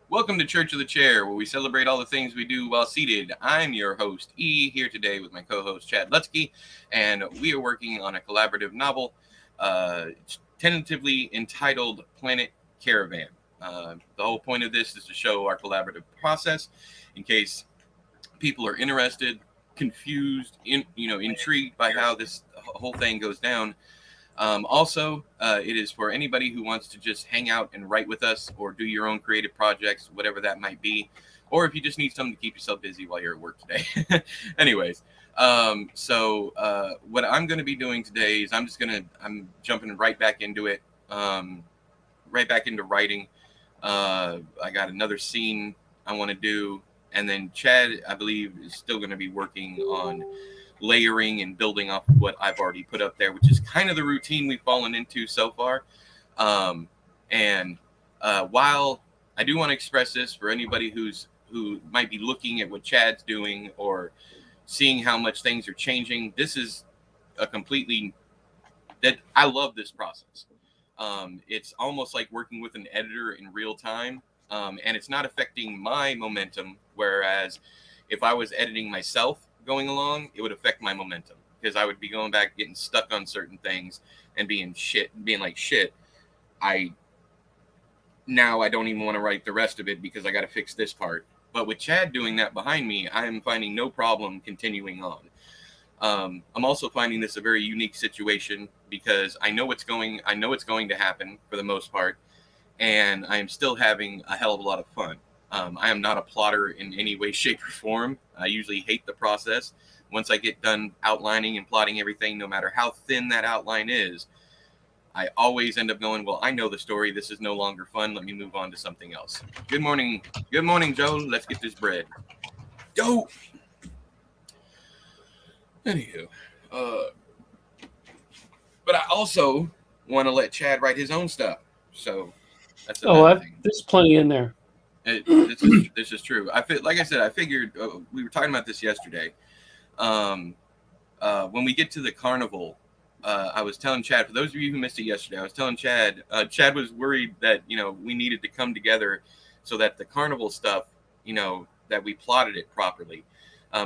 Welcome to Church of the Chair, where we celebrate all the things we do while seated. I'm your host, E, here today with my co-host, Chad Lutzke, and we are working on a collaborative novel, tentatively entitled Planet Caravan. The whole point of this is to show our collaborative process, in case people are interested, confused, intrigued by how this whole thing goes down. It is for anybody who wants to just hang out and write with us or do your own creative projects, whatever that might be, or if you just need something to keep yourself busy while you're at work today. Anyways, what I'm going to be doing today is I'm jumping right back into it, right back into writing. I got another scene I want to do, and then Chad, I believe, is still going to be working on layering and building off what I've already put up there, which is kind of the routine we've fallen into so far. While I do want to express this for anybody who might be looking at what Chad's doing or seeing how much things are changing, this is a completely that I love this process. It's almost like working with an editor in real time, and it's not affecting my momentum. Whereas if I was editing myself going along, it would affect my momentum because I would be going back, getting stuck on certain things and being like shit. I don't even want to write the rest of it because I got to fix this part. But with Chad doing that behind me, I am finding no problem continuing on. I'm also finding this a very unique situation because I know it's going to happen for the most part, and I am still having a hell of a lot of fun. I am not a plotter in any way, shape, or form. I usually hate the process. Once I get done outlining and plotting everything, no matter how thin that outline is, I always end up going, well, I know the story. This is no longer fun. Let me move on to something else. Good morning. Good morning, Joe. Let's get this bread. Yo! Anywho. But I also want to let Chad write his own stuff. So that's another thing. There's plenty in there. This is true. Like I said, I figured we were talking about this yesterday. When we get to the carnival, I was telling Chad, for those of you who missed it yesterday, I was telling Chad, Chad was worried that, we needed to come together so that the carnival stuff, that we plotted it properly.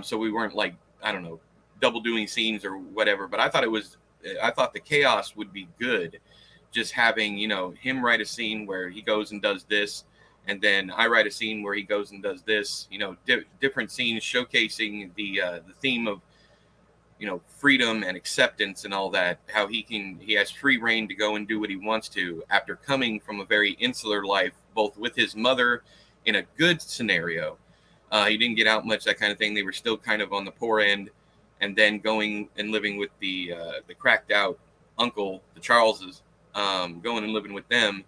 So we weren't like, I don't know, double doing scenes or whatever, but I thought the chaos would be good. Just having, him write a scene where he goes and does this, and then I write a scene where he goes and does this, different scenes showcasing the theme of, freedom and acceptance and all that, how he has free reign to go and do what he wants to after coming from a very insular life, both with his mother in a good scenario. He didn't get out much, that kind of thing. They were still kind of on the poor end, and then going and living with the cracked out uncle, the Charleses, going and living with them.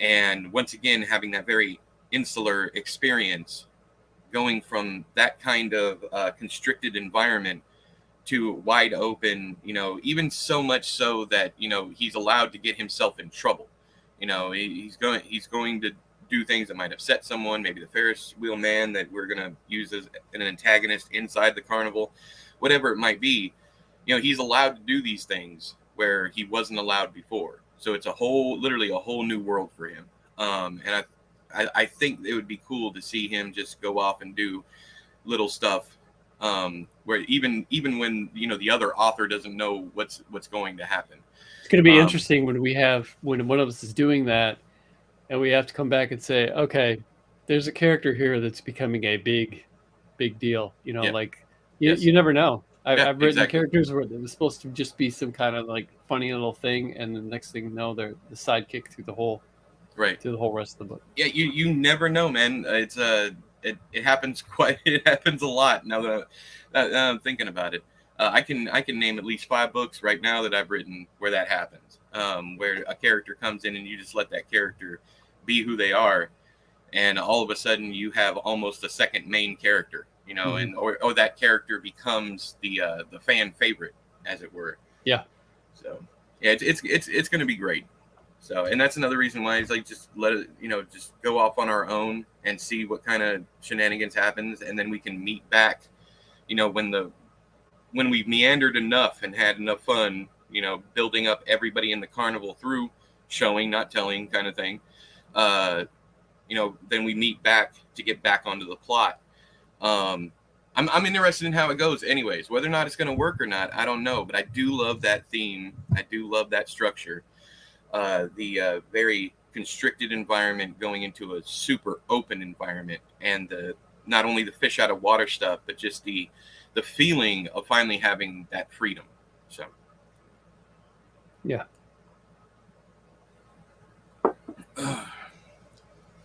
And once again, having that very insular experience, going from that kind of constricted environment to wide open, even so much so that, he's allowed to get himself in trouble. He's going to do things that might upset someone, maybe the Ferris wheel man that we're going to use as an antagonist inside the carnival, whatever it might be. He's allowed to do these things where he wasn't allowed before. So it's literally a whole new world for him. And I think it would be cool to see him just go off and do little stuff where even when, the other author doesn't know what's going to happen. It's going to be interesting when one of us is doing that and we have to come back and say, okay, there's a character here that's becoming a big deal. You never know. I've written characters where it was supposed to just be some kind of like funny little thing, and the next thing you know, they're the sidekick through the whole rest of the book. Yeah, you never know, man. It happens it happens a lot now that I'm thinking about it. I can name at least 5 books right now that I've written where that happens, where a character comes in and you just let that character be who they are, and all of a sudden you have almost a second main character. and or that character becomes the fan favorite, as it were. Yeah. So yeah, it's going to be great. So, and that's another reason why it's like, just let it, just go off on our own and see what kind of shenanigans happens, and then we can meet back, when we've meandered enough and had enough fun, building up everybody in the carnival through showing, not telling kind of thing. then we meet back to get back onto the plot. I'm interested in how it goes anyways. Whether or not it's going to work or not, I don't know, but I do love that theme. I do love that structure. The very constricted environment going into a super open environment, and not only the fish out of water stuff, but just the feeling of finally having that freedom. So yeah.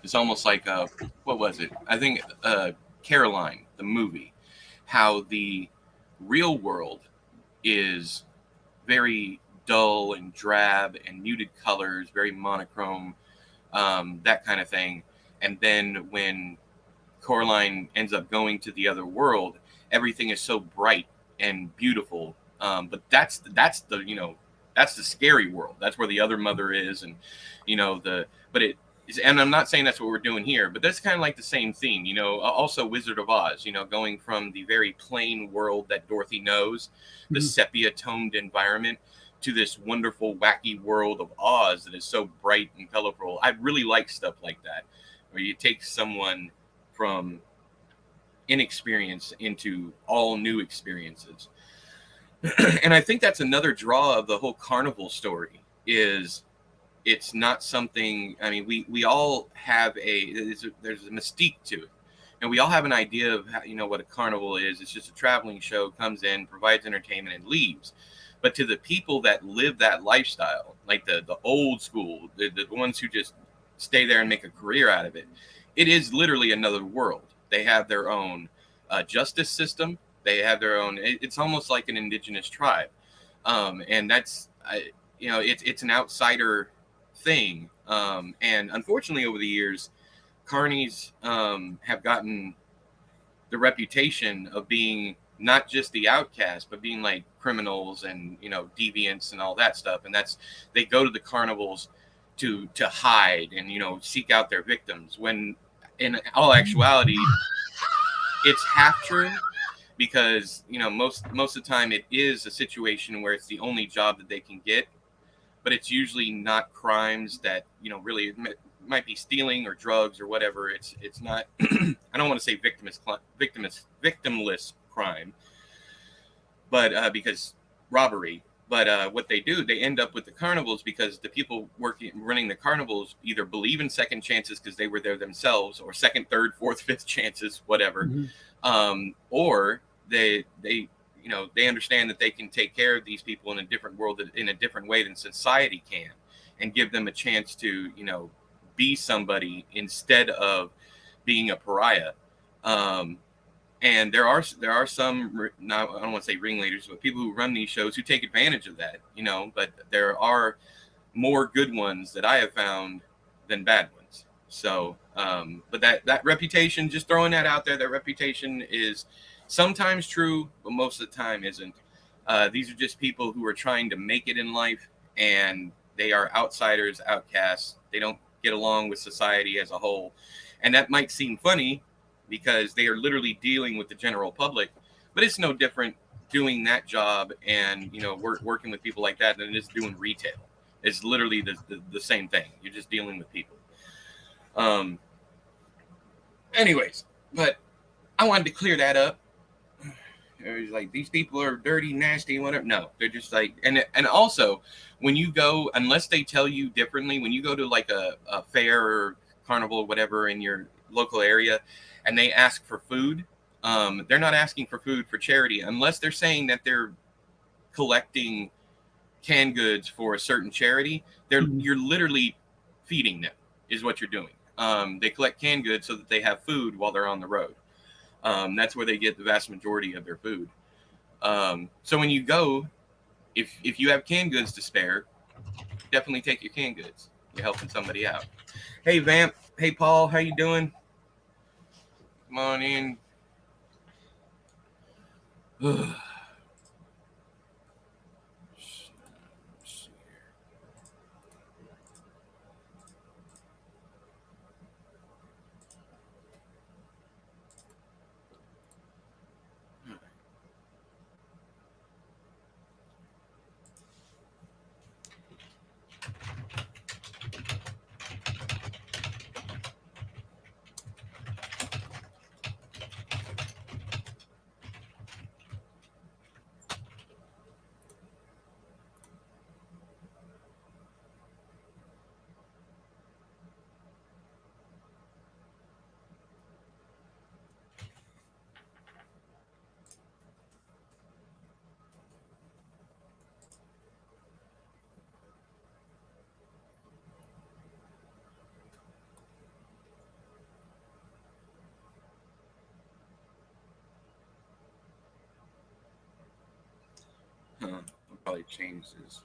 It's almost like what was it? I think Caroline, the movie, how the real world is very dull and drab and muted colors, very monochrome, that kind of thing. And then when Coraline ends up going to the other world, everything is so bright and beautiful. But that's the that's the scary world. That's where the other mother is, and but it is. And I'm not saying that's what we're doing here, but that's kind of like the same theme. Also Wizard of Oz. Going from the very plain world that Dorothy knows, the sepia toned environment, to this wonderful, wacky world of Oz that is so bright and colorful. I really like stuff like that, where you take someone from inexperience into all new experiences. And I think that's another draw of the whole carnival story, is it's not something, I mean, we all have there's a mystique to it. And we all have an idea of how, what a carnival is. It's just a traveling show, comes in, provides entertainment, and leaves. But to the people that live that lifestyle, like the old school, the ones who just stay there and make a career out of it, it is literally another world. They have their own justice system. They have their own. It's almost like an indigenous tribe, and that's it's an outsider thing. And unfortunately, over the years, carnies have gotten the reputation of being not just the outcast, but being like criminals and deviants and all that stuff. And they go to the carnivals to hide and seek out their victims, when in all actuality it's half true, because most of the time it is a situation where it's the only job that they can get, but it's usually not crimes that really might be stealing or drugs or whatever. It's not I don't want to say victimless crime, but because robbery. But what they do, they end up with the carnivals because the people running the carnivals either believe in second chances because they were there themselves, or second, third, fourth, fifth chances, whatever, or they understand that they can take care of these people in a different world, in a different way than society can, and give them a chance to be somebody instead of being a pariah. And there are some, I don't want to say ringleaders, but people who run these shows who take advantage of that, but there are more good ones that I have found than bad ones. So, but that reputation, just throwing that out there, that reputation is sometimes true, but most of the time isn't. These are just people who are trying to make it in life, and they are outsiders, outcasts. They don't get along with society as a whole. And that might seem funny, because they are literally dealing with the general public, but it's no different doing that job and working with people like that than it is doing retail. It's literally the same thing. You're just dealing with people. Anyways, but I wanted to clear that up. It's like, these people are dirty, nasty, whatever. No, they're just like, and also when you go, unless they tell you differently, when you go to like a fair or carnival, whatever, in your local area, and they ask for food, they're not asking for food for charity unless they're saying that they're collecting canned goods for a certain charity. You're literally feeding them, is what you're doing. They collect canned goods so that they have food while they're on the road. That's where they get the vast majority of their food. So when you go, if you have canned goods to spare, definitely take your canned goods. You're helping somebody out. Hey, Vamp. Hey, Paul. How you doing? Come on in. probably change this.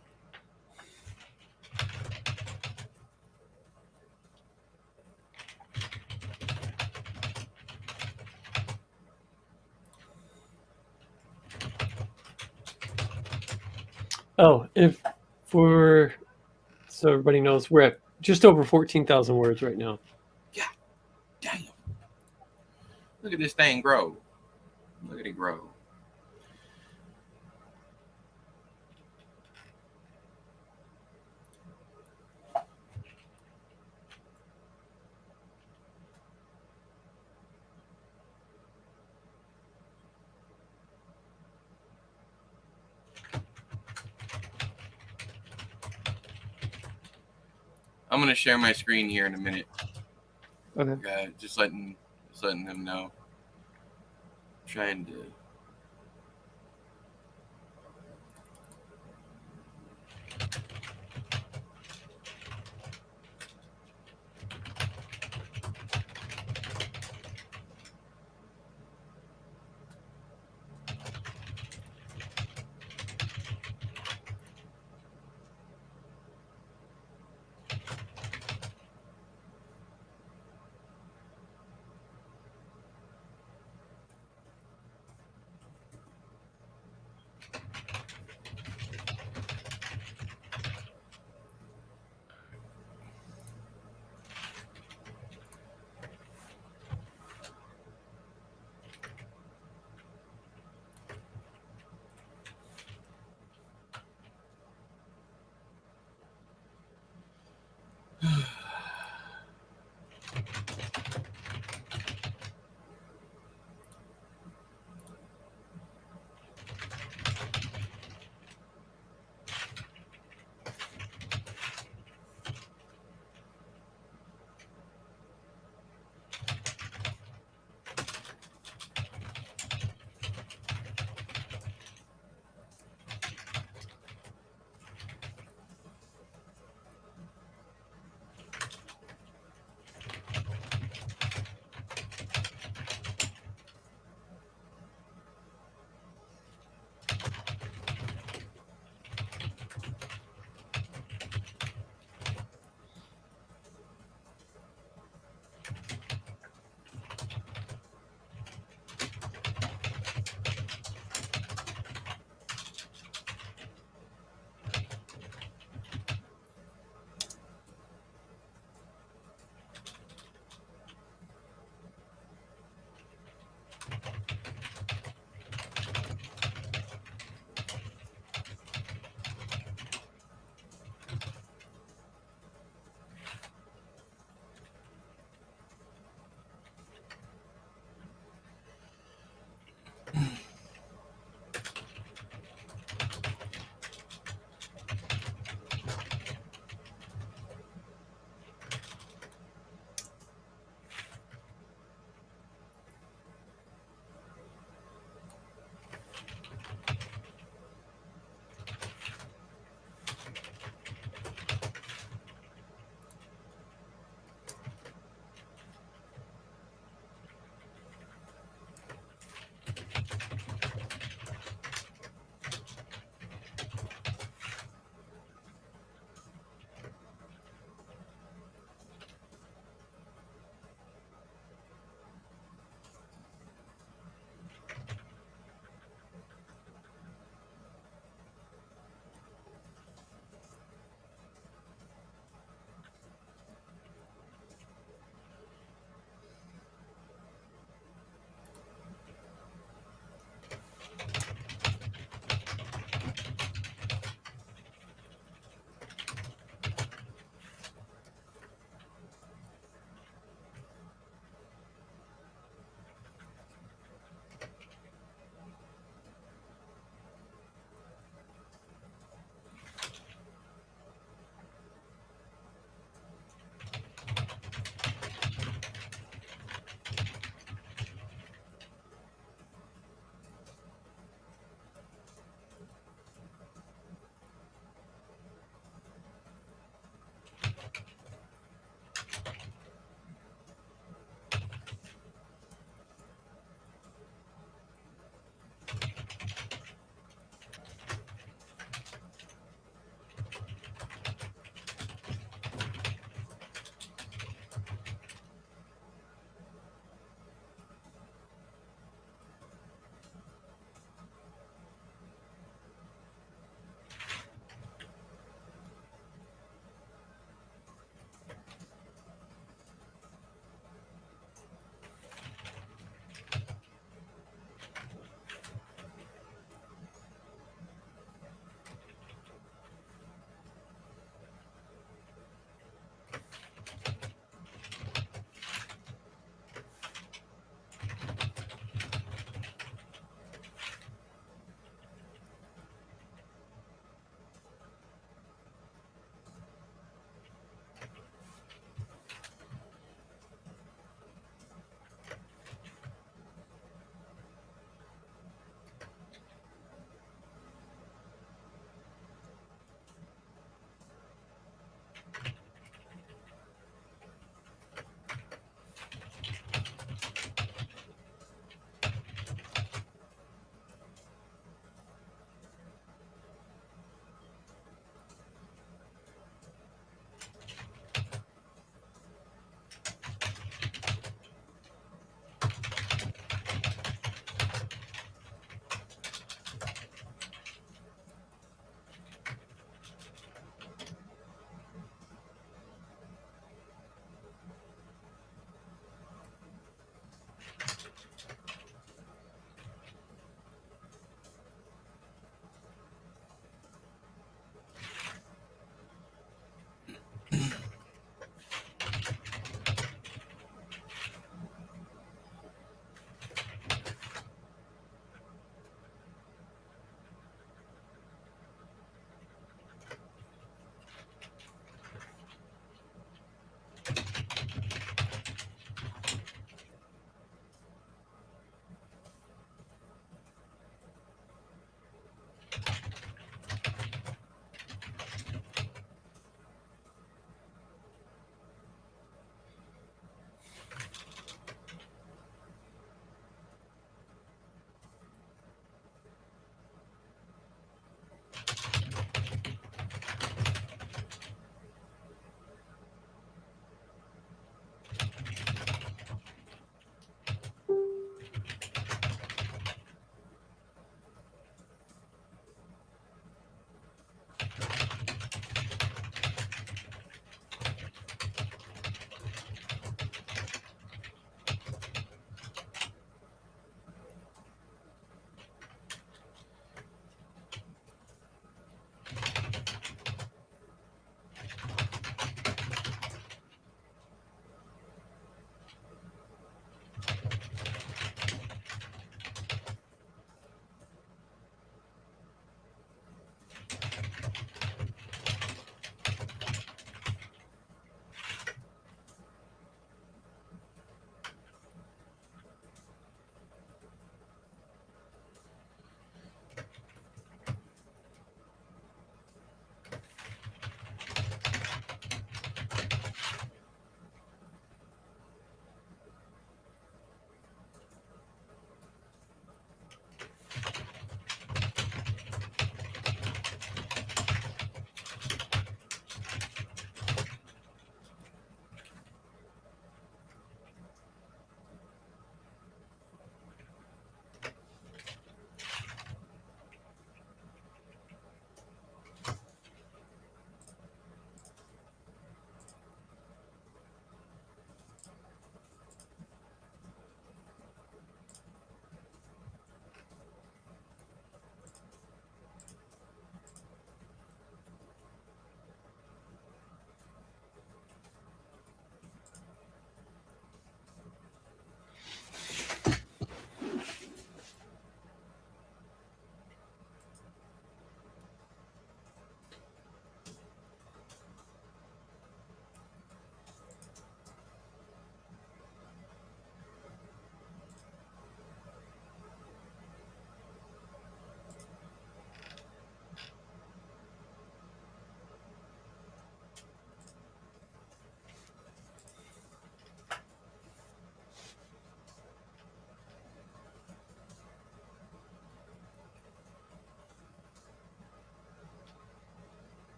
Oh, so everybody knows, we're at just over 14,000 words right now. God damn. Look at this thing grow. Look at it grow. I'm gonna share my screen here in a minute. Okay. Just letting them know. Trying to.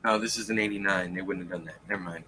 Oh, this is an 89. They wouldn't have done that. Never mind.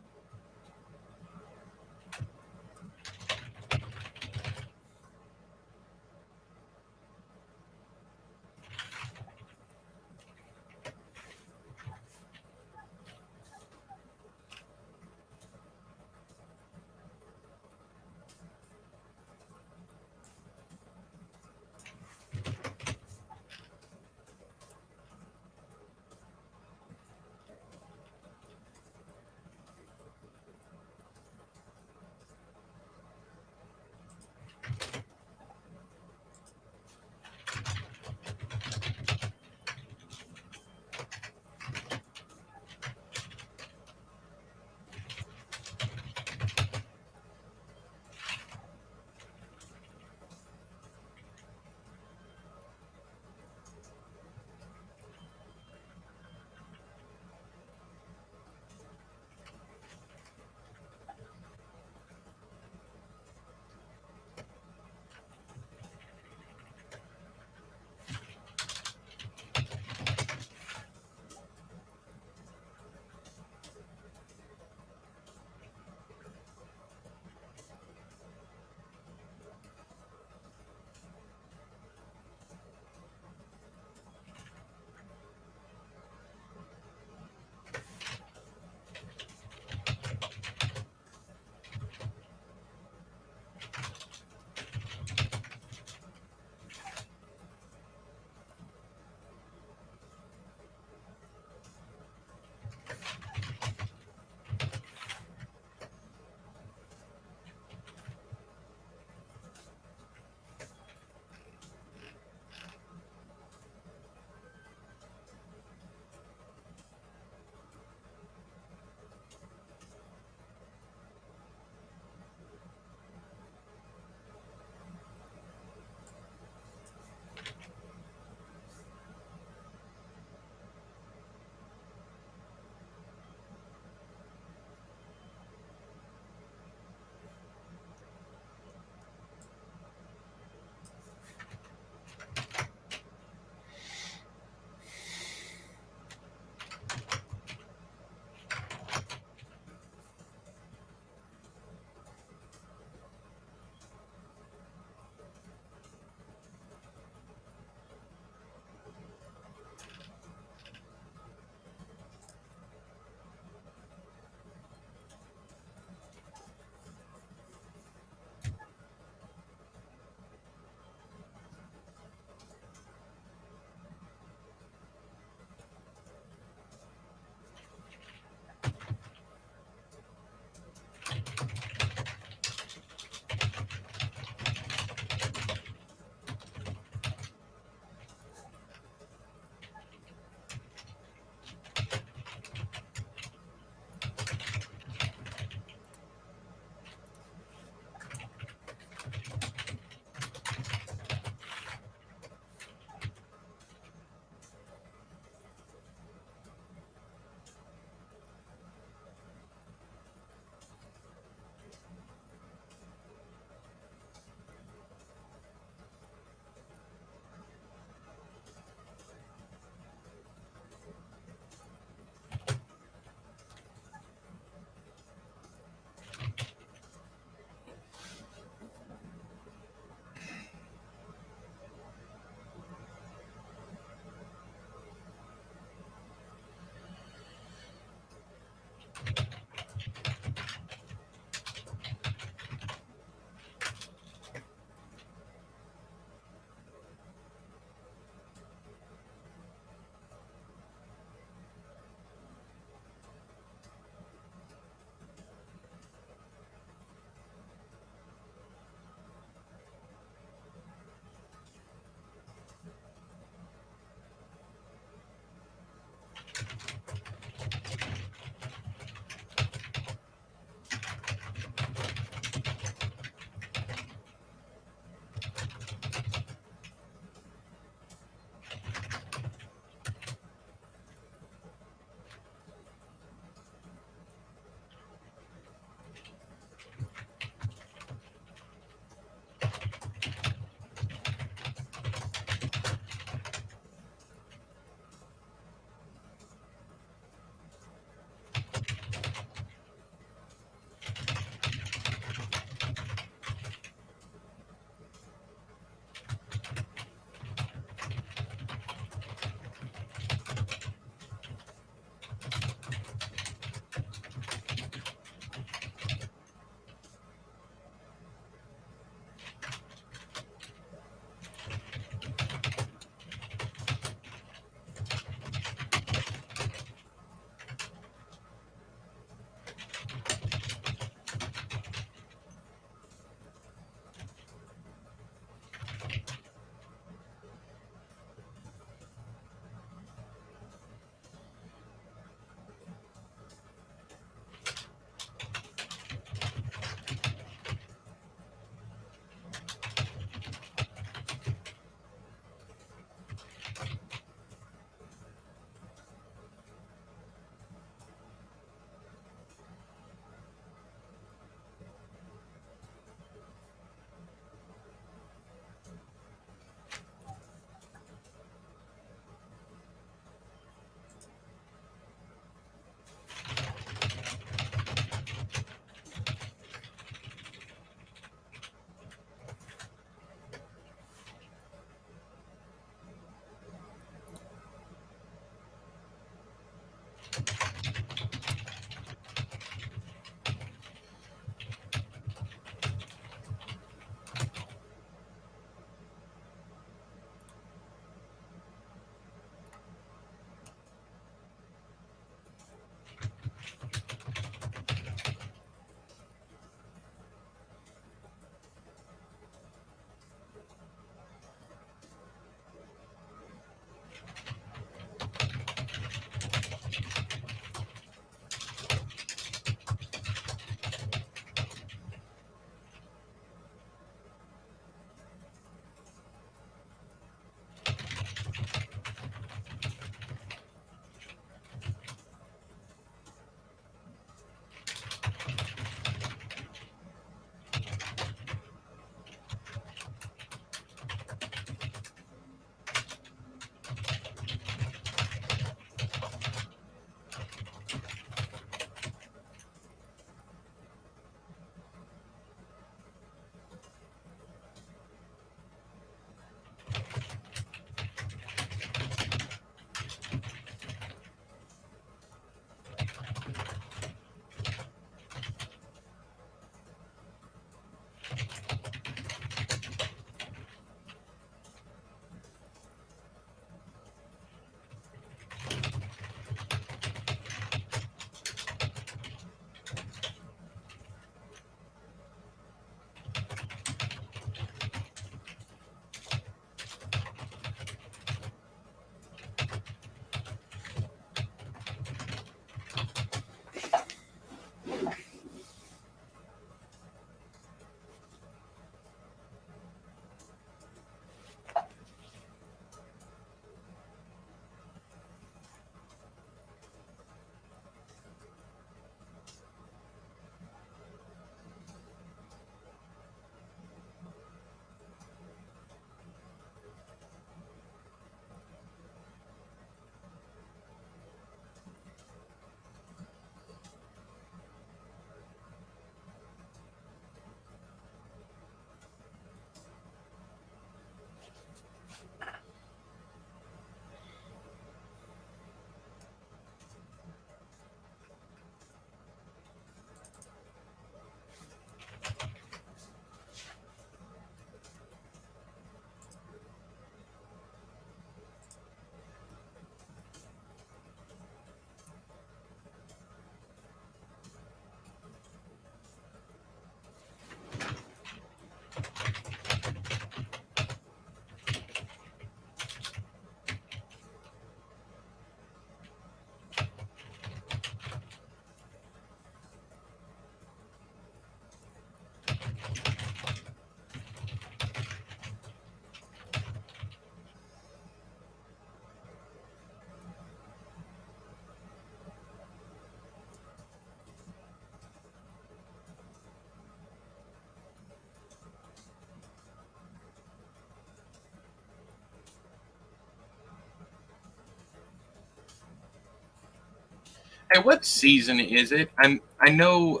Hey, what season is it? I know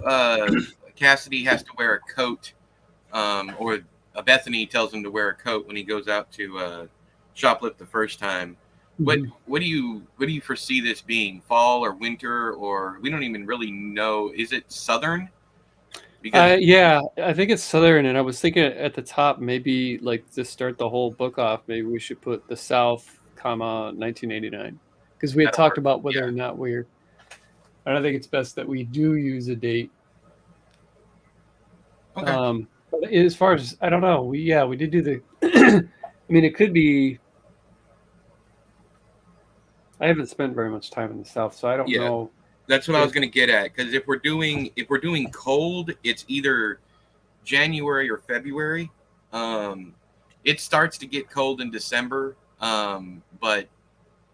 Cassidy has to wear a coat, or Bethany tells him to wear a coat when he goes out to shoplift the first time. What Mhm. what do you foresee this being? Fall or winter, or we don't even really know. Is it southern? Because Yeah, I think it's Southern, and I was thinking at the top, maybe like to start the whole book off, maybe we should put the South, comma 1989, because we had that'll talked work. about whether Yeah, or not we're. And I think it's best that we do use a date. okay. But as far as I don't know, we did do the. I mean, it could be. I haven't spent very much time in the South, so I don't Yeah, know that's what I was if. gonna get at. Because if we're doing cold, it's either January or February. Um, it starts to get cold in December, but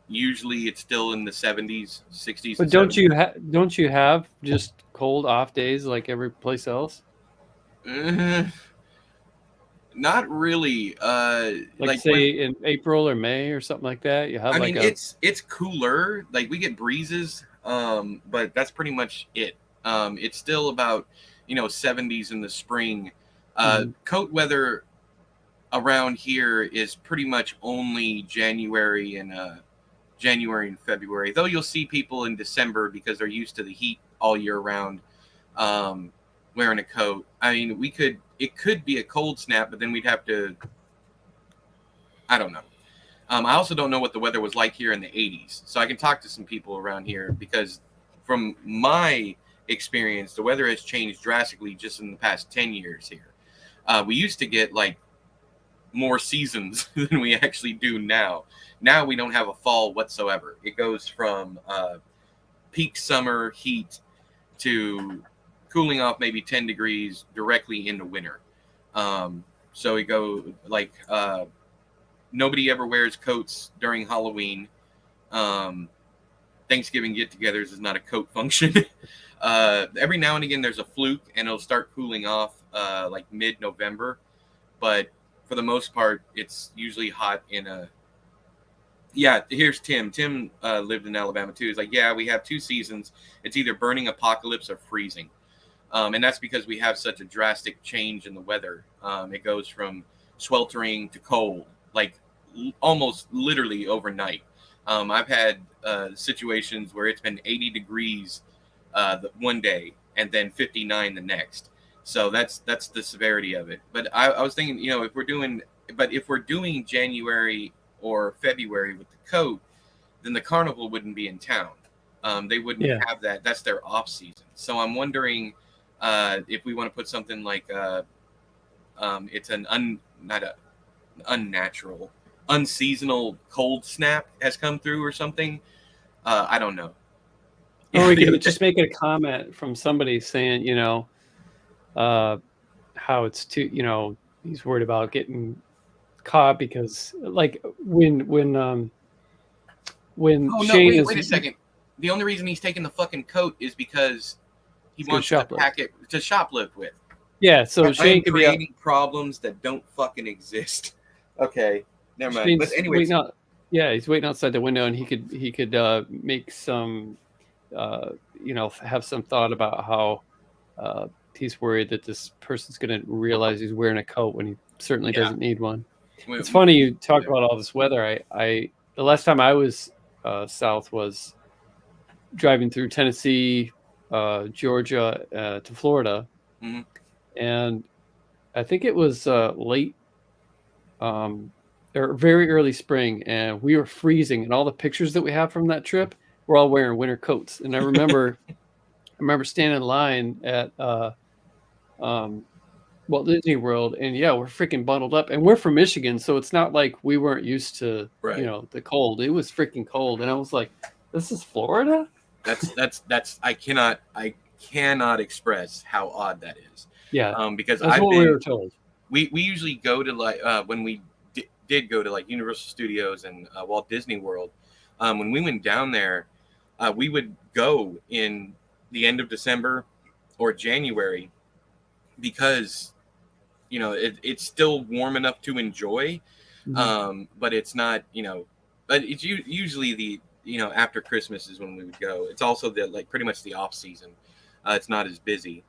usually it's still in the 70s, 60s, and But 70s. don't you have just cold off days like every place else? Uh, Not really. Like Like when say in April or May or something like that, you have I like mean a. it's cooler. Like we get breezes, but that's pretty much it. It's still about 70s in the spring. Mhm. Coat weather around here is pretty much only January and February. Though you'll see people in December because they're used to the heat all year round, um, wearing a coat. I mean, it could be a cold snap, but then we'd have to. I don't know. I also don't know what the weather was like here in the 80s, so I can talk to some people around here because, from my experience, the weather has changed drastically just in the past 10 years here. We used to get like more seasons than we actually do now. Now we don't have a fall whatsoever. It goes from peak summer heat to cooling off maybe 10 degrees directly into winter. So we go like nobody ever wears coats during Halloween. Um, Thanksgiving get-togethers is not a coat function. Every now and again, there's a fluke, and it'll start cooling off like mid-November. But for the most part, it's usually hot in a. Yeah, here's Tim. Tim lived in Alabama too. He's like, yeah, we have two seasons. It's either burning apocalypse or freezing, and that's because we have such a drastic change in the weather. It goes from sweltering to cold, like almost literally overnight. I've had situations where it's been 80 degrees one day and then 59 the next. So that's the severity of it. But I was thinking, if we're doing January or February with the coat, then the carnival wouldn't be in town. They wouldn't Yeah. have that. That's their off season. So I'm wondering if we want to put something like it's not a unnatural, unseasonal cold snap has come through or something. I don't know. Or Yeah, we the could other day. just make it a comment from somebody saying, uh, how it's too, he's worried about getting caught because, like, when Oh no! Shane Wait, is wait a second. The only reason he's taking the fucking coat is because he he's gonna wants to shoplift. pack it to shoplift with. Yeah, so I am Shane could be out. creating problems that don't fucking exist. Okay, never mind. But Shane's waiting anyways, out. Yeah, he's waiting outside the window, and he could make some, have some thought about how he's worried that this person's going to realize he's wearing a coat when he certainly yeah, doesn't need one. It's we- funny you talk yeah. about all this weather. I the last time I was south was driving through Tennessee, Georgia to Florida, Mhm. and I think it was late um, or very early spring, and we were freezing. And all the pictures that we have from that trip, we're all wearing winter coats. And I remember standing in line at um, Walt Disney World, and yeah, we're freaking bundled up. And we're from Michigan, so it's not like we weren't used to Right. the cold. It was freaking cold, and I was like, "This is Florida." That's I cannot express how odd that is. Yeah, Because that's I've what we been were told. we usually go to like when we did go to like Universal Studios and Walt Disney World. When we went down there, we would go in the end of December or January because it's still warm enough to enjoy, Mhm. but it's not but it's usually after Christmas is when we would go. It's also the like pretty much the off season. It's not as busy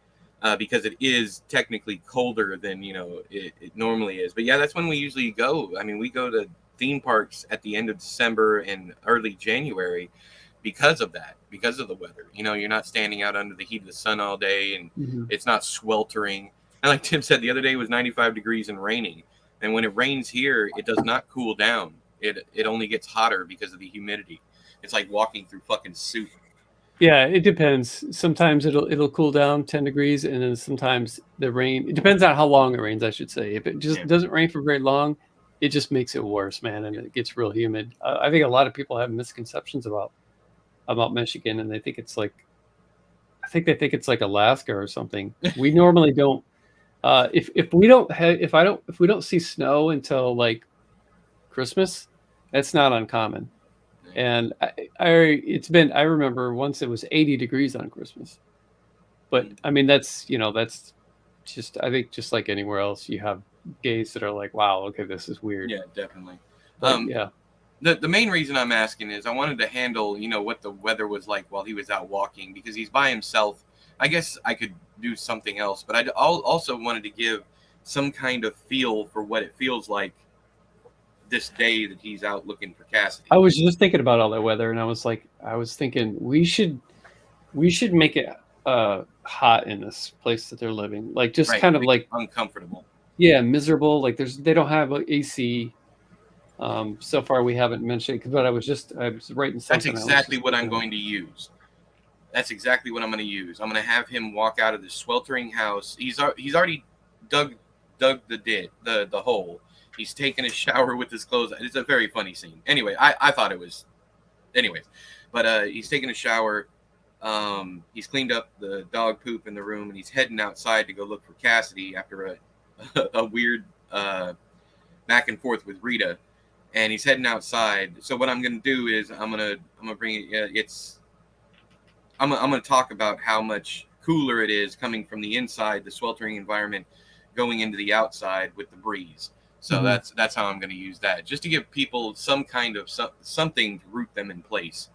because it is technically colder than it normally is. But yeah, that's when we usually go. I mean, we go to theme parks at the end of December and early January because of that, because of the weather. You're not standing out under the heat of the sun all day, and it's not sweltering. And like Tim said, the other day it was 95 degrees and raining. And when it rains here, it does not cool down. It only gets hotter because of the humidity. It's like walking through fucking soup. Yeah, it depends. Sometimes it'll cool down 10 degrees, and then sometimes the rain. It depends on how long it rains, I should say. If it just doesn't rain for very long, it just makes it worse, man, and it gets real humid. I think a lot of people have misconceptions about Michigan, and they think it's like, I think they think it's like Alaska or something. We normally don't. If we don't if we don't see snow until like Christmas, that's not uncommon. And I remember once it was 80 degrees on Christmas. But I mean, that's just, I think just like anywhere else, you have days that are like, wow, okay, this is weird. Yeah, definitely. But yeah. The main reason I'm asking is I wanted to handle, what the weather was like while he was out walking, because he's by himself. I guess I could do something else, but I also wanted to give some kind of feel for what it feels like this day that he's out looking for Cassidy. I was just thinking about all that weather, and I was thinking we should make it hot in this place that they're living, like just Right, kind of like uncomfortable. Yeah, miserable. Like they don't have AC. So far we haven't mentioned, but I was writing something. That's exactly what I'm going to use. That's exactly what I'm going to use. I'm going to have him walk out of this sweltering house. He's already dug the hole. He's taken a shower with his clothes. It's a very funny scene. Anyway, I thought it was. Anyways, but he's taking a shower. He's cleaned up the dog poop in the room, and he's heading outside to go look for Cassidy after a weird back and forth with Rita. And he's heading outside. So what I'm going to do is I'm gonna bring it. I'm going to talk about how much cooler it is coming from the inside, the sweltering environment, going into the outside with the breeze. So that's how I'm going to use that, just to give people some kind of something to root them in place.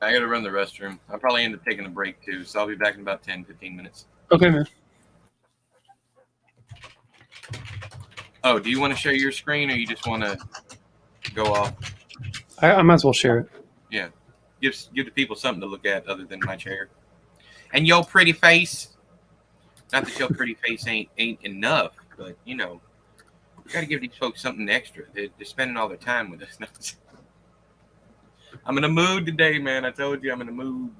I got to run the restroom. I'll probably end up taking a break too, so I'll be back in about 10, 15 minutes. Okay, man. Oh, do you want to share your screen, or you just want to go off? I might as well share it. Yeah, give the people something to look at other than my chair and your pretty face. Not that your pretty face ain't enough, but you know, we got to give these folks something extra. They're spending all their time with us. I'm in a mood today, man. I told you I'm in a mood.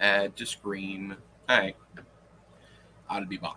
Add to scream. All right, I'll be back.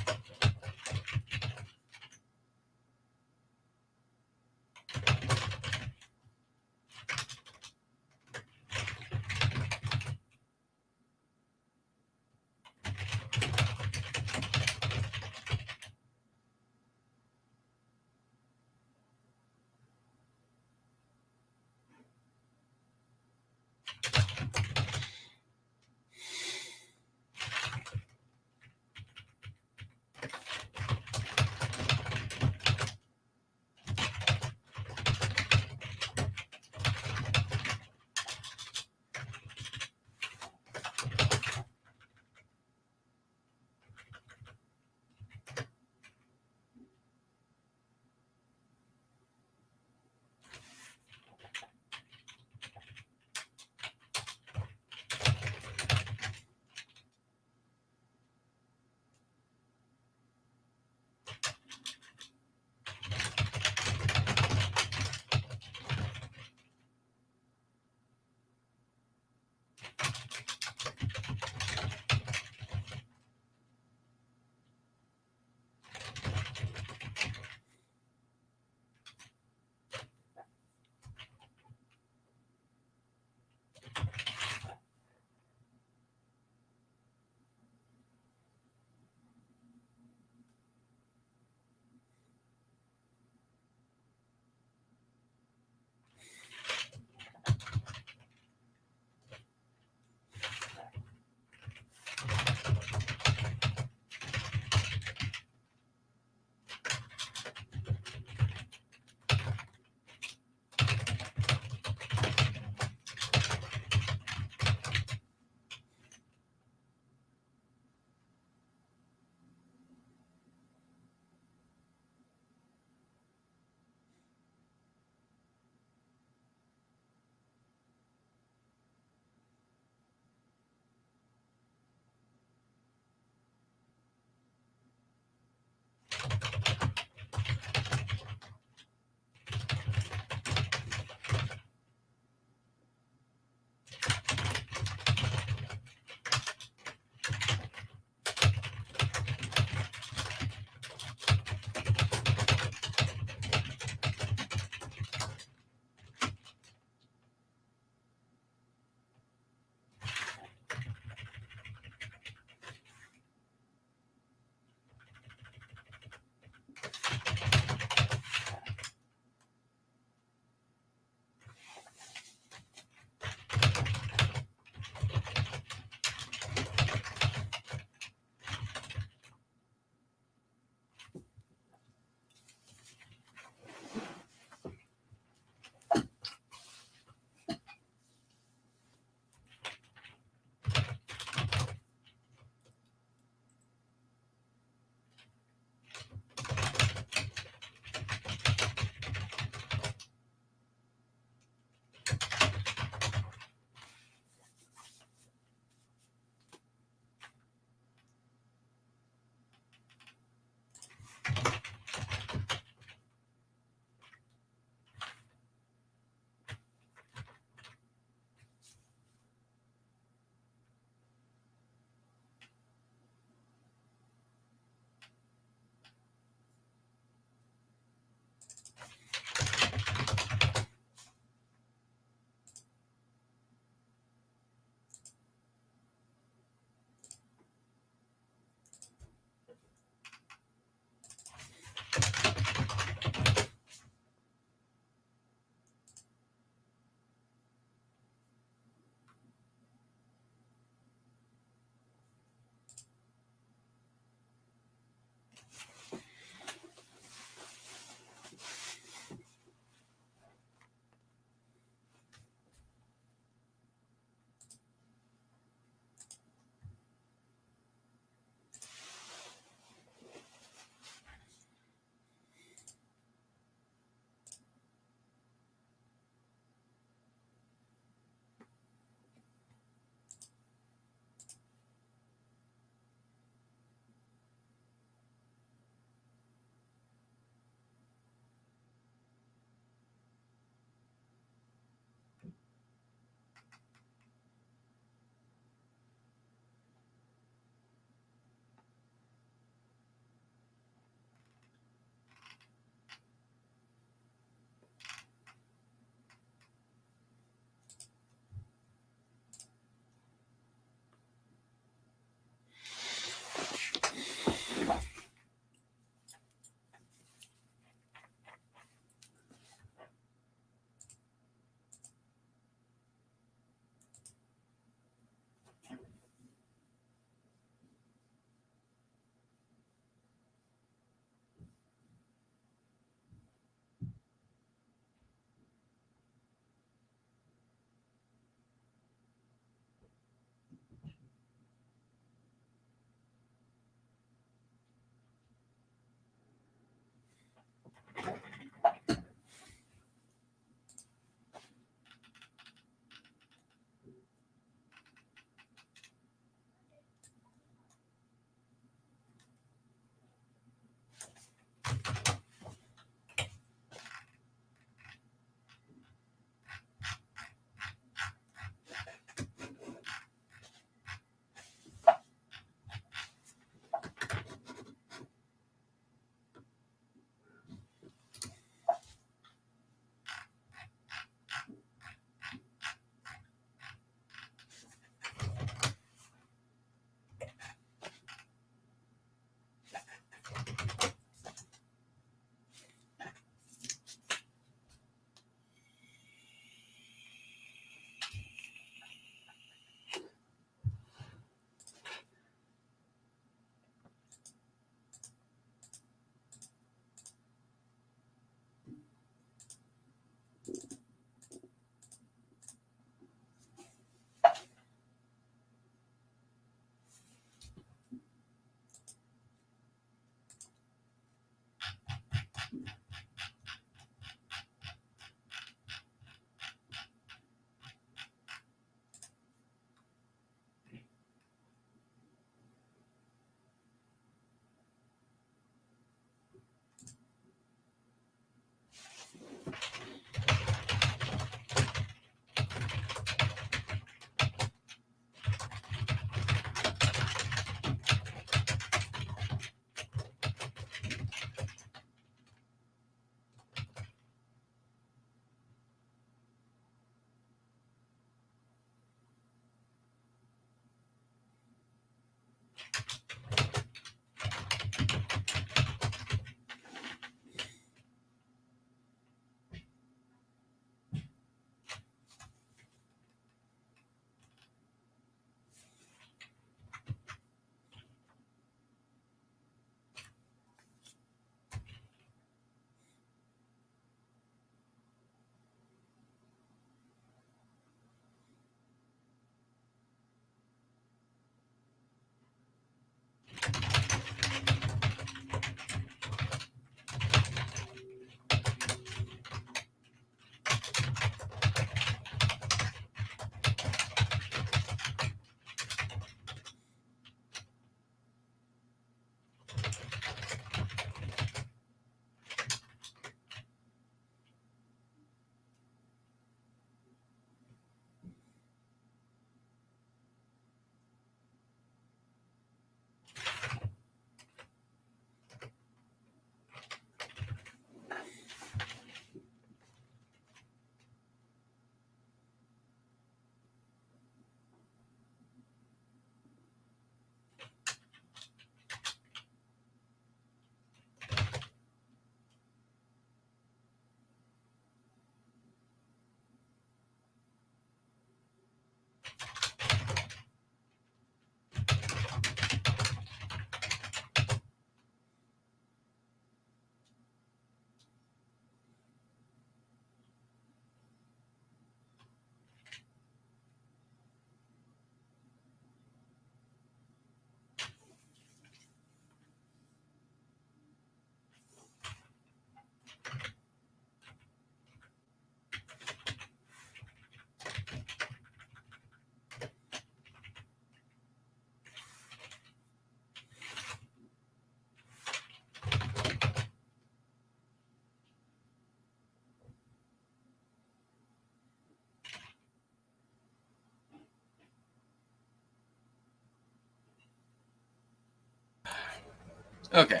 Okay.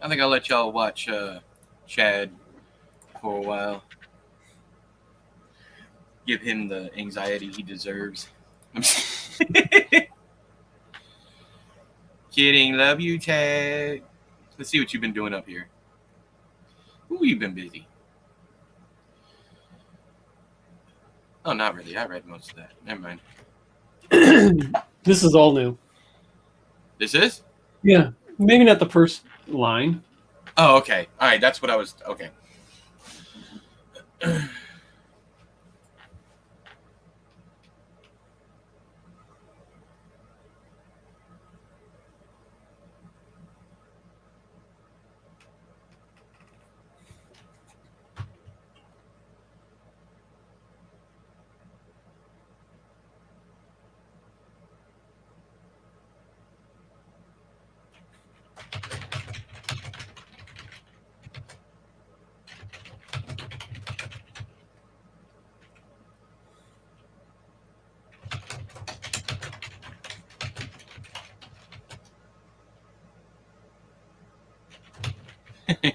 I think I'll let y'all watch Chad for a while. Give him the anxiety he deserves. I'm kidding. Love you, Chad. Let's see what you've been doing up here. Ooh, you've been busy. Oh, not really. I read most of that. Never mind. This is all new. This is? Yeah. Maybe not the first line. Oh, okay. All right. That's what I was. Okay.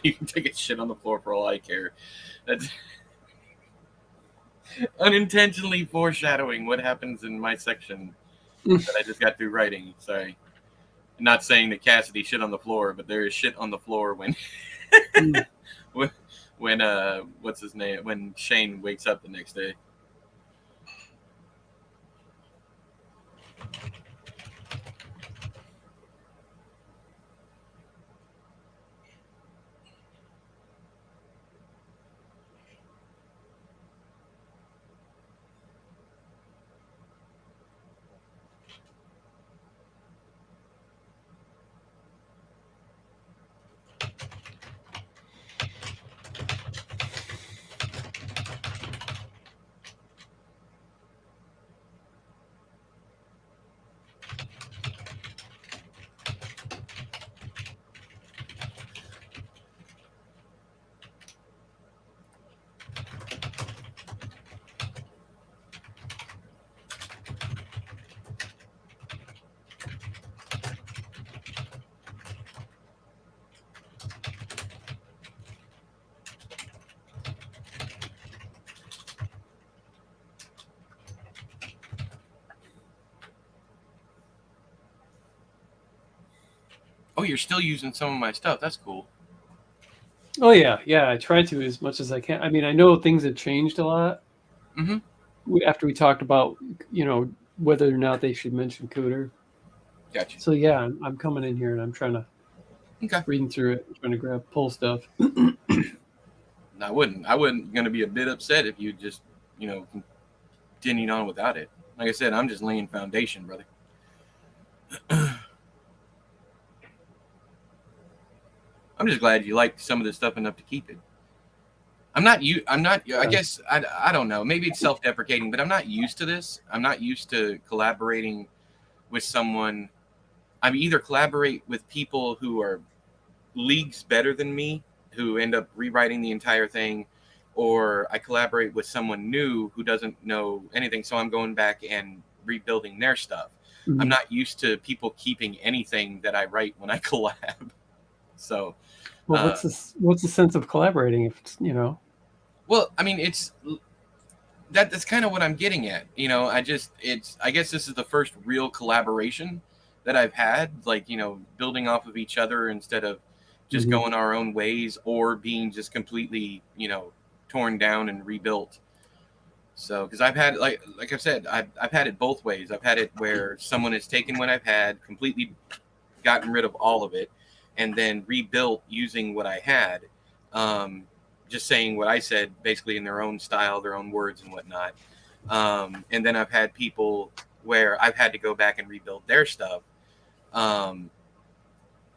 You can take a shit on the floor for all I care. That's unintentionally foreshadowing what happens in my section that I just got through writing. Sorry. I'm not saying that Cassidy shit on the floor, but there is shit on the floor when when what's his name? When Shane wakes up the next day. Oh, you're still using some of my stuff. That's cool. Oh yeah, yeah. I try to as much as I can. I mean, I know things have changed a lot. Mm-hmm. After we talked about, whether or not they should mention Cooter. Gotcha. So yeah, I'm coming in here and I'm trying to Okay. reading through it, trying to pull stuff. I wouldn't. I wouldn't gonna be a bit upset if you just, you know, continued on without it. Like I said, I'm just laying foundation, brother. I'm just glad you like some of this stuff enough to keep it. I'm not you. I'm not. I Yeah. guess I don't know. Maybe it's self-deprecating, but I'm not used to this. I'm not used to collaborating with someone. I either collaborate with people who are leagues better than me, who end up rewriting the entire thing, or I collaborate with someone new who doesn't know anything. So I'm going back and rebuilding their stuff. Mm-hmm. I'm not used to people keeping anything that I write when I collab. So, well, what's the sense of collaborating if it's, well, I mean, it's that's kind of what I'm getting at. I guess this is the first real collaboration that I've had, like, building off of each other instead of just mm-hmm. going our own ways or being just completely, torn down and rebuilt. So, because I've had, like I've said, I've had it both ways. I've had it where someone has taken what I've had, completely gotten rid of all of it, and then rebuilt using what I had. Just saying what I said, basically in their own style, their own words and whatnot. And then I've had people where I've had to go back and rebuild their stuff. And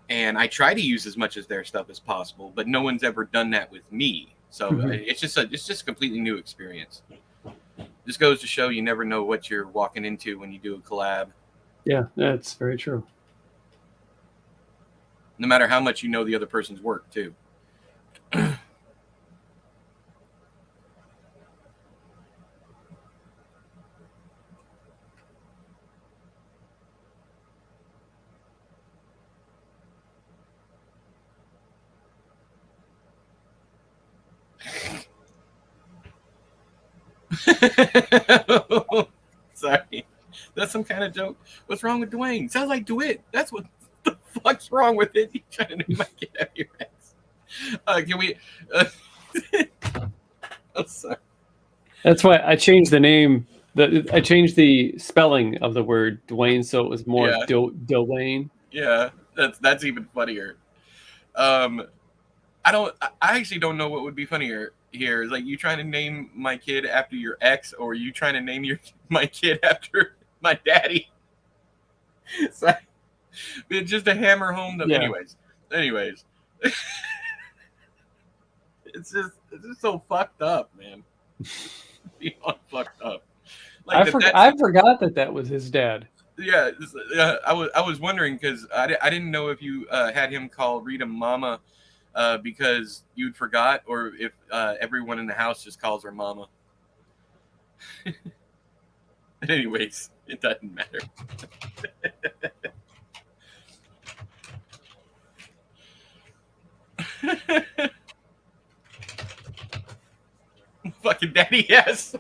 I try to use as much as their stuff as possible, but no one's ever done that with me. So mm-hmm. it's just a completely new experience. This goes to show you never know what you're walking into when you do a collab. Yeah, that's very true. No matter how much you know the other person's work too. Sorry. That's some kind of joke. What's wrong with Dwayne? Sounds like DeWitt. That's what the fuck's wrong with it. You trying to name my kid out of your ass. Can we? I'm sorry. That's why I changed the name. I changed the spelling of the word Dwayne so it was more Dwayne. Yeah, that's even funnier. I actually don't know what would be funnier here. Is like you trying to name my kid after your ex, or you trying to name my kid after my daddy. So, just to hammer home the. Yeah. Anyways, it's just so fucked up, man. Beyond fucked up. Like I forgot that was his dad. Yeah, I was wondering because I didn't know if you had him call Rita Mama because you'd forgot, or if everyone in the house just calls her Mama. Anyways, it doesn't matter. Fucking daddy, yes.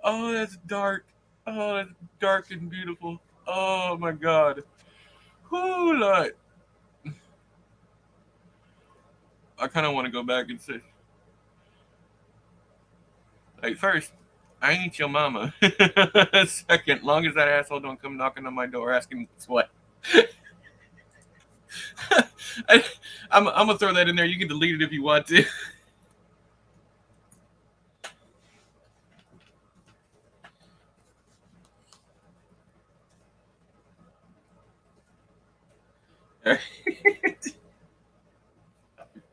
Oh, that's dark. Oh, that's dark and beautiful. Oh my god. Whoo, Lord. I kind of want to go back and say, like, first, I ain't your mama. Second, long as that asshole don't come knocking on my door asking me what. I'm gonna throw that in there. You can delete it if you want to.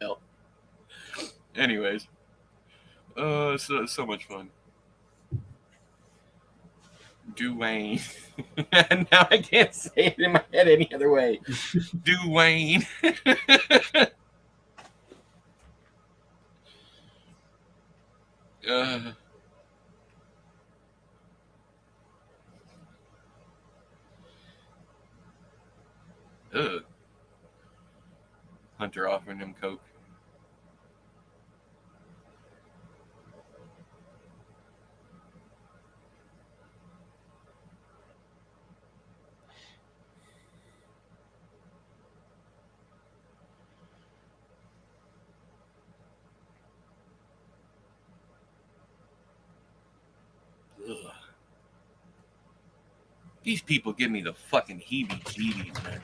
Hell. Anyways, so much fun. Dwayne. Now I can't say it in my head any other way. Dwayne. Hunter offering him coke. These people give me the fucking heebie-jeebies, man.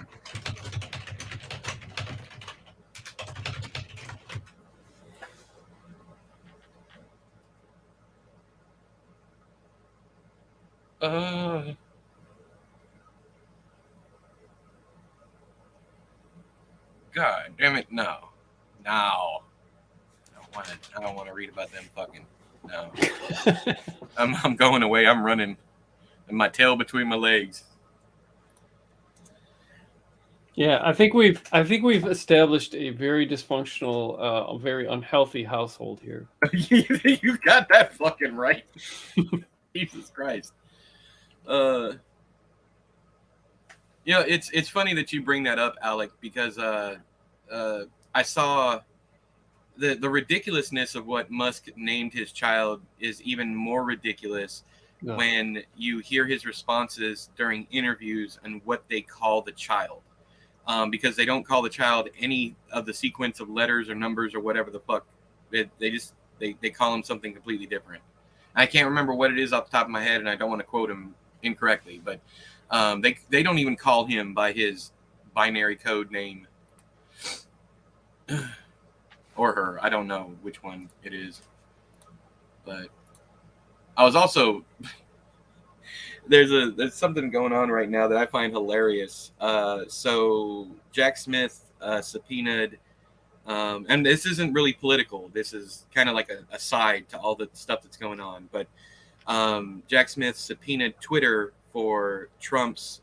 God damn it, no. No. I don't want to read about them fucking. No. I'm going away. I'm running. And my tail between my legs. Yeah, I think we've established a very dysfunctional, a very unhealthy household here. You got that fucking right. Jesus Christ. It's funny that you bring that up, Alec, because I saw the ridiculousness of what Musk named his child is even more ridiculous when you hear his responses during interviews and what they call the child. Because they don't call the child any of the sequence of letters or numbers or whatever the fuck. They call him something completely different. I can't remember what it is off the top of my head, and I don't want to quote him incorrectly, but they don't even call him by his binary code name. Or her. I don't know which one it is. But I was also there's something going on right now that I find hilarious. So Jack Smith subpoenaed, and this isn't really political. This is kind of like a side to all the stuff that's going on. But Jack Smith subpoenaed Twitter for Trump's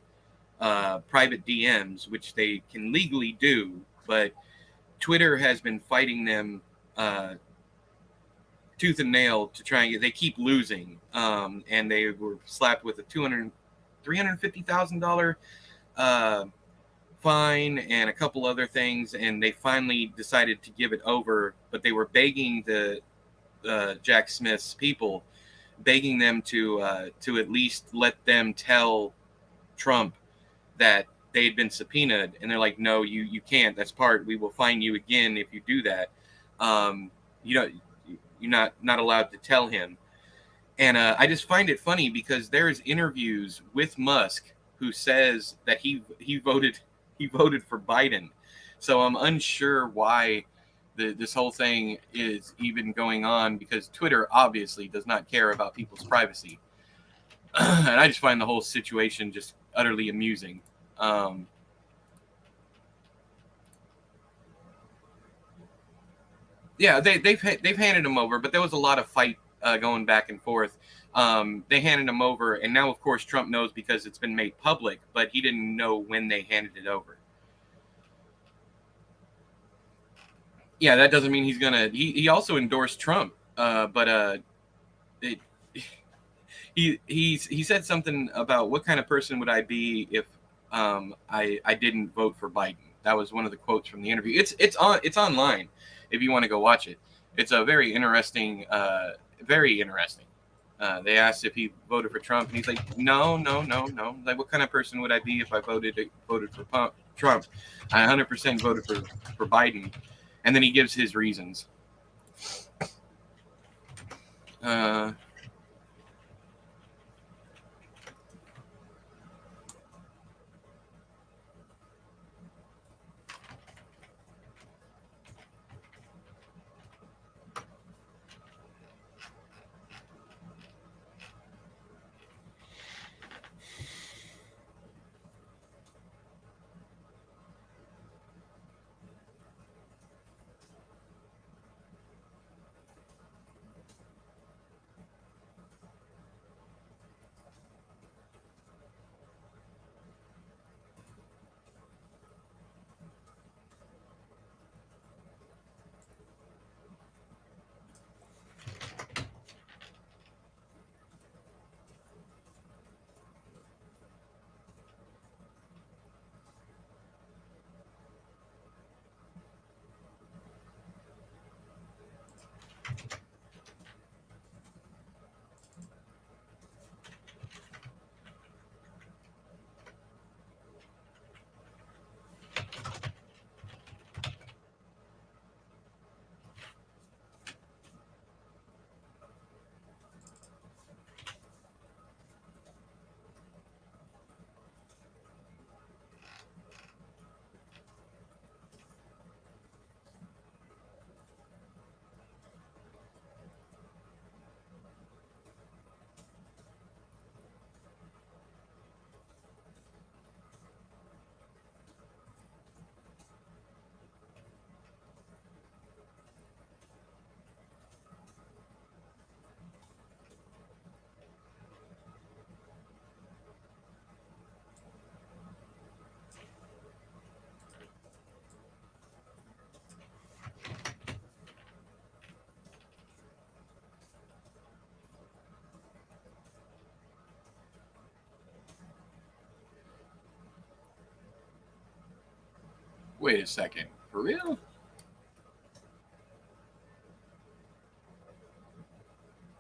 private DMs, which they can legally do, but Twitter has been fighting them tooth and nail to try and get. They keep losing, and they were slapped with a $350,000 fine and a couple other things, and they finally decided to give it over. But they were begging the Jack Smith's people, begging them to at least let them tell Trump that they had been subpoenaed, and they're like, no, you can't. That's part. We will fine you again if you do that. You're not allowed to tell him. And I just find it funny because there's interviews with Musk who says that he voted for Biden. So I'm unsure why this whole thing is even going on, because Twitter obviously does not care about people's privacy. And I just find the whole situation just utterly amusing. Yeah, they've handed him over, but there was a lot of fight going back and forth. They handed him over, and now, of course, Trump knows because it's been made public, but he didn't know when they handed it over. Yeah, that doesn't mean he's gonna. He also endorsed Trump, but he said something about what kind of person would I be if I didn't vote for Biden. That was one of the quotes from the interview. It's online if you want to go watch it. It's a very interesting, very interesting. They asked if he voted for Trump, and he's like, no. Like, what kind of person would I be if I voted for Trump? I 100% voted for Biden. And then he gives his reasons. Wait a second. For real?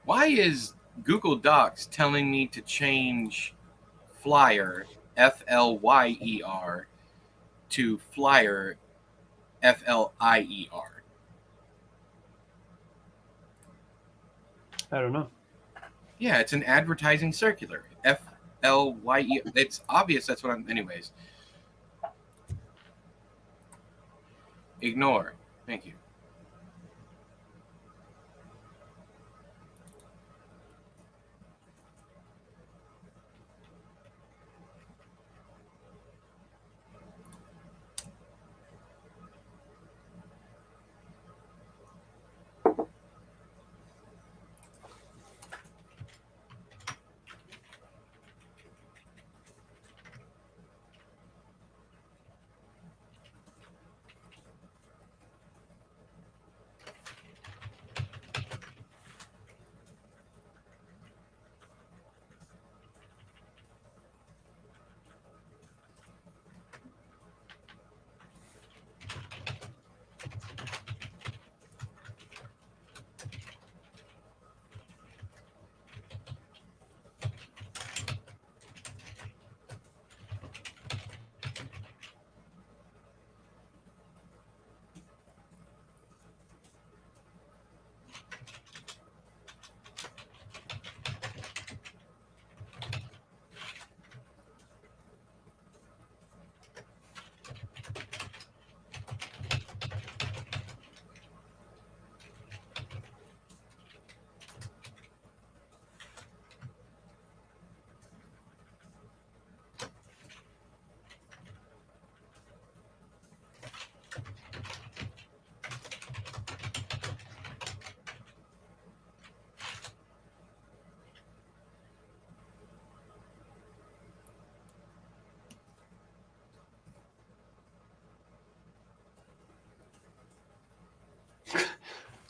Why is Google Docs telling me to change flyer, Flyer, to flyer, Flier? I don't know. Yeah, it's an advertising circular. Flye. It's obvious that's what I'm. Anyways, ignore. Thank you.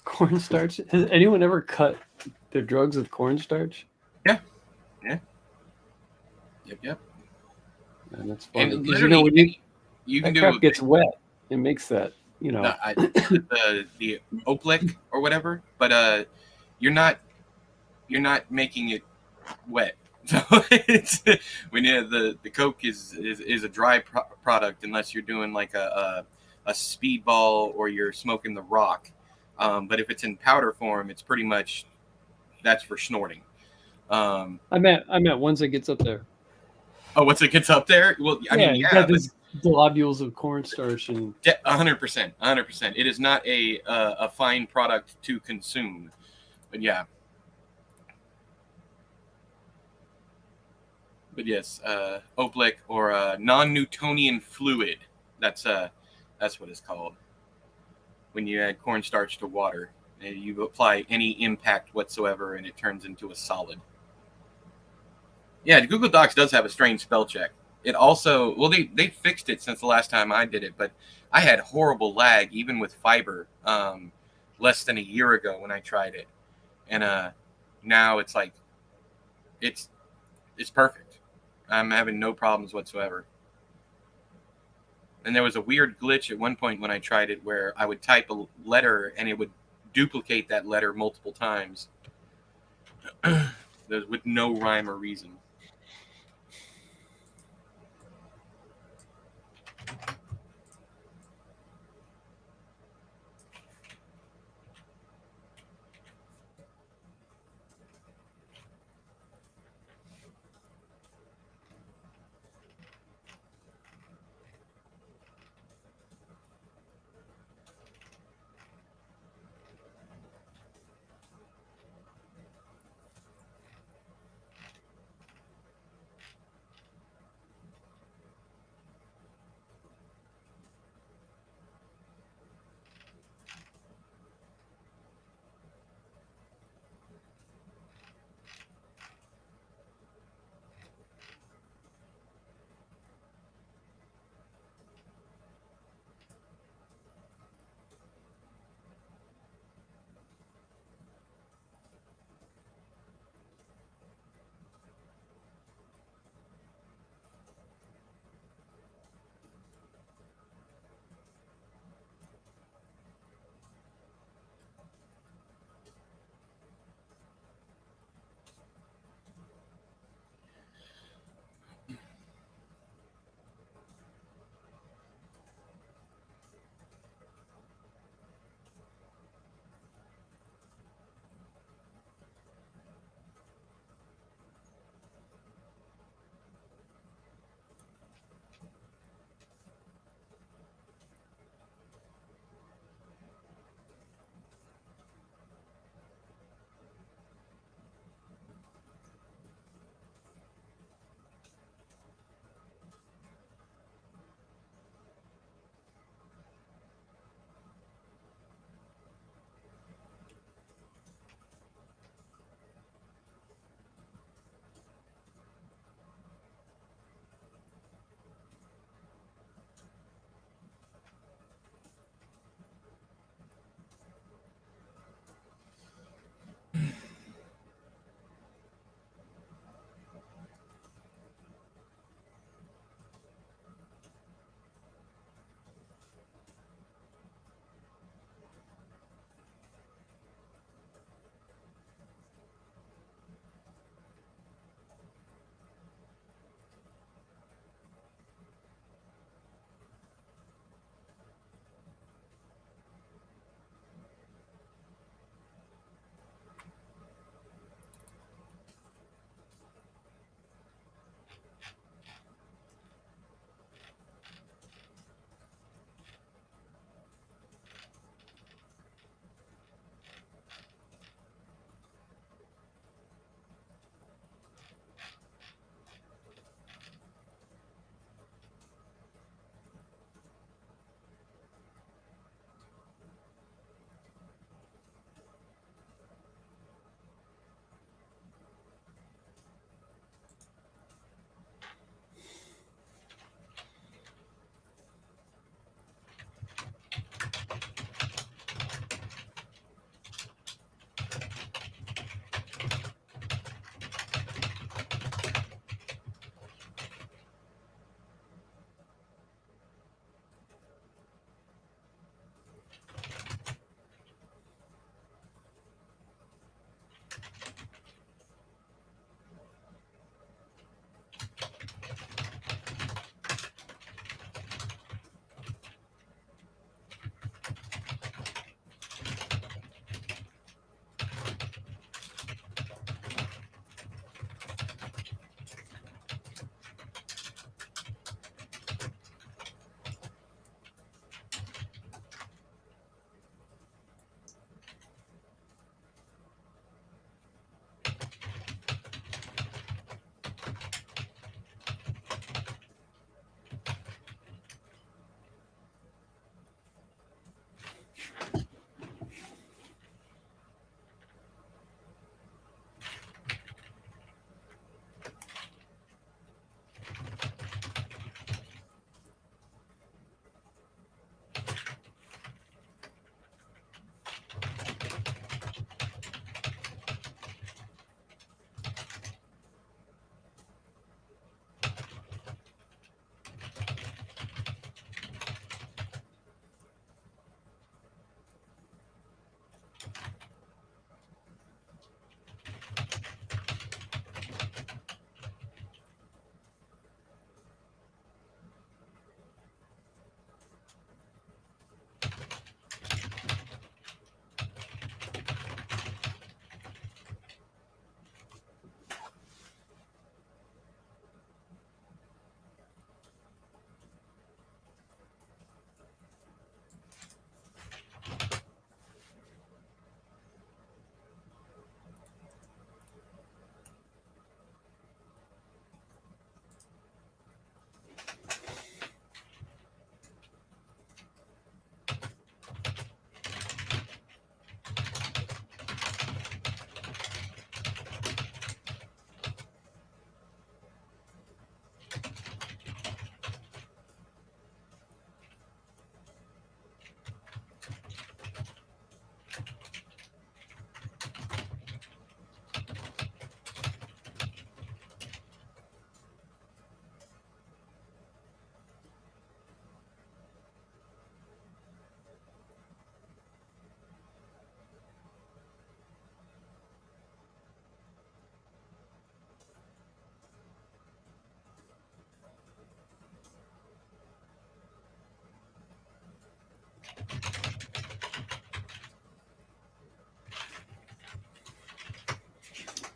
Cornstarch? Has anyone ever cut their drugs with cornstarch? Yeah. Yeah. Yep. And that's funny. And Because literally, when you can that do crap gets wet, it makes that, the Oplick or whatever, but you're not making it wet. So it's when the Coke is a dry product unless you're doing like a speedball or you're smoking the rock. But if it's in powder form, it's pretty much that's for snorting. I meant once it gets up there. Oh, once it gets up there, well, I mean, You yeah, got these globules of cornstarch and 100%, 100%. It is not a fine product to consume, but yeah. But yes, Oblique or non-Newtonian fluid. That's what it's called. When you add cornstarch to water, and you apply any impact whatsoever, and it turns into a solid. Yeah, Google Docs does have a strange spell check. It also, well, they fixed it since the last time I did it, but I had horrible lag even with fiber less than a year ago when I tried it, and now it's like it's perfect. I'm having no problems whatsoever. And there was a weird glitch at one point when I tried it where I would type a letter and it would duplicate that letter multiple times with no rhyme or reason.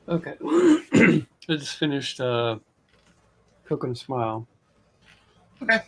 Okay. I just finished Cooking Smile. Okay.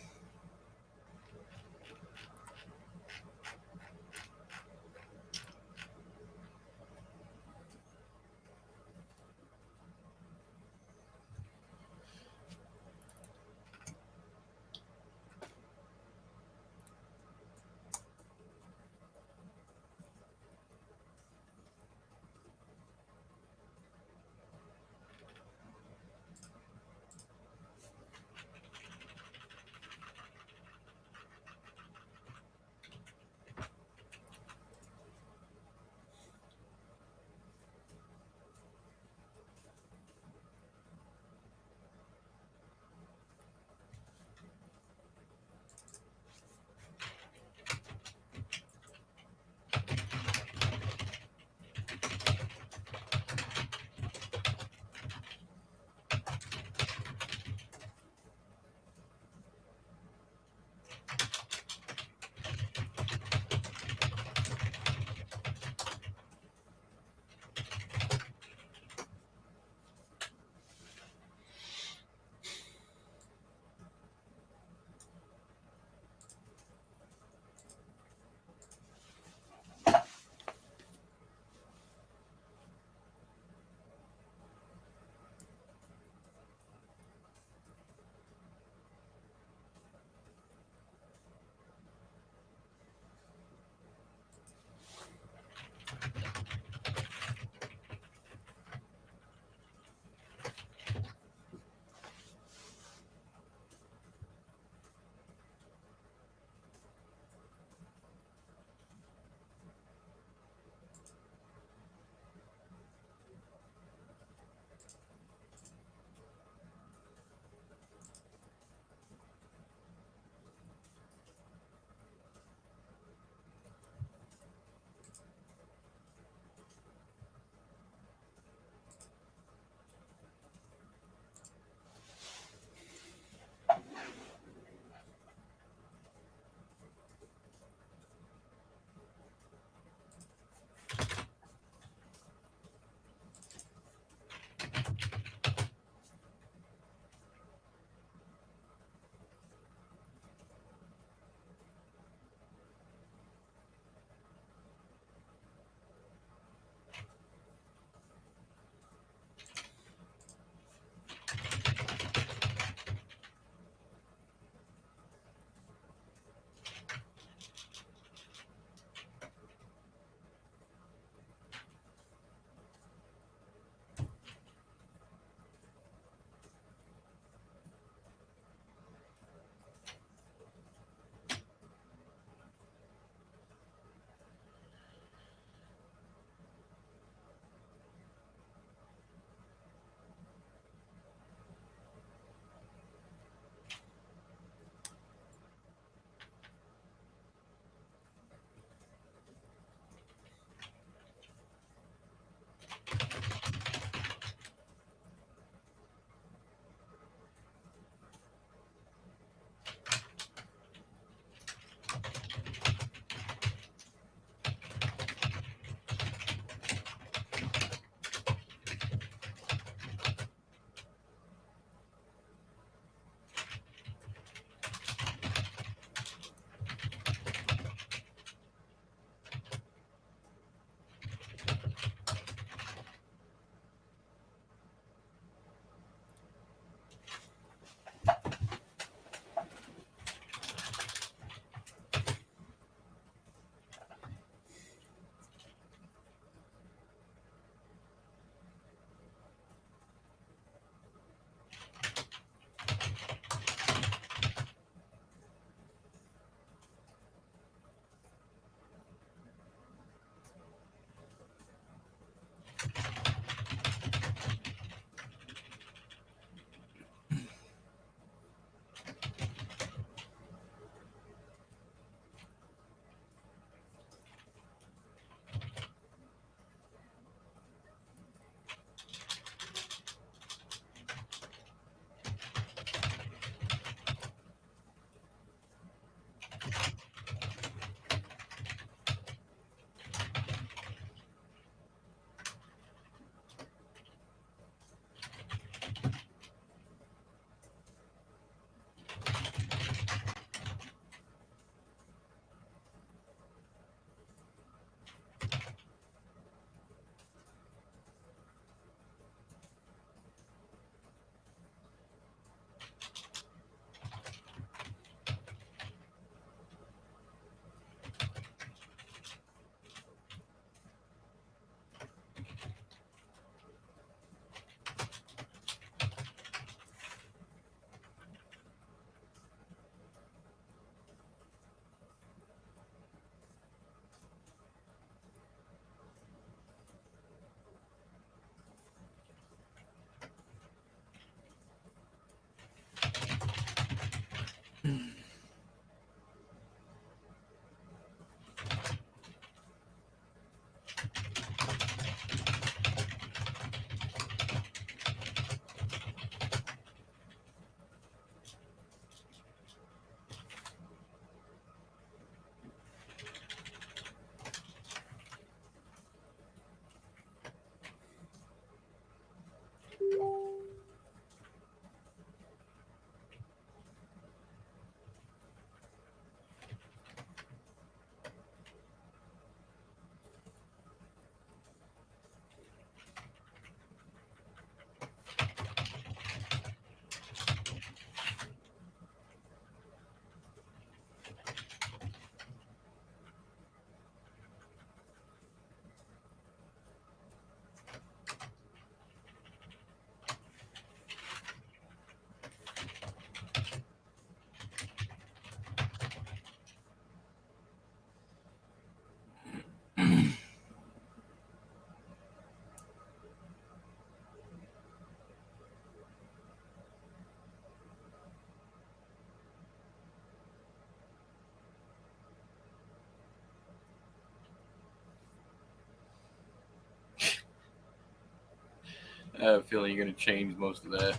have a feeling you're going to change most of that.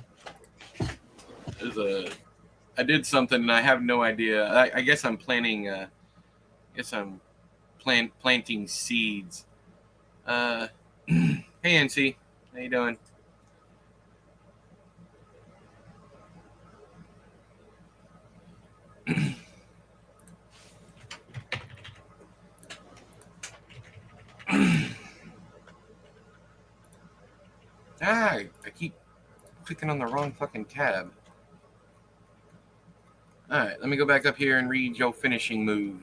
I did something and I have no idea. I guess I'm planning. Planting seeds. Hey NC, how you doing? I keep clicking on the wrong fucking tab. Alright, let me go back up here and read your finishing move.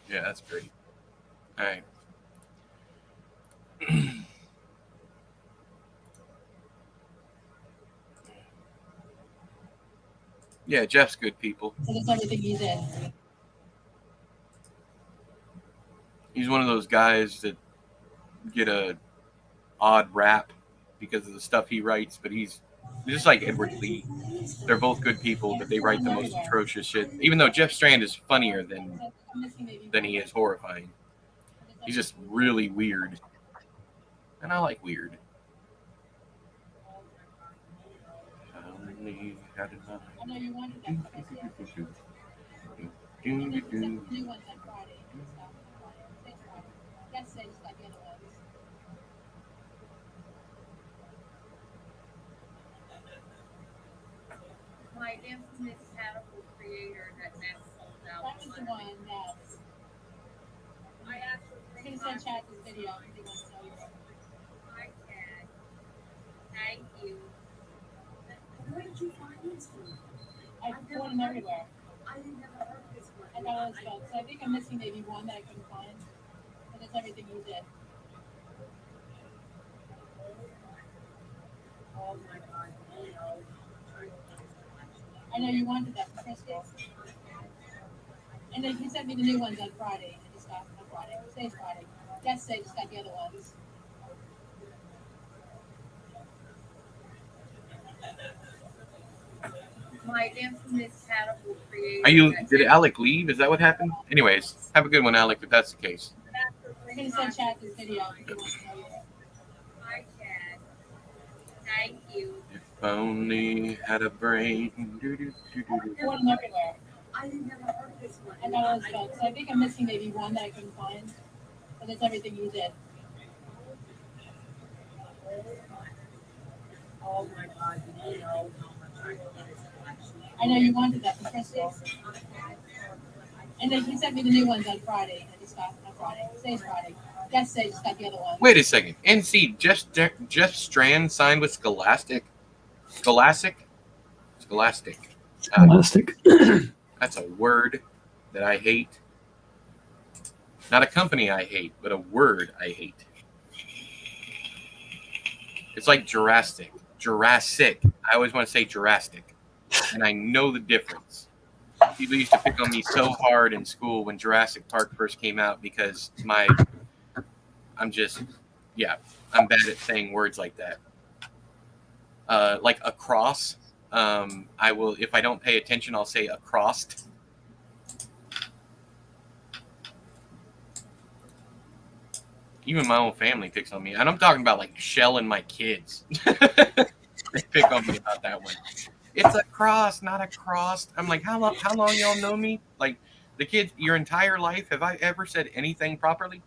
Yeah, that's great. Alright. Yeah, Jeff's good, people. That's everything he did. He's one of those guys that get a odd rap because of the stuff he writes, but he's just like Edward Lee. They're both good people, but they write the most atrocious shit. Even though Jeff Strand is funnier than he is horrifying. He's just really weird. And I like weird. I know you wanted that. New ones on Friday. Yesterday, just like the other ones. My infamous catapult creator that Max sold out. That was the one that I actually he sent Chad this video because he wants to know you. Hi, Chad. Thank you. Where did you find this from? I bought them everywhere. I never heard this one. I got all this stuff. So I think I'm missing maybe one that I couldn't find. But it's everything you did. Oh my God. I know you wanted that for Christmas. And then he sent me the new ones on Friday. I just got them on Friday. Today's Friday. Yesterday, just got the other ones. My infamous catapult creator. Did Alec leave? Is that what happened? Anyways, have a good one, Alec, if that's the case. He sent Chad this video because he wants to know you. Hi, Chad. Thank you. If only had a brain. I bought them everywhere. I never heard this one. I got all this stuff. So I think I'm missing maybe one that I couldn't find. But it's everything you did. Oh my God. I know you wanted that for Christmas. And then he sent me the new ones on Friday. I just got them on Friday. Today's Friday. Yesterday, just got the other ones. Wait a second. NC, Jeff Strand signed with Scholastic? Scholastic? Scholastic. That's a word that I hate. Not a company I hate, but a word I hate. It's like Jurassic. I always want to say Jurassic. And I know the difference. People used to pick on me so hard in school when Jurassic Park first came out because I'm bad at saying words like that. Like across. I will, if I don't pay attention, I'll say across. Even my own family picks on me. And I'm talking about like Shell and my kids. They pick on me about that one. It's a cross, not a cross. I'm like, how long y'all know me? Like the kids, your entire life, have I ever said anything properly?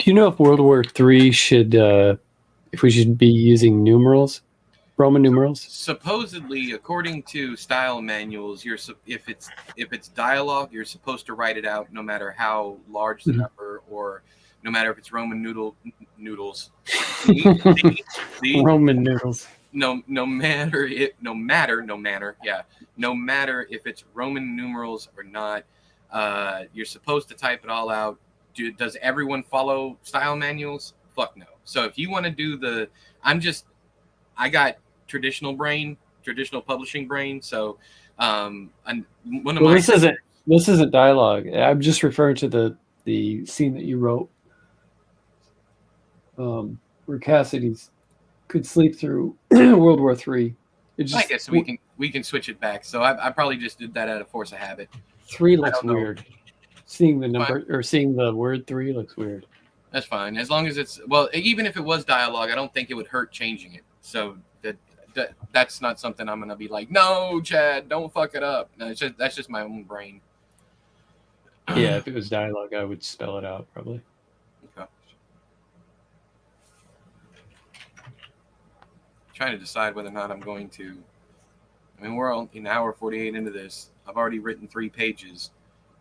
Do you know if World War III should, if we should be using numerals, Roman numerals? Supposedly, according to style manuals, if it's dialogue, you're supposed to write it out no matter how large the number, or no matter if it's Roman noodles. See? Roman noodles. No matter if it's Roman numerals or not, you're supposed to type it all out. Does everyone follow style manuals? Fuck no. So if you want to do I got traditional publishing brain. So, this isn't dialogue. I'm just referring to the scene that you wrote, where Cassidy's could sleep through World War III. I guess we can switch it back. So I probably just did that out of force of habit. 3 looks weird. Seeing the number or seeing the word 3 looks weird. That's fine, as long as even if it was dialogue, I don't think it would hurt changing it. So that's not something I'm gonna be like, no, Chad, don't fuck it up. No, that's just my own brain. Yeah, if it was dialogue, I would spell it out probably. Okay. Trying to decide whether or not I'm going to. I mean, we're an hour 48 into this. I've already written 3 pages.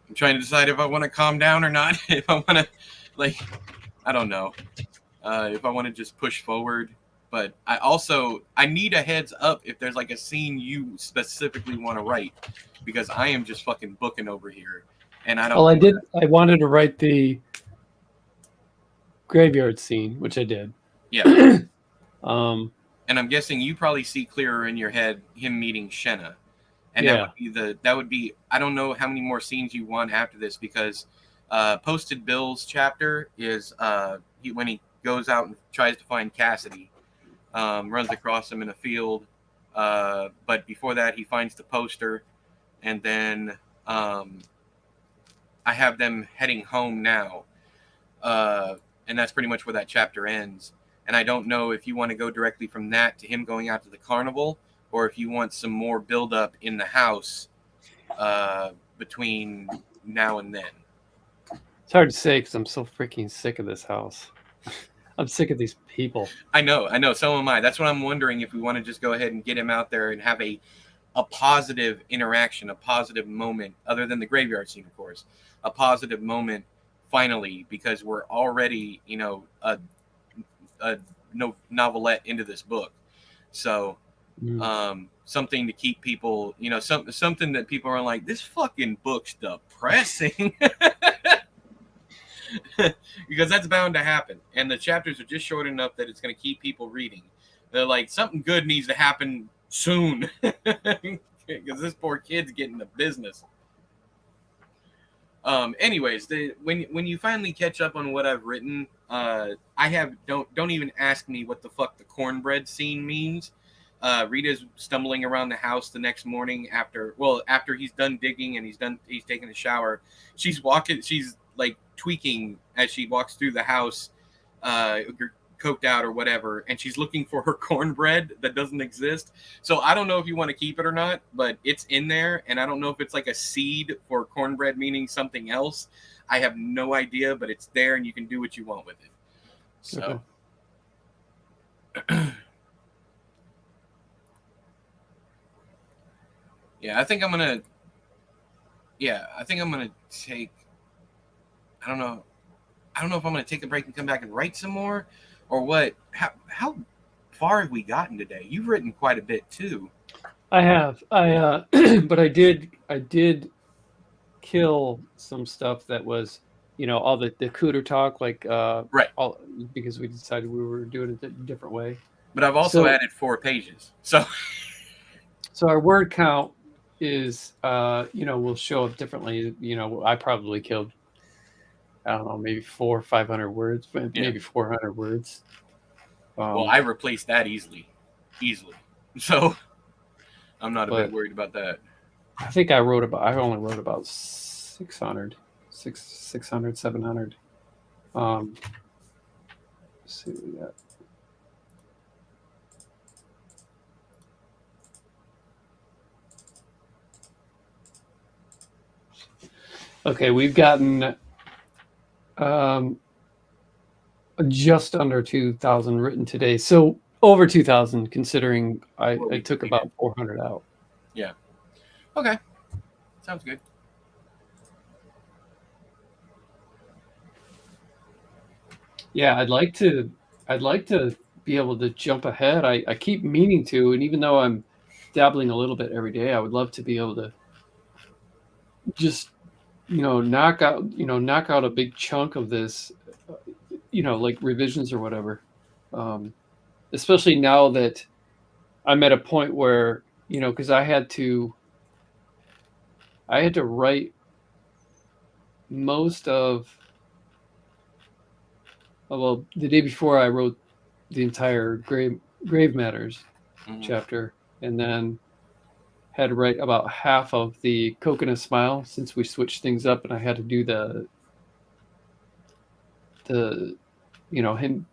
I'm trying to decide if I want to calm down or not. If I want to, I don't know. If I want to just push forward. But I need a heads up if there's a scene you specifically want to write, because I am just fucking booking over here, and I don't. Well, I wanted to write the graveyard scene, which I did. Yeah. And I'm guessing you probably see clearer in your head him meeting Shenna, and that would be I don't know how many more scenes you want after this, because Posted Bill's chapter is when he goes out and tries to find Cassidy. Runs across him in a field, but before that he finds the poster, and then I have them heading home now, and that's pretty much where that chapter ends. And I don't know if you want to go directly from that to him going out to the carnival, or if you want some more build up in the house between now and then. It's hard to say because I'm so freaking sick of this house. I'm sick of these people. I know. So am I. That's what I'm wondering, if we want to just go ahead and get him out there and have a positive interaction, a positive moment, other than the graveyard scene, of course, a positive moment finally, because we're already, a novelette into this book. So something to keep people, something that people are like, this fucking book's depressing. Because that's bound to happen, and the chapters are just short enough that it's going to keep people reading. They're like, something good needs to happen soon, because this poor kid's getting the business. Anyways, when you finally catch up on what I've written, don't even ask me what the fuck the cornbread scene means. Rita's stumbling around the house the next morning after he's done digging and he's taken a shower. She's tweaking as she walks through the house, coked out or whatever, and she's looking for her cornbread that doesn't exist. So I don't know if you want to keep it or not, but it's in there, and I don't know if it's a seed for cornbread meaning something else. I have no idea, but it's there, and you can do what you want with it. So okay. I think I'm gonna take, I don't know if I'm going to take a break and come back and write some more, or what. How far have we gotten today? You've written quite a bit too. I have. But I did kill some stuff that was, all the cooter talk, right. Because we decided we were doing it a different way. But I've also added 4 pages. So our word count is, will show up differently. I probably killed, I don't know, maybe 400 or 500 words, maybe 400 words. Well, I replaced that easily. So I'm not a bit worried about that. I think I only wrote about 600, 700. Let's see what we got. Okay, we've gotten just under 2,000 written today. So over 2,000, considering I took about 400 out. Yeah. Okay. Sounds good. Yeah, I'd like to be able to jump ahead. I keep meaning to, and even though I'm dabbling a little bit every day, I would love to be able to just knock out a big chunk of this, like revisions or whatever. Especially now that I'm at a point where, because I had to write most of, well, the day before I wrote the entire grave matters chapter, and then had to write about half of the coconut smile since we switched things up, and I had to do the him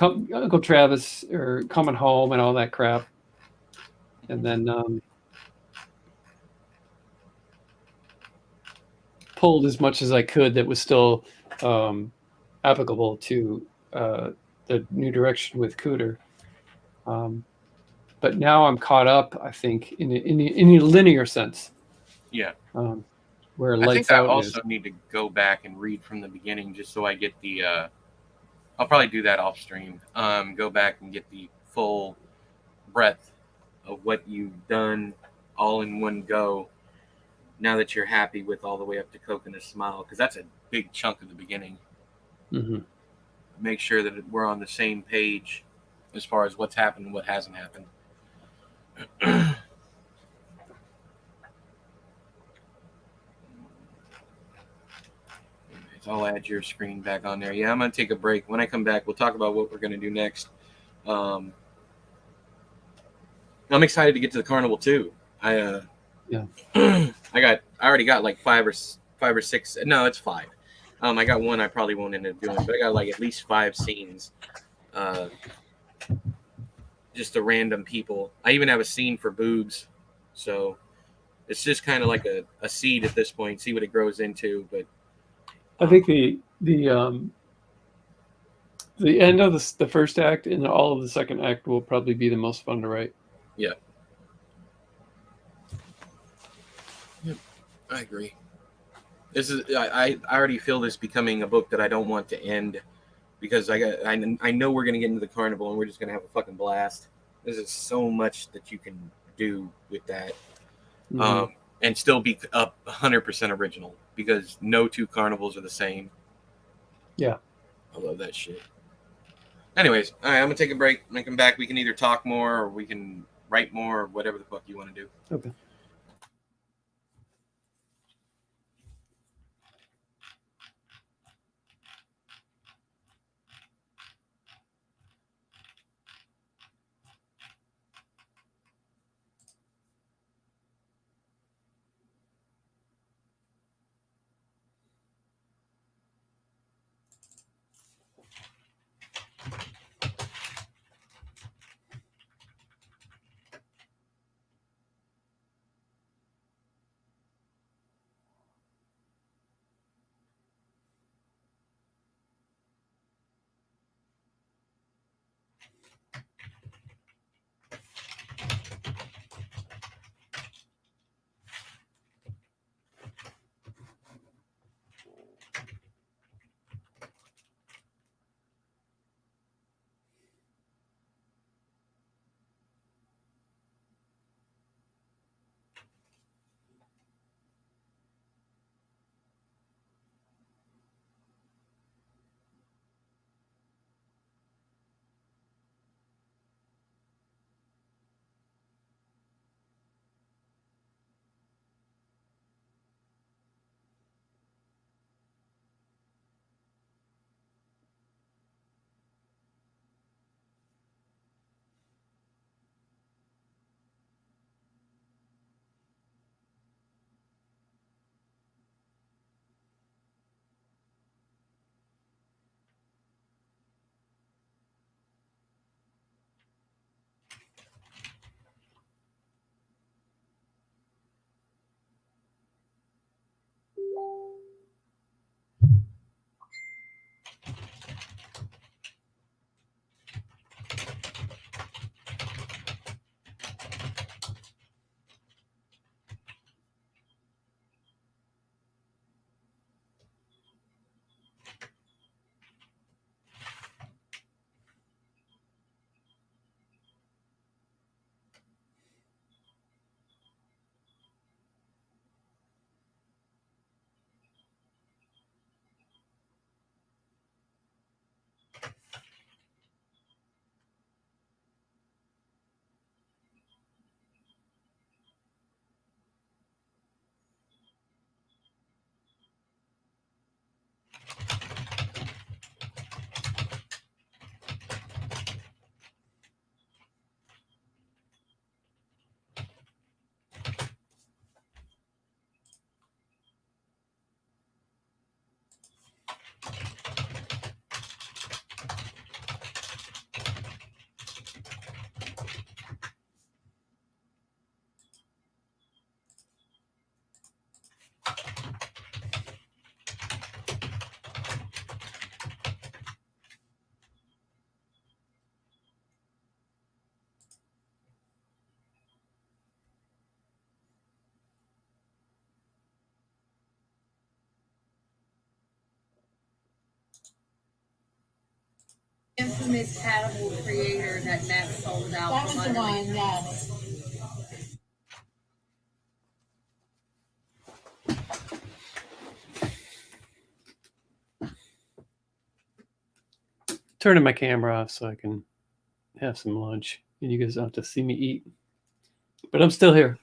Uncle Travis or coming home and all that crap, and then pulled as much as I could that was still applicable to the new direction with Cooter. But now I'm caught up, I think, in a linear sense. Yeah. Where I Lights think I Out also is. need to go back and read from the beginning just so I get the. I'll probably do that off stream. Go back and get the full breadth of what you've done all in one go. Now that you're happy with all the way up to Coconut Smile, because that's a big chunk of the beginning. Mm-hmm. Make sure that we're on the same page as far as what's happened and what hasn't happened. I'll add your screen back on there. Yeah, I'm going to take a break. When I come back, we'll talk about what we're going to do next. I'm excited to get to the carnival too. I already got like five or six. No, it's 5. I got one I probably won't end up doing, but I got like at least 5 scenes. Just the random people. I even have a scene for boobs, so it's just kind of like a seed at this point. See what it grows into. But I think the end of the first act and all of the second act will probably be the most fun to write. Yeah. Yep, I agree. This is I already feel this becoming a book that I don't want to end because I know we're gonna get into the carnival and we're just gonna have a fucking blast. There's just so much that you can do with that, and still be up 100% original because no 2 carnivals are the same. Yeah, I love that shit. Anyways, all right, I'm gonna take a break. When I come back, we can either talk more or we can write more or whatever the fuck you want to do. Okay. infamous Catapult creator that Matt sold out. That was the one, yes. Turning my camera off so I can have some lunch, and you guys don't have to see me eat. But I'm still here.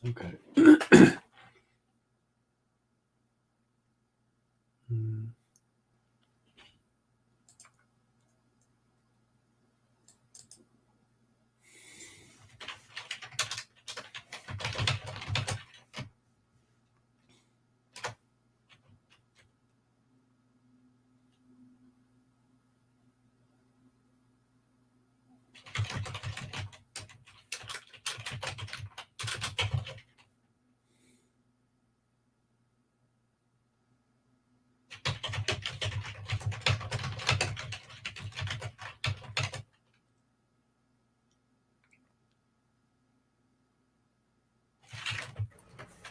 Okay.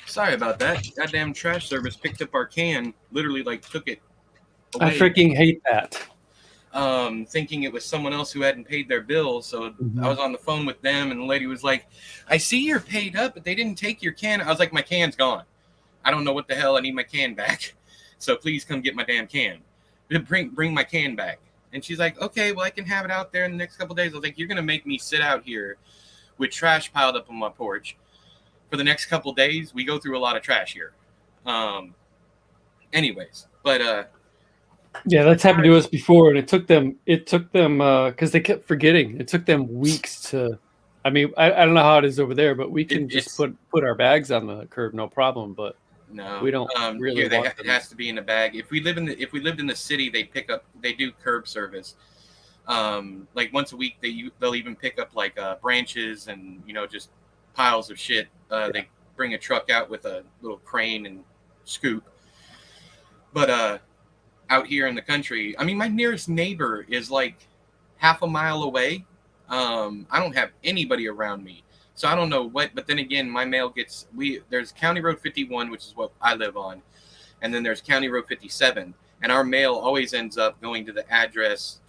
Sorry about that. Goddamn trash service picked up our can, literally like took it away. I freaking hate that. Thinking it was someone else who hadn't paid their bill. So I was on the phone with them, and the lady was like, "I see you're paid up, but they didn't take your can." I was like, "My can's gone. I don't know what the hell. I need my can back. So please come get my damn can. Bring my can back." And she's like, "Okay, well I can have it out there in the next couple of days." I was like, "You're gonna make me sit out here with trash piled up on my porch for the next couple of days?" We go through a lot of trash here. Anyways, but yeah, that's happened to us before, and it took them because they kept forgetting. It took them weeks to. I mean, I don't know how it is over there, but we can just put our bags on the curb, no problem. But no, we don't really. Here it has to be in a bag. If we lived in the city, they do curb service. Like once a week, they'll even pick up like branches and just piles of shit. They bring a truck out with a little crane and scoop. But out here in the country, I mean, my nearest neighbor is like half a mile away. I don't have anybody around me, so I don't know what. But then again, my mail there's County Road 51, which is what I live on, and then there's County Road 57, and our mail always ends up going to the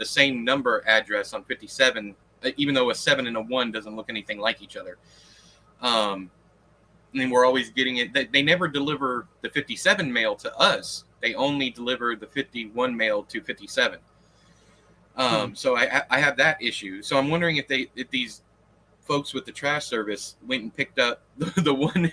same number address on 57, even though a 7 and a 1 doesn't look anything like each other. And then we're always getting it. They never deliver the 57 mail to us. They only deliver the 51 mail to 57. So I have that issue. So I'm wondering if these folks with the trash service went and picked up the one,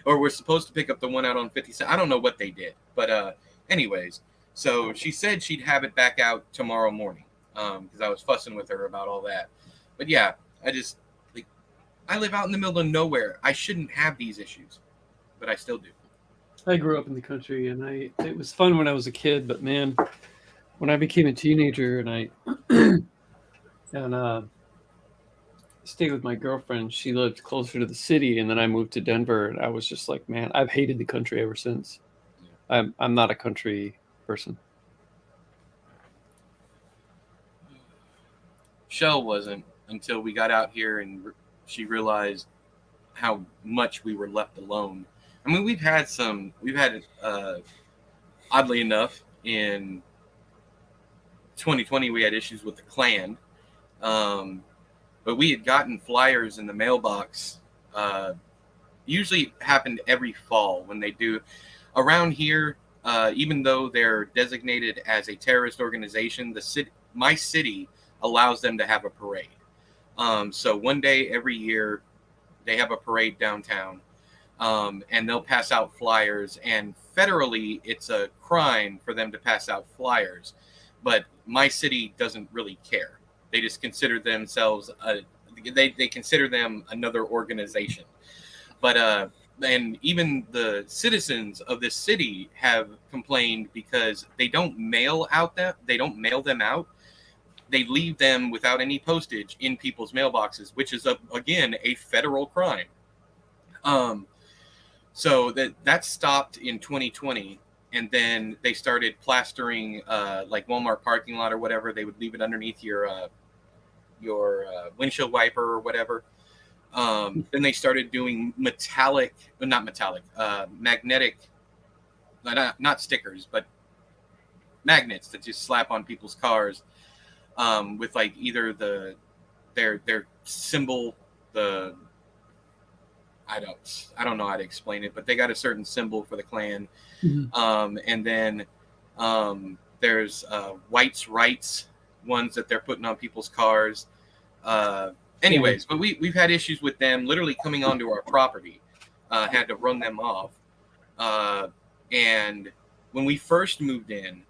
or were supposed to pick up the one out on 57. I don't know what they did, but anyways. So she said she'd have it back out tomorrow morning, because I was fussing with her about all that. But yeah, I live out in the middle of nowhere. I shouldn't have these issues, but I still do. I grew up in the country, and it was fun when I was a kid, but man, when I became a teenager and I stayed with my girlfriend, she lived closer to the city, and then I moved to Denver, and I was just like, man, I've hated the country ever since. I'm not a country person. Shell wasn't until we got out here and she realized how much we were left alone. I mean, we've had oddly enough, in 2020, we had issues with the Klan. But we had gotten flyers in the mailbox. Usually happened every fall when they do. Around here, even though they're designated as a terrorist organization, my city allows them to have a parade. So one day every year, they have a parade downtown. And they'll pass out flyers, and federally it's a crime for them to pass out flyers, but my city doesn't really care. They just consider themselves they consider them another organization. But and even the citizens of this city have complained because they don't mail them out. They leave them without any postage in people's mailboxes, which is again a federal crime. So that stopped in 2020, and then they started plastering like Walmart parking lot or whatever. They would leave it underneath your windshield wiper or whatever. Then they started doing magnetic, not stickers, but magnets that just slap on people's cars with like either their symbol, I don't know how to explain it, but they got a certain symbol for the Klan. Mm-hmm. And then there's whites' rights ones that they're putting on people's cars. Anyways, but we've had issues with them literally coming onto our property. had to run them off. And when we first moved in,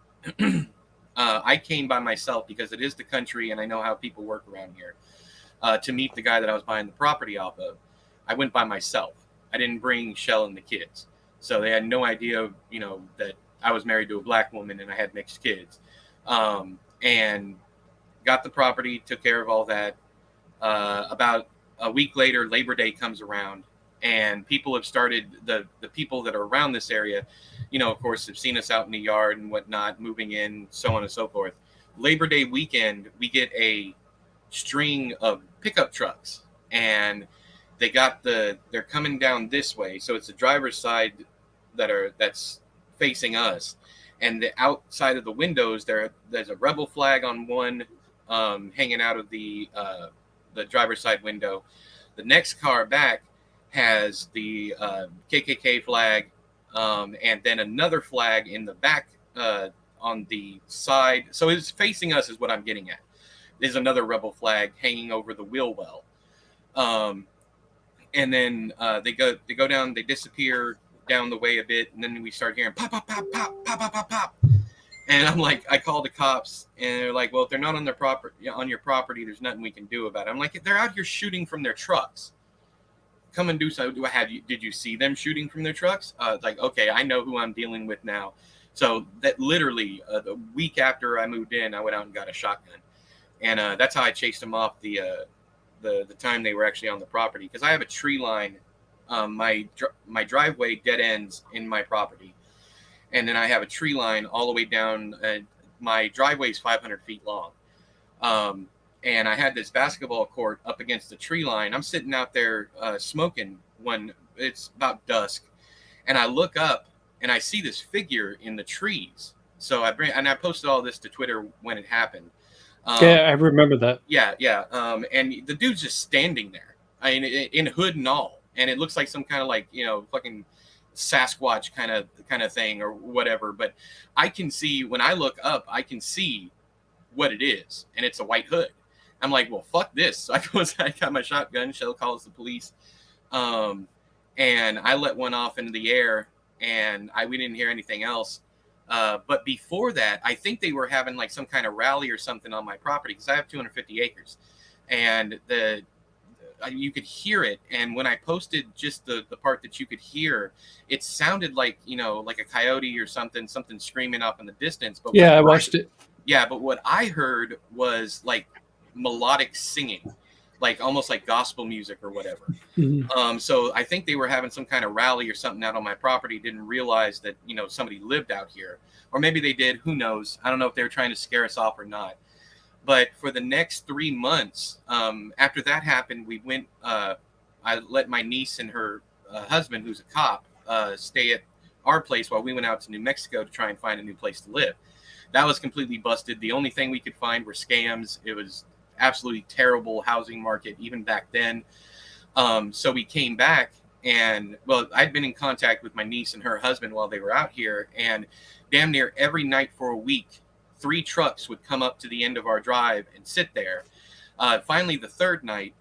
I came by myself because it is the country and I know how people work around here. To meet the guy that I was buying the property off of, I went by myself. I didn't bring Shell and the kids. So they had no idea, that I was married to a black woman and I had mixed kids. And got the property, took care of all that. About a week later, Labor Day comes around, and people have started, the people that are around this area, of course, have seen us out in the yard and whatnot, moving in, so on and so forth. Labor Day weekend, we get a string of pickup trucks, and they're coming down this way. So it's the driver's side that's facing us. And the outside of the windows, there's a rebel flag on one, hanging out of the driver's side window. The next car back has the KKK flag, and then another flag in the back on the side. So it's facing us is what I'm getting at. There's another rebel flag hanging over the wheel well. And then they go down, they disappear down the way a bit, and then we start hearing pop, pop, pop, pop, pop, pop, pop, pop. And I'm like, I call the cops, and they're like, well, if they're not on your property, there's nothing we can do about it. I'm like, they're out here shooting from their trucks. Come and do something. Did you see them shooting from their trucks? Like, okay, I know who I'm dealing with now. So that literally the week after I moved in, I went out and got a shotgun, and that's how I chased them off the time they were actually on the property, because I have a tree line. My driveway dead ends in my property, and then I have a tree line all the way down. My driveway is 500 feet long, and I had this basketball court up against the tree line. I'm sitting out there smoking when it's about dusk, and I look up and I see this figure in the trees. So I posted all this to Twitter when it happened. Yeah, I remember that. Yeah. And the dude's just standing there, I mean, in hood and all. And it looks like some kind of fucking Sasquatch kind of thing or whatever. But I can see, when I look up, I can see what it is. And it's a white hood. I'm like, well, fuck this. So I got my shotgun. Shell calls the police. And I let one off into the air, and we didn't hear anything else. But before that, I think they were having like some kind of rally or something on my property, because I have 250 acres. And you could hear it, and when I posted just the part that you could hear, it sounded like like a coyote or something screaming off in the distance. But yeah, I watched it. Yeah, but what I heard was like melodic singing, like almost like gospel music or whatever. Mm-hmm. So I think they were having some kind of rally or something out on my property. Didn't realize that somebody lived out here, or maybe they did. Who knows? I don't know if they were trying to scare us off or not. But for the next 3 months, after that happened, we went. I let my niece and her husband, who's a cop, stay at our place while we went out to New Mexico to try and find a new place to live. That was completely busted. The only thing we could find were scams. It was absolutely terrible housing market even back then. So we came back, and I'd been in contact with my niece and her husband while they were out here, and damn near every night for a week, 3 trucks would come up to the end of our drive and sit there. Finally, the third night,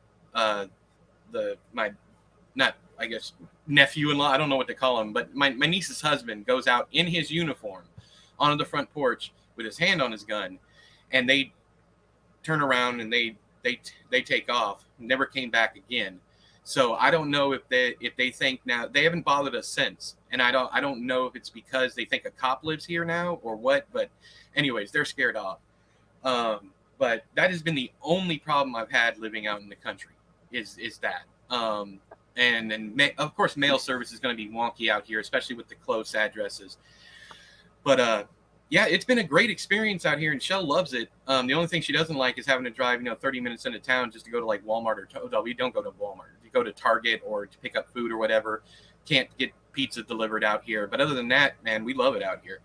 nephew-in-law, I don't know what to call him, but my niece's husband goes out in his uniform onto the front porch with his hand on his gun, and they turn around and they take off. Never came back again. So I don't know if they think now, they haven't bothered us since, and I don't know if it's because they think a cop lives here now or what. But anyways, they're scared off. But that has been the only problem I've had living out in the country is that. And of course, mail service is going to be wonky out here, especially with the close addresses. But yeah, it's been a great experience out here, and Shell loves it. The only thing she doesn't like is having to drive 30 minutes into town just to go to like Walmart or we don't go to Walmart. You go to Target or to pick up food or whatever. Can't get pizza delivered out here. But other than that, man, we love it out here.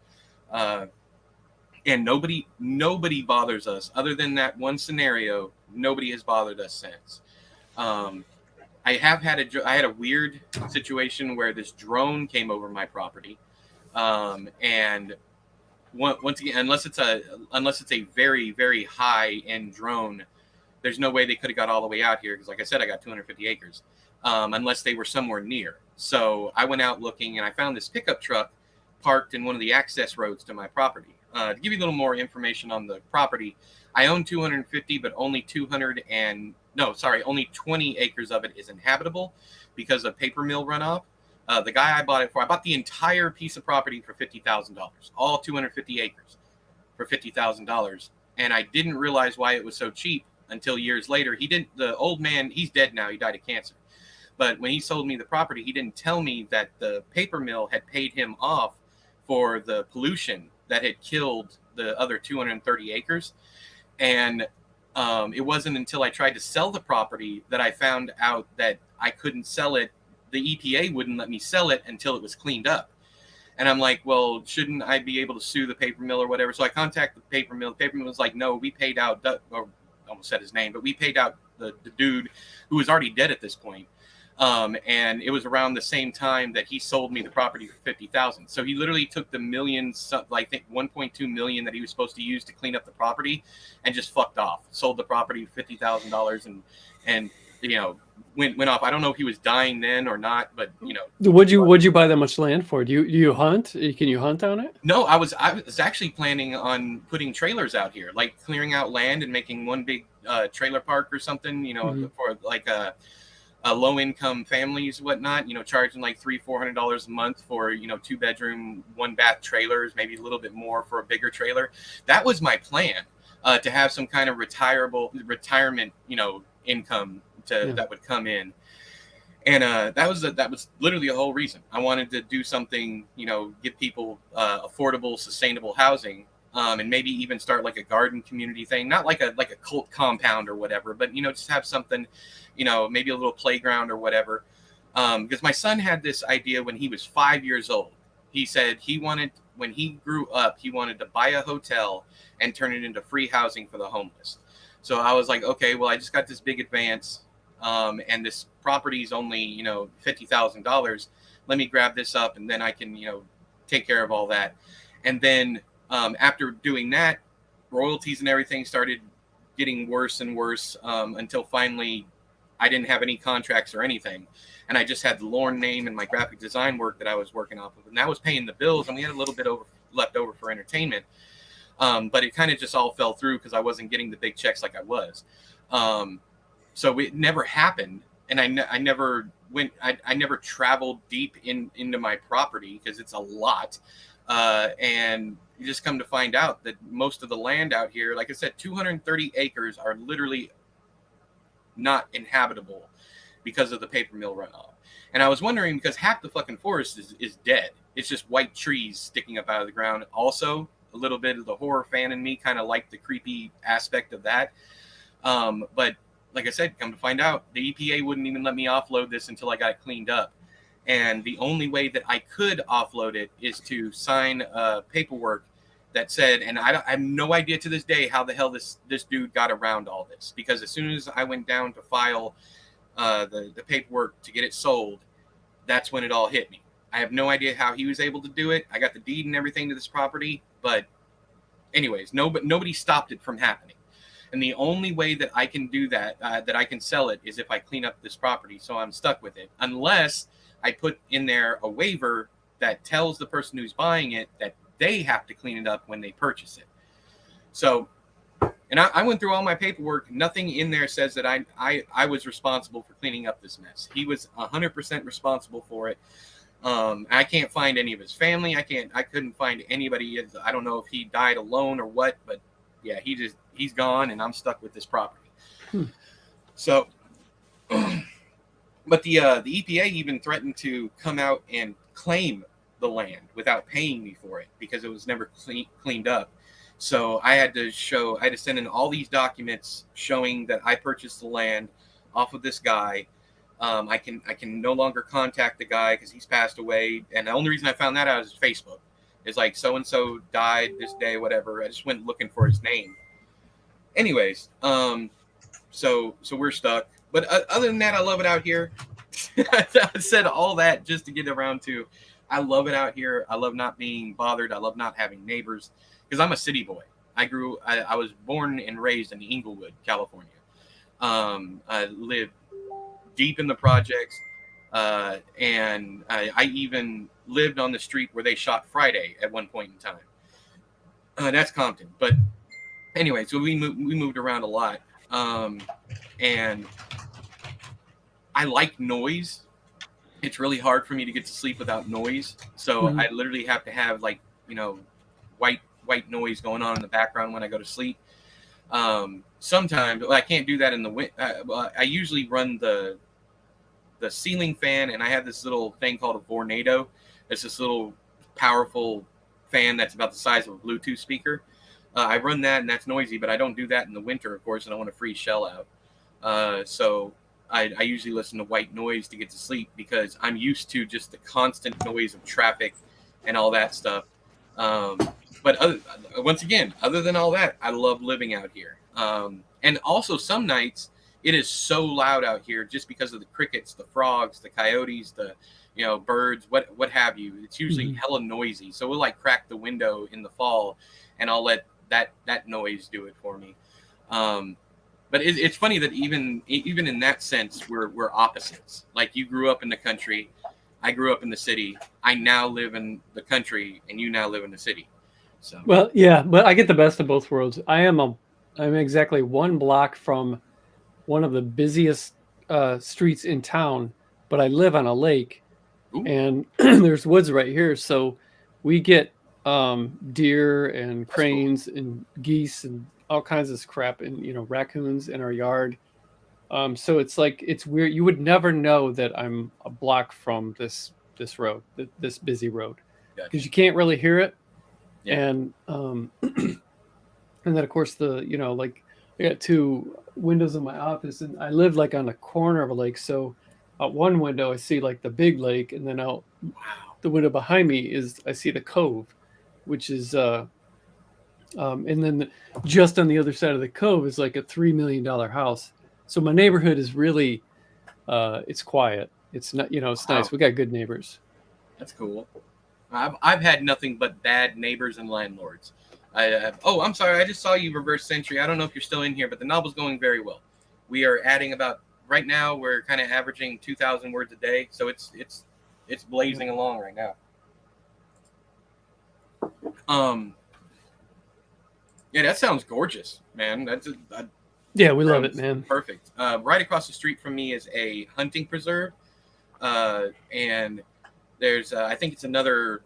And nobody bothers us. Other than that one scenario, nobody has bothered us since. I had a weird situation where this drone came over my property, and once again, unless it's a very, very high end drone, there's no way they could have got all the way out here, because like I said, I got 250 acres, unless they were somewhere near. So I went out looking, and I found this pickup truck parked in one of the access roads to my property. To give you a little more information on the property, I own 250, but only 20 acres of it is inhabitable because of paper mill runoff. The guy I bought it for, I bought the entire piece of property for $50,000, all 250 acres for $50,000. And I didn't realize why it was so cheap until years later. The old man, he's dead now. He died of cancer. But when he sold me the property, he didn't tell me that the paper mill had paid him off for the pollution that had killed the other 230 acres. And it wasn't until I tried to sell the property that I found out that I couldn't sell it. The EPA wouldn't let me sell it until it was cleaned up. And I'm like, well, shouldn't I be able to sue the paper mill or whatever? So I contacted the paper mill. The paper mill was like, no, we paid out, or I almost said his name, but we paid out the dude who was already dead at this point. And it was around the same time that he sold me the property for $50,000. So he literally took the millions, I think 1.2 million that he was supposed to use to clean up the property, and just fucked off. Sold the property for $50,000 and went off. I don't know if he was dying then or not, but Would you buy that much land for? Do you hunt? Can you hunt on it? No, I was actually planning on putting trailers out here, like clearing out land and making one big trailer park or something, for like a low-income families, whatnot, charging like $300-400 a month for, 2-bedroom, 1-bath trailers, maybe a little bit more for a bigger trailer. That was my plan, to have some kind of retirement, income that would come in. And that was literally the whole reason. I wanted to do something, give people affordable, sustainable housing. And maybe even start like a garden community thing, not like a cult compound or whatever, but just have something, maybe a little playground or whatever. Because my son had this idea when he was 5 years old. He said when he grew up, he wanted to buy a hotel and turn it into free housing for the homeless. So I was like, okay, well, I just got this big advance, and this property is only $50,000. Let me grab this up, and then I can take care of all that. And then after doing that, royalties and everything started getting worse and worse, until finally I didn't have any contracts or anything. And I just had the Lorne name and my graphic design work that I was working off of. And that was paying the bills, and we had a little bit left over for entertainment. But it kind of just all fell through because I wasn't getting the big checks like I was. So it never happened. And I never traveled deep into my property because it's a lot. And you just come to find out that most of the land out here, like I said, 230 acres are literally not inhabitable because of the paper mill runoff. And I was wondering, because half the fucking forest is dead. It's just white trees sticking up out of the ground. Also, a little bit of the horror fan in me kind of liked the creepy aspect of that. But like I said, come to find out, the EPA wouldn't even let me offload this until I got it cleaned up. And the only way that I could offload it is to sign paperwork that said, and I have no idea to this day how the hell this dude got around all this. Because as soon as I went down to file the paperwork to get it sold, that's when it all hit me. I have no idea how he was able to do it. I got the deed and everything to this property. But anyways, nobody stopped it from happening. And the only way that I can do that, that I can sell it, is if I clean up this property. So I'm stuck with it. Unless I put in there a waiver that tells the person who's buying it that they have to clean it up when they purchase it. So, and I went through all my paperwork. Nothing in there says that I was responsible for cleaning up this mess. He was 100% responsible for it. I can't find any of his family. I couldn't find anybody. I don't know if he died alone or what, but yeah, he's gone, and I'm stuck with this property. So, but the EPA even threatened to come out and claim the land without paying me for it because it was never cleaned up. So I had to send in all these documents showing that I purchased the land off of this guy. I can no longer contact the guy because he's passed away. And the only reason I found that out is Facebook. It's like so-and-so died this day, whatever. I just went looking for his name. Anyways, so we're stuck. But other than that, I love it out here. I said all that just to get around to, I love it out here. I love not being bothered. I love not having neighbors because I'm a city boy. I was born and raised in Inglewood, California. I lived deep in the projects. And I even lived on the street where they shot Friday at one point in time. That's Compton. But anyway, so we moved around a lot. And I like noise. It's really hard for me to get to sleep without noise. So I literally have to have like, white noise going on in the background when I go to sleep. Sometimes I can't do that in the winter. I usually run the ceiling fan, and I have this little thing called a Vornado. It's this little powerful fan that's about the size of a Bluetooth speaker. I run that, and that's noisy, but I don't do that in the winter, of course, and I want to freeze shell out. So I usually listen to white noise to get to sleep because I'm used to just the constant noise of traffic and all that stuff. But once again, other than all that, I love living out here. And also some nights it is so loud out here just because of the crickets, the frogs, the coyotes, the birds, what have you. It's usually hella noisy. So we'll like crack the window in the fall, and I'll let that noise do it for me. But it's funny that even in that sense, we're opposites. Like you grew up in the country, I grew up in the city. I now live in the country, and you now live in the city. So well, yeah, but I get the best of both worlds. I'm exactly one block from one of the busiest streets in town, but I live on a lake. Ooh. And there's woods right here, so we get deer and cranes and geese and all kinds of crap, and raccoons in our yard. So it's like it's weird. You would never know that I'm a block from this road, this busy road, because you can't really hear it. Yeah. And and then of course like I got two windows in my office, and I live like on a corner of a lake. So out one window I see like the big lake, and then out the window behind me I see the cove, which is and then just on the other side of the cove is like a $3 million house. So my neighborhood is really it's quiet. It's not it's nice. We got good neighbors. That's cool. I've had nothing but bad neighbors and landlords. I'm sorry. I just saw you reverse century. I don't know if you're still in here, but the novel's going very well. We are adding right now we're kind of averaging 2,000 words a day, so it's blazing along right now. Yeah, that sounds gorgeous, man. Yeah, we love it, man. Perfect. Right across the street from me is a hunting preserve, and there's I think it's another.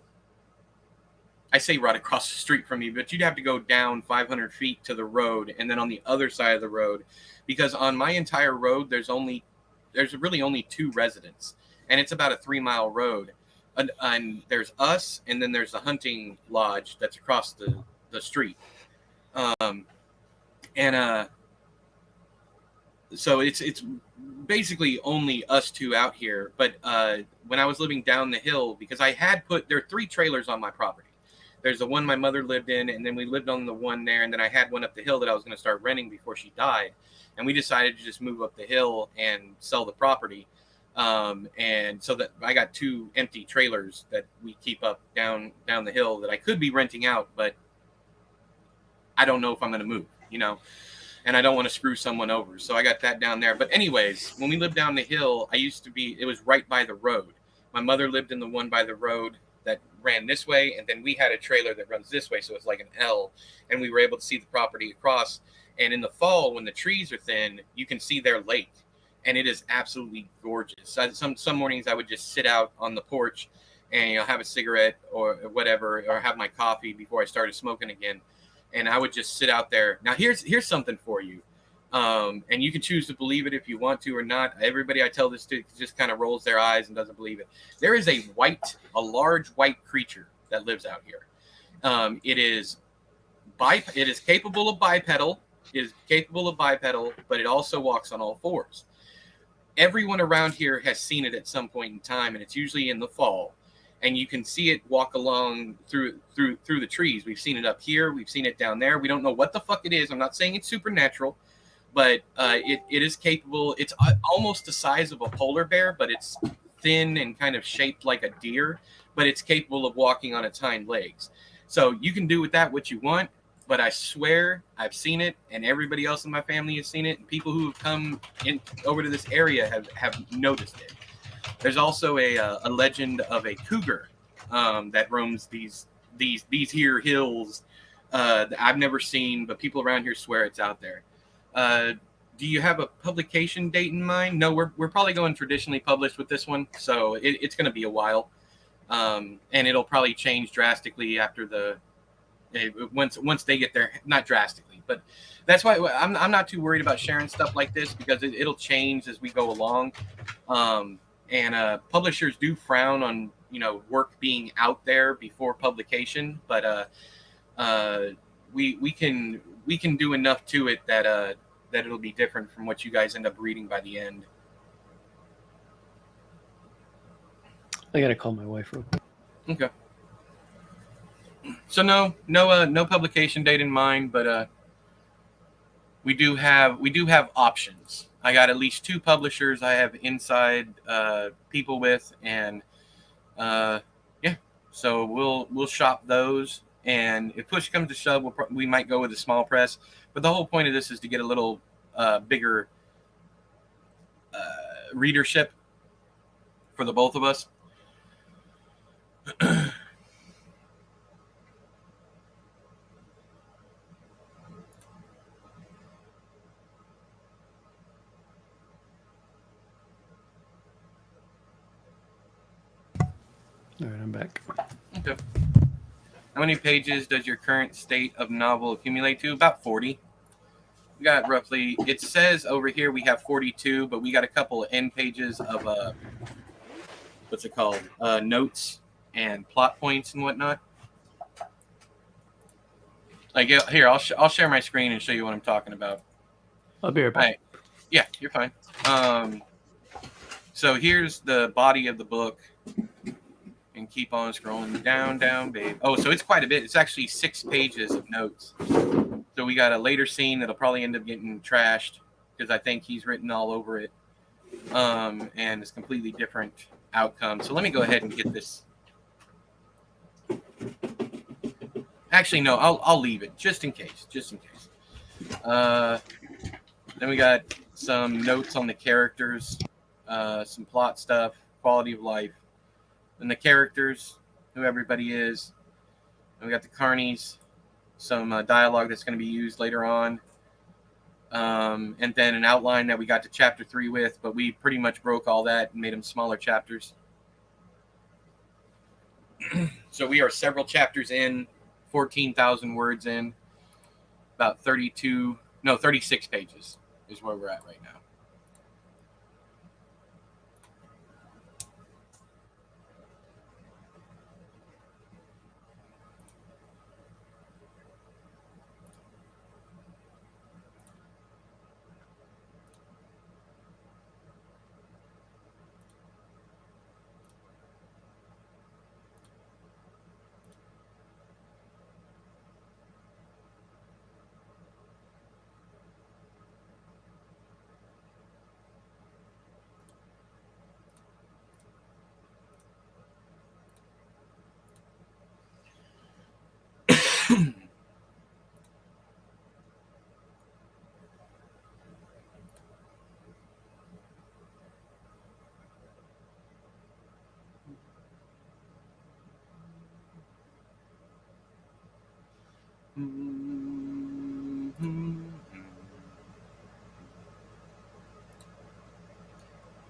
I say right across the street from me, but you'd have to go down 500 feet to the road, and then on the other side of the road, because on my entire road there's really only two residents, and it's about a 3-mile road, and there's us, and then there's the hunting lodge that's across the street, so it's basically only us two out here. But when I was living down the hill, because there are 3 trailers on my property. There's the one my mother lived in, and then we lived on the one there, and then I had one up the hill that I was going to start renting before she died, and we decided to just move up the hill and sell the property, and so that I got 2 empty trailers that we keep up down the hill that I could be renting out, but I don't know if I'm going to move, and I don't want to screw someone over, so I got that down there. But anyways, when we lived down the hill, it was right by the road. My mother lived in the one by the road that ran this way, and then we had a trailer that runs this way, so it's like an L, and we were able to see the property across. And in the fall, when the trees are thin, you can see their lake, and it is absolutely gorgeous. Some mornings I would just sit out on the porch and have a cigarette or whatever, or have my coffee before I started smoking again, and I would just sit out there. Now here's something for you, and you can choose to believe it if you want to or not. Everybody I tell this to just kind of rolls their eyes and doesn't believe it. There is a large white creature that lives out here. It is capable of bipedal. But it also walks on all 4s. Everyone around here has seen it at some point in time, and it's usually in the fall. And you can see it walk along through the trees. We've seen it up here. We've seen it down there. We don't know what the fuck it is. I'm not saying it's supernatural, but it is capable. It's almost the size of a polar bear, but it's thin and kind of shaped like a deer, but it's capable of walking on its hind legs. So you can do with that what you want, but I swear I've seen it, and everybody else in my family has seen it, and people who have come in over to this area have noticed it. There's also a legend of a cougar that roams these here hills that I've never seen, but people around here swear it's out there. Do you have a publication date in mind? No, we're probably going traditionally published with this one, so it's going to be a while, and it'll probably change drastically after once they get there. Not drastically, but that's why I'm not too worried about sharing stuff like this, because it'll change as we go along. And publishers do frown on work being out there before publication, but we can do enough to it that it'll be different from what you guys end up reading by the end. I gotta call my wife real quick. Okay. So no publication date in mind, but we do have options. I got at least 2 publishers I have inside people with, and yeah, so we'll shop those. And if push comes to shove, we might go with a small press. But the whole point of this is to get a little bigger readership for the both of us. All right, I'm back. Okay. How many pages does your current state of novel accumulate to? About 40. We got roughly, it says over here we have 42, but we got a couple of end pages of what's it called? Notes and plot points and whatnot. Like here, I'll share my screen and show you what I'm talking about. I'll be right back. Right. Yeah, you're fine. So here's the body of the book. And keep on scrolling down, babe. Oh, so it's quite a bit. It's actually 6 pages of notes. So we got a later scene that'll probably end up getting trashed because I think he's written all over it. And it's completely different outcome. So let me go ahead and get this. Actually, no, I'll leave it just in case. Then we got some notes on the characters, some plot stuff, quality of life. And the characters, who everybody is. And we got the carnies, some dialogue that's going to be used later on. And then an outline that we got to chapter 3 with, but we pretty much broke all that and made them smaller chapters. So we are several chapters in, 14,000 words in, about 36 pages is where we're at right now.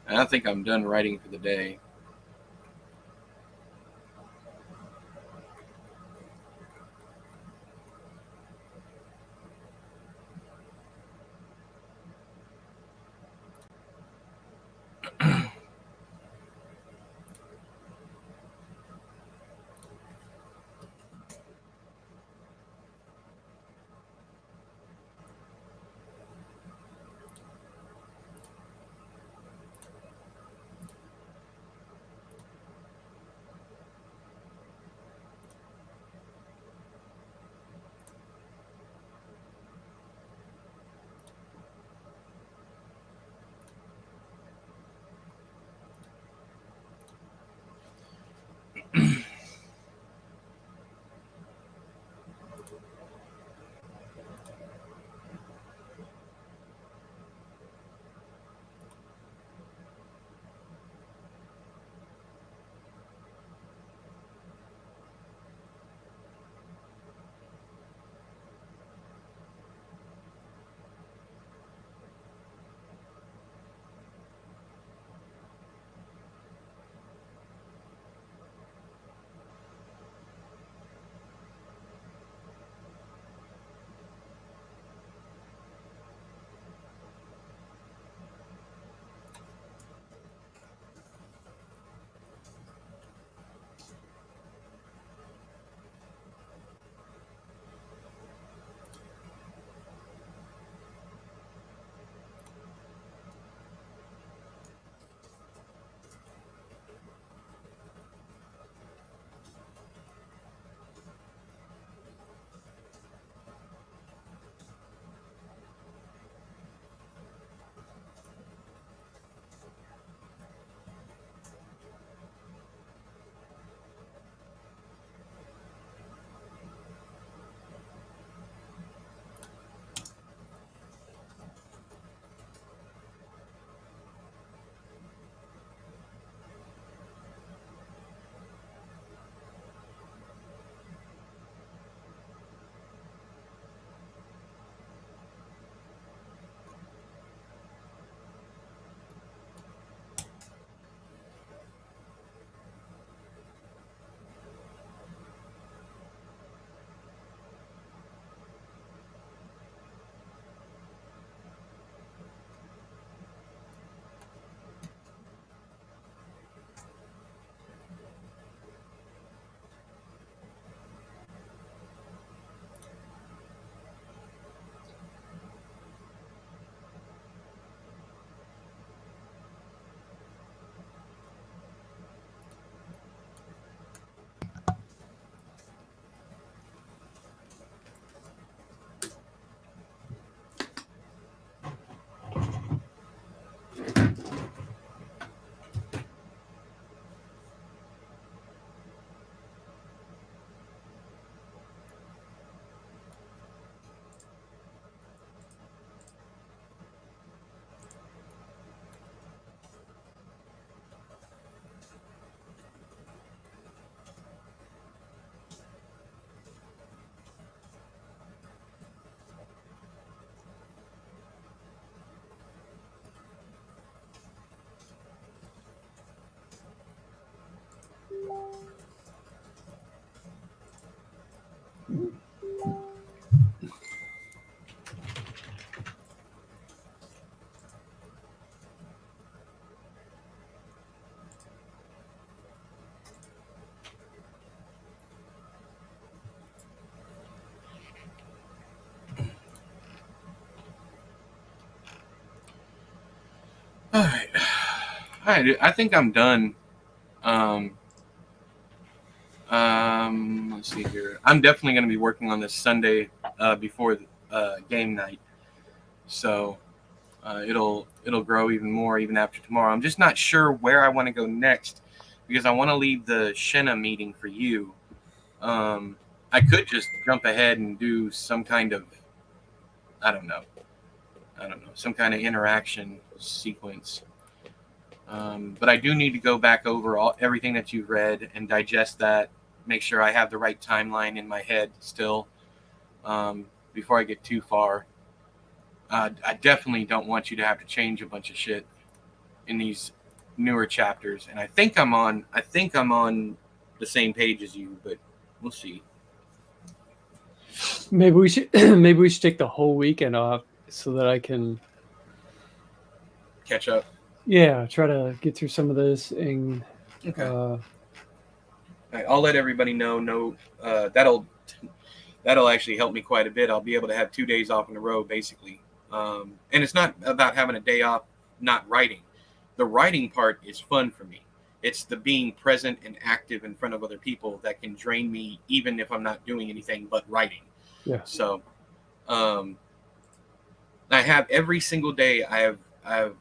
I think I'm done writing for the day. All right. I think I'm done. Let's see here. I'm definitely going to be working on this Sunday before game night, so it'll grow even more even after tomorrow. I'm just not sure where I want to go next because I want to leave the Shenna meeting for you. I could just jump ahead and do some kind of I don't know, some kind of interaction sequence. But I do need to go back over everything that you've read and digest that, make sure I have the right timeline in my head still before I get too far. I definitely don't want you to have to change a bunch of shit in these newer chapters. And I think I'm on the same page as you, but we'll see. Maybe we should take the whole weekend off so that I can catch up. Yeah, try to get through some of this and okay. I'll let everybody know. That'll actually help me quite a bit. I'll be able to have 2 days off in a row, basically. And it's not about having a day off, not writing. The writing part is fun for me. It's the being present and active in front of other people that can drain me, even if I'm not doing anything but writing. Yeah. So, I have every single day I've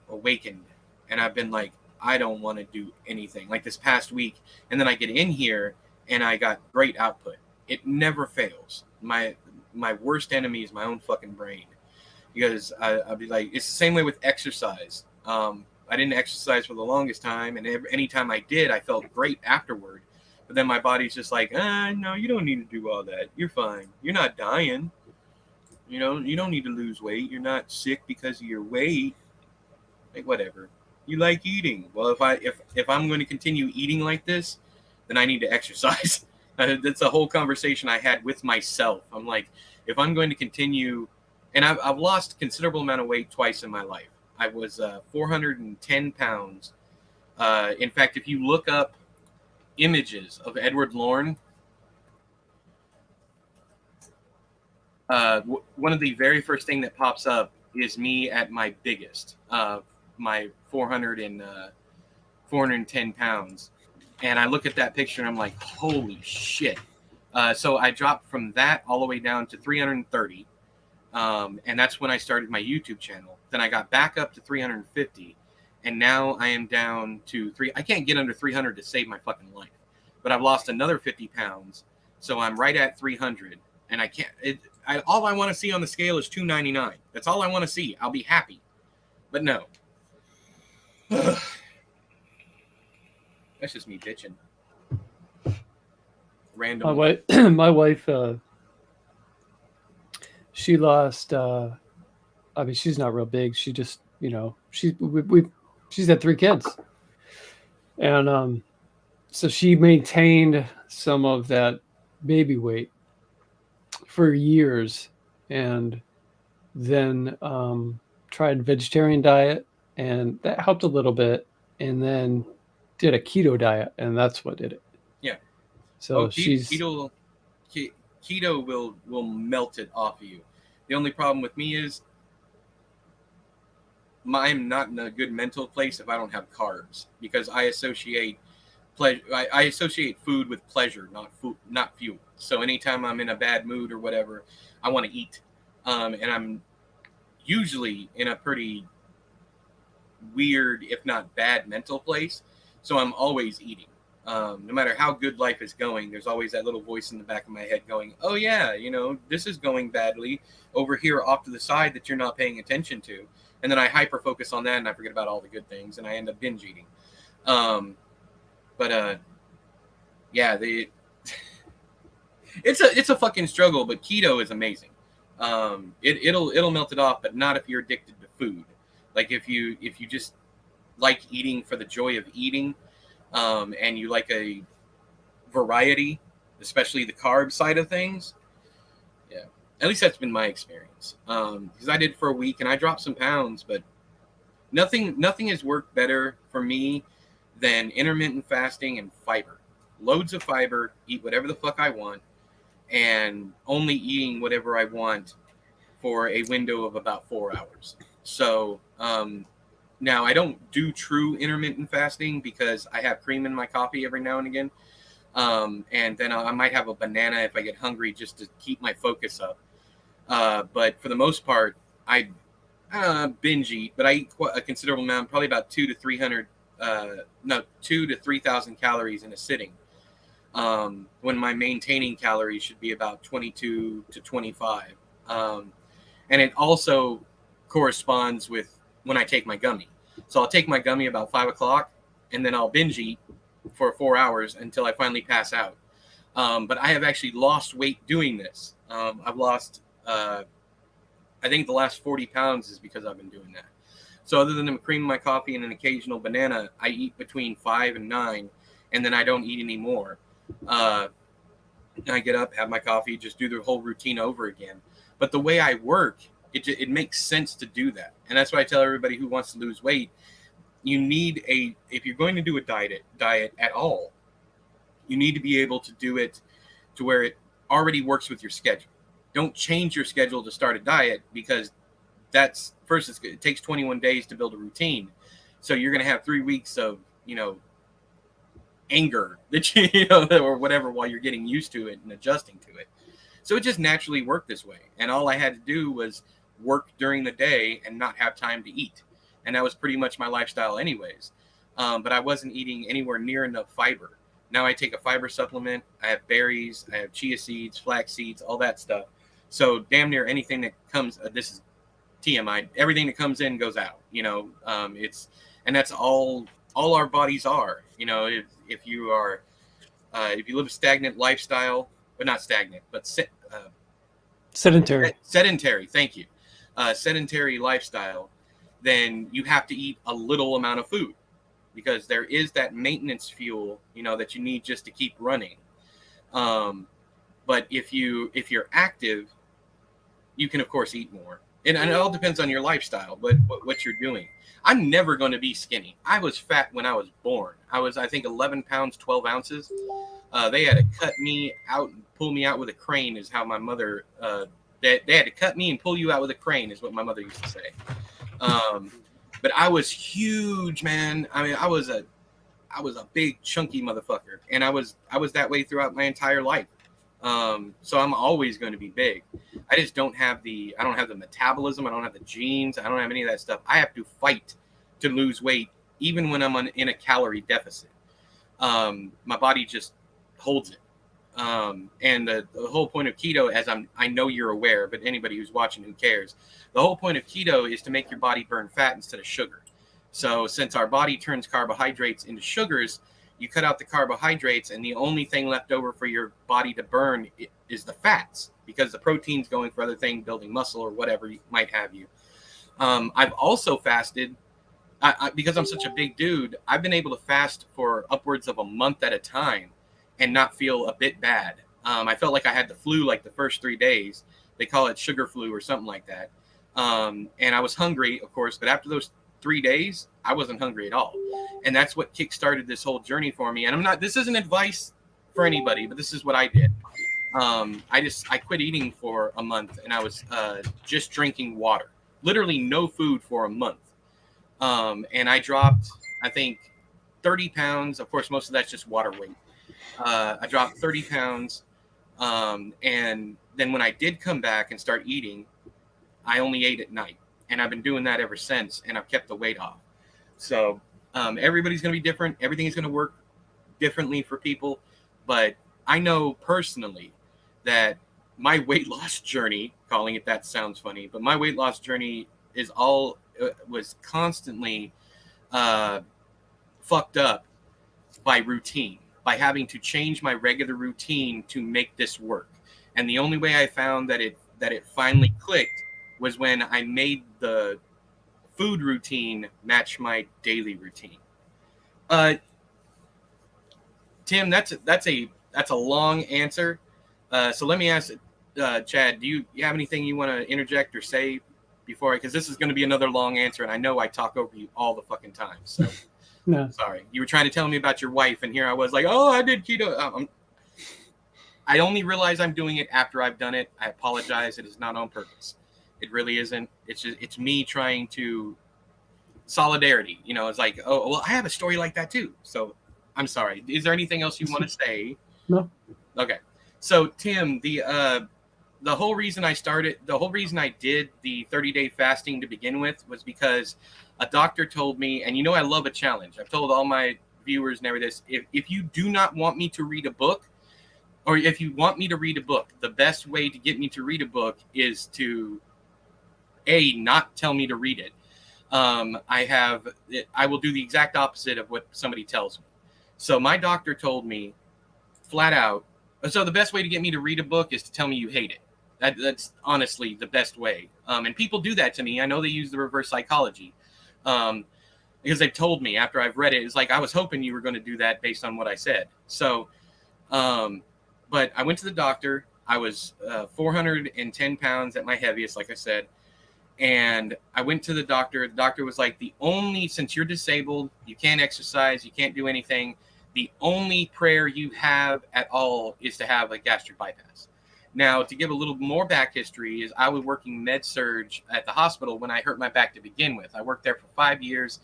awakened, and I've been like, I don't want to do anything. Like this past week, and then I get in here and I got great output. It never fails. My worst enemy is my own fucking brain, because I'll be like, it's the same way with exercise. I didn't exercise for the longest time, and anytime I did, I felt great afterward. But then my body's just like, no, you don't need to do all that. You're fine. You're not dying. You know, you don't need to lose weight. You're not sick because of your weight. Like, whatever. You like eating. Well, if I'm going to continue eating like this, then I need to exercise. That's a whole conversation I had with myself. I'm like, if I'm going to continue, and I've lost considerable amount of weight twice in my life. I was 410 pounds. In fact, if you look up images of Edward Lorne, one of the very first thing that pops up is me at my biggest, my 410 pounds. And I look at that picture and I'm like, holy shit. So I dropped from that all the way down to 330. And that's when I started my YouTube channel. Then I got back up to 350. And now I am down to I can't get under 300 to save my fucking life. But I've lost another 50 pounds. So I'm right at 300. And I can't, all I want to see on the scale is 299. That's all I want to see. I'll be happy. But no. That's just me bitching. Random. My wife, she lost. I mean, she's not real big. She just, she's had 3 kids, and so she maintained some of that baby weight for years, and then tried vegetarian diet, and that helped a little bit, and then did a keto diet, and that's what did it. Yeah. So keto will melt it off of you. The only problem with me is I'm not in a good mental place if I don't have carbs, because I associate pleasure. I associate food with pleasure, not fuel. So anytime I'm in a bad mood or whatever, I want to eat, and I'm usually in a pretty weird, if not bad, mental place. So I'm always eating. No matter how good life is going, there's always that little voice in the back of my head going, oh yeah, this is going badly over here off to the side that you're not paying attention to. And then I hyper focus on that and I forget about all the good things and I end up binge eating. Yeah, it's a fucking struggle, but keto is amazing. It'll melt it off, but not if you're addicted to food. Like if you just like eating for the joy of eating, and you like a variety, especially the carb side of things, At least that's been my experience. Because I did for a week and I dropped some pounds, but nothing has worked better for me than intermittent fasting and fiber. Loads of fiber, eat whatever the fuck I want, and only eating whatever I want for a window of about 4 hours. So now I don't do true intermittent fasting because I have cream in my coffee every now and again. And then I might have a banana if I get hungry just to keep my focus up. But for the most part, I binge eat, but I eat quite a considerable amount, probably about 2,000 to 3,000 calories in a sitting. When my maintaining calories should be about 22 to 25. And it also corresponds with when I take my gummy. So I'll take my gummy about 5 o'clock, and then I'll binge eat for 4 hours until I finally pass out. But I have actually lost weight doing this. I've lost, I think the last 40 pounds is because I've been doing that. So other than cream in my coffee and an occasional banana, I eat between 5 and 9, and then I don't eat anymore. I get up, have my coffee, just do the whole routine over again. But the way I work, it makes sense to do that. And that's why I tell everybody who wants to lose weight, you need if you're going to do a diet at all, you need to be able to do it to where it already works with your schedule. Don't change your schedule to start a diet, because that's first, it takes 21 days to build a routine. So you're going to have 3 weeks of, anger that or whatever, while you're getting used to it and adjusting to it. So it just naturally worked this way. And all I had to do was work during the day and not have time to eat. And that was pretty much my lifestyle anyways. But I wasn't eating anywhere near enough fiber. Now I take a fiber supplement. I have berries, I have chia seeds, flax seeds, all that stuff. So damn near anything that comes, this is TMI, everything that comes in goes out, and that's all our bodies are, if you are, if you live a stagnant lifestyle, but not stagnant, but sedentary, thank you. Sedentary lifestyle, then you have to eat a little amount of food, because there is that maintenance fuel, that you need just to keep running. But if you're active, you can of course eat more. And it all depends on your lifestyle, but what you're doing. I'm never going to be skinny. I was fat when I was born. I was, I think, 11 pounds, 12 ounces. They had to cut me out and pull me out with a crane, is how my mother, they had to cut me and pull you out with a crane, is what my mother used to say. But I was huge, man. I mean, I was a big, chunky motherfucker. And I was that way throughout my entire life. So I'm always going to be big. I just don't have the metabolism. I don't have the genes. I don't have any of that stuff. I have to fight to lose weight, even when I'm in a calorie deficit. My body just holds it. And the whole point of keto, as I know you're aware, but anybody who's watching, who cares? The whole point of keto is to make your body burn fat instead of sugar. So since our body turns carbohydrates into sugars, you cut out the carbohydrates, and the only thing left over for your body to burn is the fats, because the protein's going for other things, building muscle or whatever you might have you. I've also fasted, because I'm such a big dude, I've been able to fast for upwards of a month at a time and not feel a bit bad. I felt like I had the flu like the first 3 days. They call it sugar flu or something like that. And I was hungry, of course, but after those 3 days, I wasn't hungry at all. And that's what kickstarted this whole journey for me. And this isn't advice for anybody, but this is what I did. I quit eating for a month, and I was just drinking water, literally no food for a month. And I dropped, I think, 30 pounds. Of course, most of that's just water weight. I dropped 30 pounds. And then when I did come back and start eating, I only ate at night. And I've been doing that ever since, and I've kept the weight off. So everybody's going to be different. Everything is going to work differently for people. But I know personally that my weight loss journey, calling it that sounds funny, but my weight loss journey was constantly fucked up by routine, by having to change my regular routine to make this work. And the only way I found that it finally clicked was when I made the food routine match my daily routine. Tim, that's a long answer. So let me ask, Chad, do you have anything you want to interject or say before? Because this is going to be another long answer, and I know I talk over you all the fucking time. So, no, sorry. You were trying to tell me about your wife, and here I was like, oh, I did keto. I only realize I'm doing it after I've done it. I apologize. It is not on purpose. It really isn't. It's me trying to solidarity. You know, it's like, oh, well, I have a story like that too. So, I'm sorry. Is there anything else you want to say? No. Okay. So, Tim, the whole reason I did the 30-day fasting to begin with was because a doctor told me, and you know I love a challenge. I've told all my viewers and everything, if you do not want me to read a book, or if you want me to read a book, the best way to get me to read a book is to, not tell me to read it. I will do the exact opposite of what somebody tells me. So my doctor told me flat out, so the best way to get me to read a book is to tell me you hate it. That's honestly the best way. And people do that to me. I know they use the reverse psychology because they've told me after I've read it. It's like, I was hoping you were going to do that based on what I said. So, but I went to the doctor. I was 410 pounds at my heaviest, like I said. And I went to the doctor. The doctor was like, since you're disabled, you can't exercise, you can't do anything, the only prayer you have at all is to have a gastric bypass. Now, to give a little more back history, is I was working med surge at the hospital when I hurt my back to begin with. I worked there for 5 years.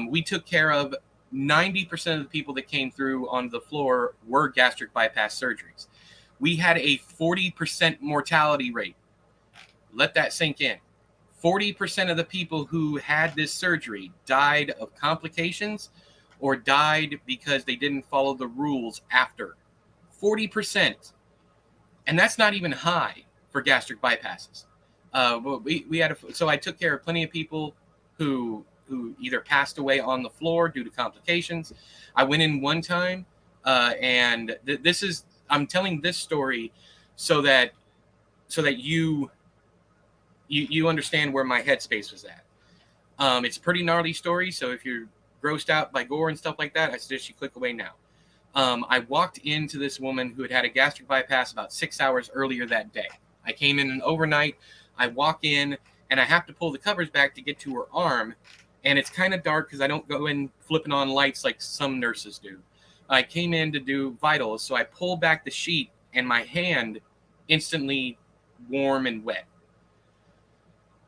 We took care of 90% of the people that came through on the floor were gastric bypass surgeries. We had a 40% mortality rate. Let that sink in. 40% of the people who had this surgery died of complications or died because they didn't follow the rules after. 40%. And that's not even high for gastric bypasses. So I took care of plenty of people who either passed away on the floor due to complications. I went in one time, and I'm telling this story so that you understand where my headspace was at. It's a pretty gnarly story, so if you're grossed out by gore and stuff like that, I suggest you click away now. I walked into this woman who had a gastric bypass about 6 hours earlier that day. I came in overnight. I walk in, and I have to pull the covers back to get to her arm, and it's kind of dark because I don't go in flipping on lights like some nurses do. I came in to do vitals, so I pull back the sheet, and my hand instantly warm and wet.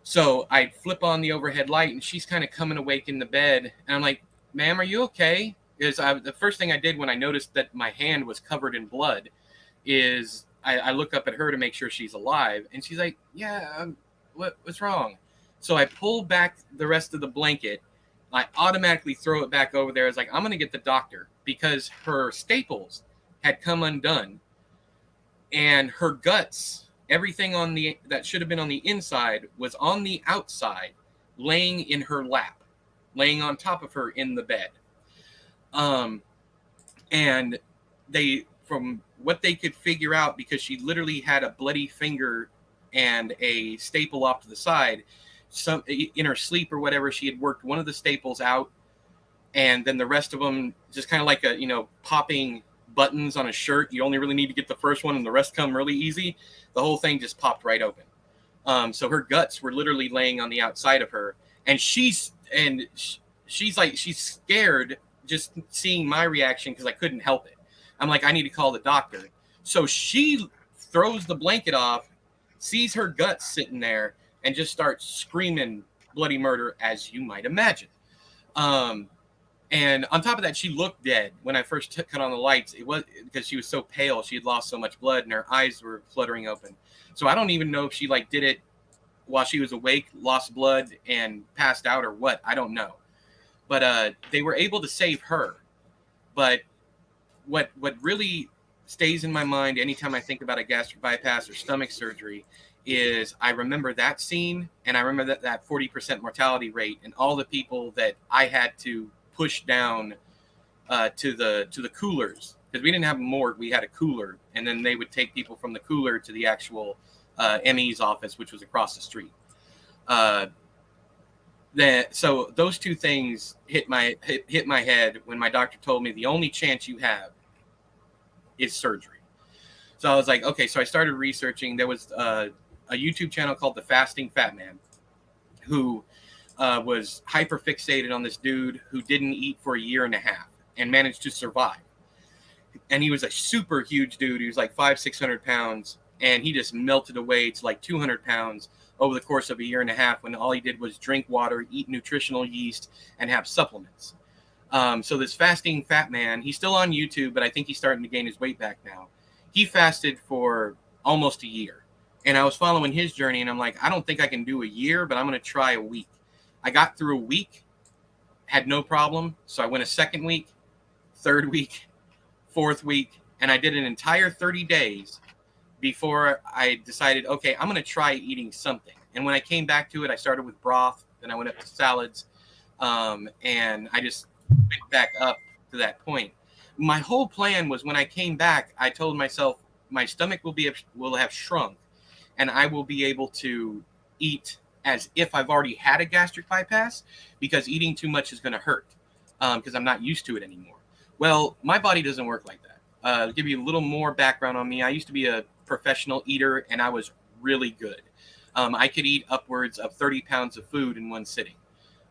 So I flip on the overhead light, and she's kind of coming awake in the bed. And I'm like, ma'am, are you okay? Because the first thing I did when I noticed that my hand was covered in blood is I look up at her to make sure she's alive. And she's like, yeah, what's wrong? So I pull back the rest of the blanket. I automatically throw it back over there. I was like, I'm going to get the doctor, because her staples had come undone. And her guts, everything that should have been on the inside was on the outside, laying in her lap, laying on top of her in the bed. And from what they could figure out, because she literally had a bloody finger and a staple off to the side, in her sleep or whatever, she had worked one of the staples out, and then the rest of them just kind of like popping buttons on a shirt. You only really need to get the first one, and the rest come really easy. The whole thing just popped right open. So her guts were literally laying on the outside of her, and she's scared just seeing my reaction, because I couldn't help it. I'm like, I need to call the doctor. So she throws the blanket off, sees her guts sitting there, and just starts screaming bloody murder, as you might imagine. And on top of that, she looked dead when I first cut on the lights. It was because she was so pale. She had lost so much blood, and her eyes were fluttering open. So I don't even know if she did it while she was awake, lost blood, and passed out, or what. I don't know. But they were able to save her. But what really stays in my mind anytime I think about a gastric bypass or stomach surgery is I remember that scene, and I remember that 40% mortality rate, and all the people that I had to push down to the coolers, because we didn't have a morgue, we had a cooler, and then they would take people from the cooler to the actual ME's office, which was across the street. So those two things hit my head when my doctor told me the only chance you have is surgery. So I was like, okay. So I started researching. There was a YouTube channel called The Fasting Fat Man, who was hyper fixated on this dude who didn't eat for a year and a half and managed to survive. And he was a super huge dude. He was like 500-600 pounds, and he just melted away to like 200 pounds over the course of a year and a half, when all he did was drink water, eat nutritional yeast, and have supplements. So this Fasting Fat Man, he's still on YouTube, but I think he's starting to gain his weight back now. He fasted for almost a year, and I was following his journey, and I'm like, I don't think I can do a year, but I'm going to try a week. I got through a week, had no problem. So I went a second week, third week, fourth week, and I did an entire 30 days before I decided, okay, I'm going to try eating something. And when I came back to it, I started with broth, then I went up to salads, and I just went back up to that point. My whole plan was, when I came back, I told myself my stomach will have shrunk, and I will be able to eat as if I've already had a gastric bypass, because eating too much is going to hurt, because I'm not used to it anymore. Well, my body doesn't work like that. To give you a little more background on me, I used to be a professional eater, and I was really good. I could eat upwards of 30 pounds of food in one sitting.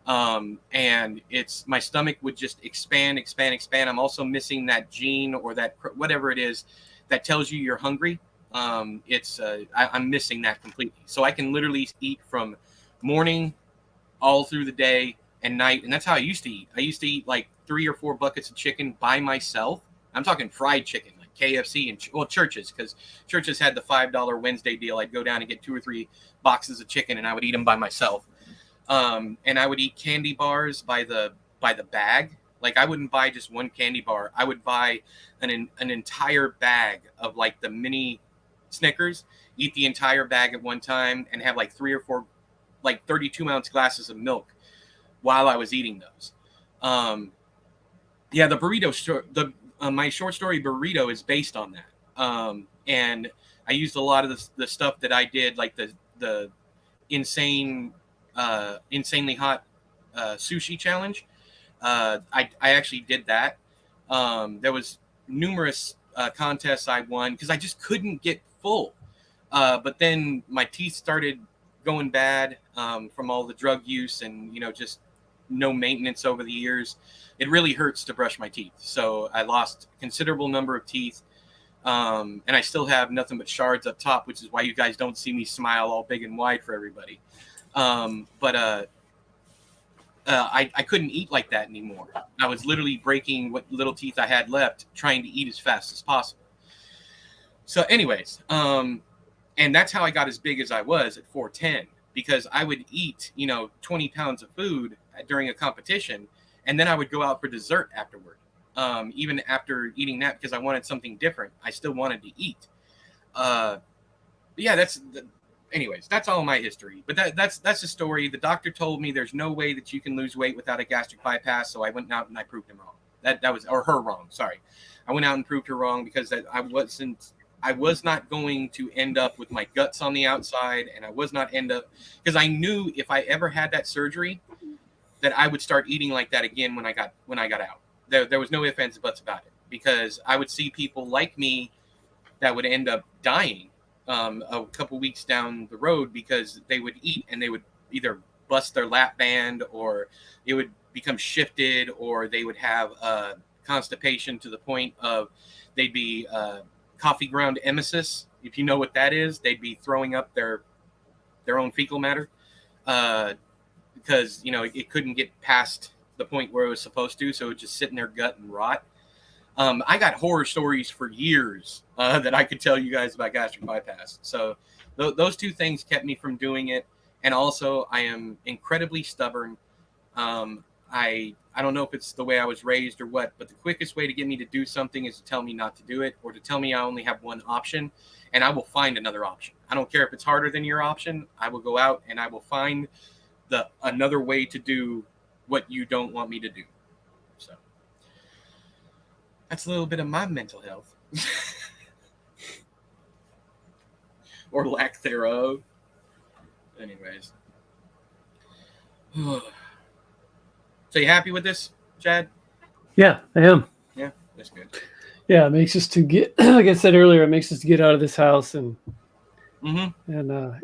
And my stomach would just expand. I'm also missing that gene, or that whatever it is that tells you you're hungry. I'm missing that completely. So I can literally eat from morning all through the day and night. And that's how I used to eat. I used to eat like 3 or 4 buckets of chicken by myself. I'm talking fried chicken, like KFC and Church's, because Church's had the $5 Wednesday deal. I'd go down and get 2 or 3 boxes of chicken, and I would eat them by myself. And I would eat candy bars by the bag. Like, I wouldn't buy just one candy bar. I would buy an entire bag of like the mini Snickers, eat the entire bag at one time, and have like 3 or 4 like 32-ounce glasses of milk while I was eating those. The burrito, my short story Burrito is based on that. And I used a lot of the stuff that I did, like the insanely hot sushi challenge. I actually did that. There was numerous contests I won because I just couldn't get full. But then my teeth started going bad from all the drug use and, just no maintenance over the years. It really hurts to brush my teeth. So I lost a considerable number of teeth. And I still have nothing but shards up top, which is why you guys don't see me smile all big and wide for everybody. I couldn't eat like that anymore. I was literally breaking what little teeth I had left, trying to eat as fast as possible. So anyways, and that's how I got as big as I was at 4'10", because I would eat, 20 pounds of food during a competition, and then I would go out for dessert afterward. Even after eating that, because I wanted something different, I still wanted to eat. Anyways, that's all my history. But that's the story. The doctor told me there's no way that you can lose weight without a gastric bypass, so I went out and I proved him wrong. That was, or her wrong. Sorry, I went out and proved her wrong, because I was not going to end up with my guts on the outside, and I was not because I knew if I ever had that surgery, that I would start eating like that again when I got out. There was no ifs, ands, and buts about it, because I would see people like me that would end up dying a couple weeks down the road, because they would eat and they would either bust their lap band, or it would become shifted, or they would have constipation to the point of they'd be coffee ground emesis. If you know what that is, they'd be throwing up their own fecal matter because it couldn't get past the point where it was supposed to, so it would just sit in their gut and rot. I got horror stories for years that I could tell you guys about gastric bypass. So those two things kept me from doing it. And also, I am incredibly stubborn. I don't know if it's the way I was raised or what, but the quickest way to get me to do something is to tell me not to do it, or to tell me I only have one option, and I will find another option. I don't care if it's harder than your option. I will go out and I will find another way to do what you don't want me to do. So that's a little bit of my mental health. Or lack thereof. Anyways. So you happy with this, Chad? Yeah, I am. Yeah, that's good. Yeah, it makes us to get, like I said earlier, it makes us to get out of this house and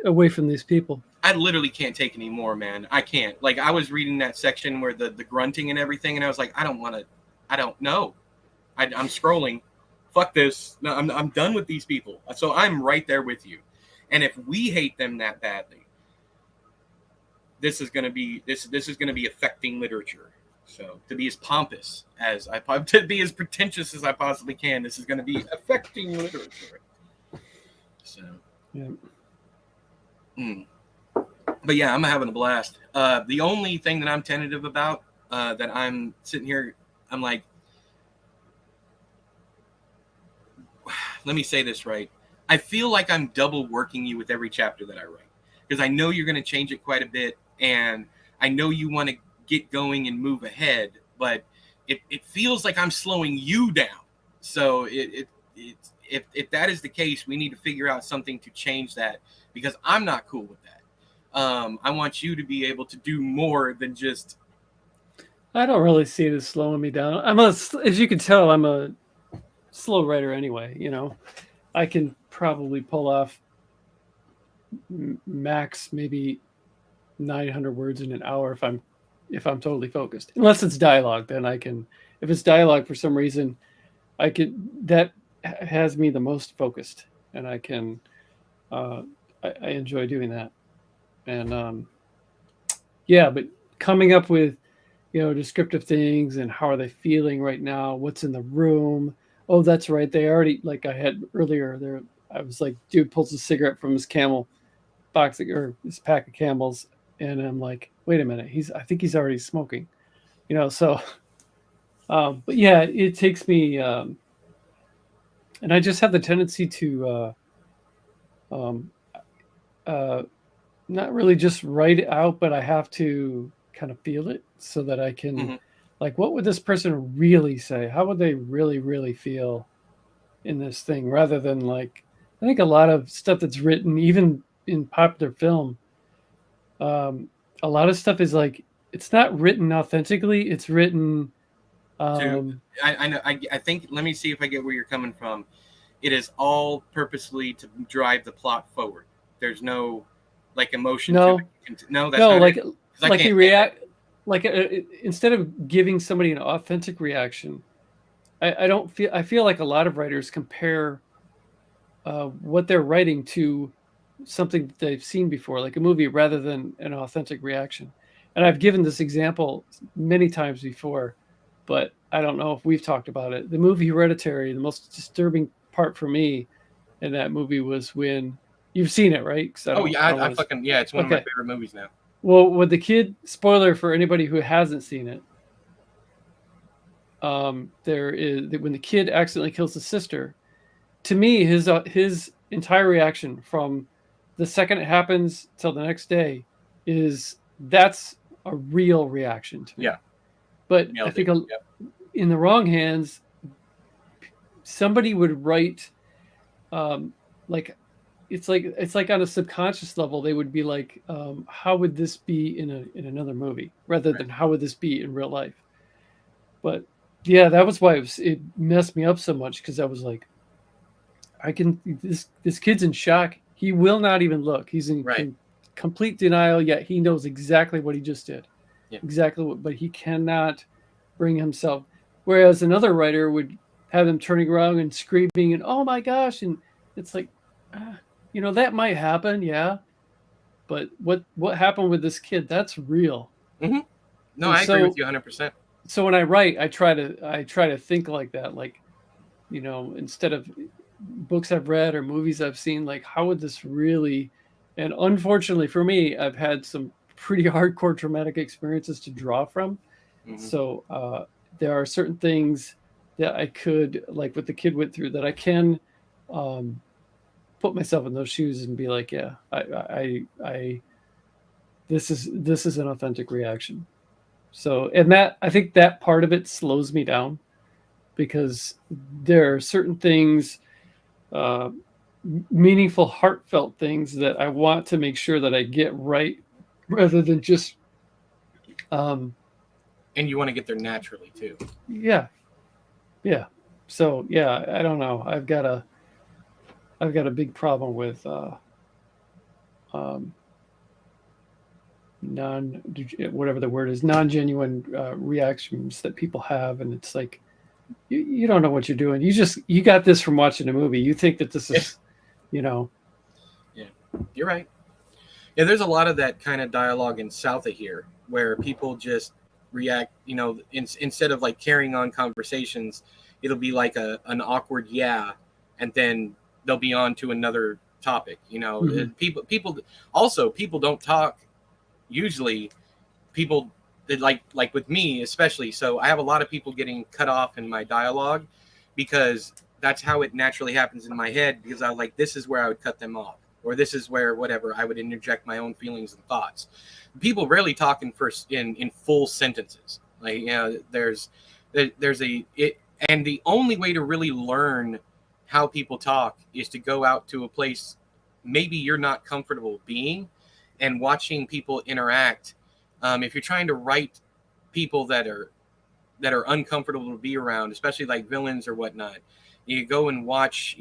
away from these people. I literally can't take any more, man. I can't. Like, I was reading that section where the grunting and everything, and I was like, I don't know. I'm scrolling. Fuck this. No, I'm done with these people. So I'm right there with you. And if we hate them that badly, this is gonna be affecting literature. So to be as pompous as to be as pretentious as I possibly can, this is gonna be affecting literature. So yeah. But yeah, I'm having a blast. The only thing that I'm tentative about, that I'm sitting here, I'm like, let me say this right. I feel like I'm double working you with every chapter that I write, because I know you're going to change it quite a bit, and I know you want to get going and move ahead, but it feels like I'm slowing you down. So if that is the case, we need to figure out something to change that, because I'm not cool with that. I want you to be able to do more than just. I don't really see it as slowing me down. As you can tell, I'm a slow writer anyway. You know, I can probably pull off max maybe 900 words in an hour if I'm totally focused. Unless it's dialogue, then I can. If it's dialogue for some reason, I could. That has me the most focused, and I can. I enjoy doing that, and yeah, but coming up with, descriptive things and how are they feeling right now? What's in the room? Oh, that's right. They already, like I had earlier there. I was like, dude pulls a cigarette from his Camel box or his pack of Camels, and I'm like, wait a minute, I think he's already smoking, So, but yeah, it takes me, and I just have the tendency to, not really just write it out, but I have to kind of feel it so that I can, like, what would this person really say? How would they really, really feel in this thing? Rather than, like, I think a lot of stuff that's written, even in popular film, a lot of stuff is like, it's not written authentically. It's written. I know. I think. Let me see if I get where you're coming from. It is all purposely to drive the plot forward. There's no, like, emotion. No, to it. No, that's no, not like you react. Like, instead of giving somebody an authentic reaction, I don't feel. I feel like a lot of writers compare what they're writing to something that they've seen before, like a movie, rather than an authentic reaction. And I've given this example many times before, but I don't know if we've talked about it. The movie Hereditary, the most disturbing part for me in that movie was when you've seen it, right? I fucking, yeah, it's one of my favorite movies now. Well, with the kid, spoiler for anybody who hasn't seen it, there is, when the kid accidentally kills his sister, to me, his entire reaction from the second it happens till the next day that's a real reaction to me. Yeah. But I think in the wrong hands, somebody would write, like, it's like on a subconscious level, they would be like, how would this be in another movie, rather than how would this be in real life? But yeah, that was why it messed me up so much, because I was like, this kid's in shock. He will not even look. He's in complete denial, yet he knows exactly what he just did. Yeah. Exactly what, but he cannot bring himself. Whereas another writer would have them turning around and screaming and, oh my gosh, and it's like, that might happen, yeah. But what happened with this kid, that's real. Mm-hmm. No, I agree with you 100%. So when I write, I try to think like that, like, instead of books I've read or movies I've seen, like, how would this really? And unfortunately for me, I've had some pretty hardcore traumatic experiences to draw from. Mm-hmm. So there are certain things that I could, like what the kid went through, that I can put myself in those shoes and be like, yeah, I this is an authentic reaction. So, and that, I think that part of it slows me down, because there are certain things, meaningful, heartfelt things, that I want to make sure that I get right, rather than just. And you want to get there naturally too. Yeah. So yeah, I don't know. I've got a big problem with um, non whatever the word is, non-genuine reactions that people have, and it's like you don't know what you're doing. You got this from watching a movie. You think that this is, you know. Yeah, you're right. Yeah, there's a lot of that kind of dialogue in south of here where people just react, instead of like carrying on conversations, it'll be like an awkward yeah, and then they'll be on to another topic. Mm-hmm. People don't talk usually. People that like with me especially, so I have a lot of people getting cut off in my dialogue because that's how it naturally happens in my head, because I like, this is where I would cut them off, or this is where whatever I would interject my own feelings and thoughts. People rarely talk in full sentences. Like, there's a it, and the only way to really learn how people talk is to go out to a place maybe you're not comfortable being and watching people interact. If you're trying to write people that are uncomfortable to be around, especially like villains or whatnot, you go and watch,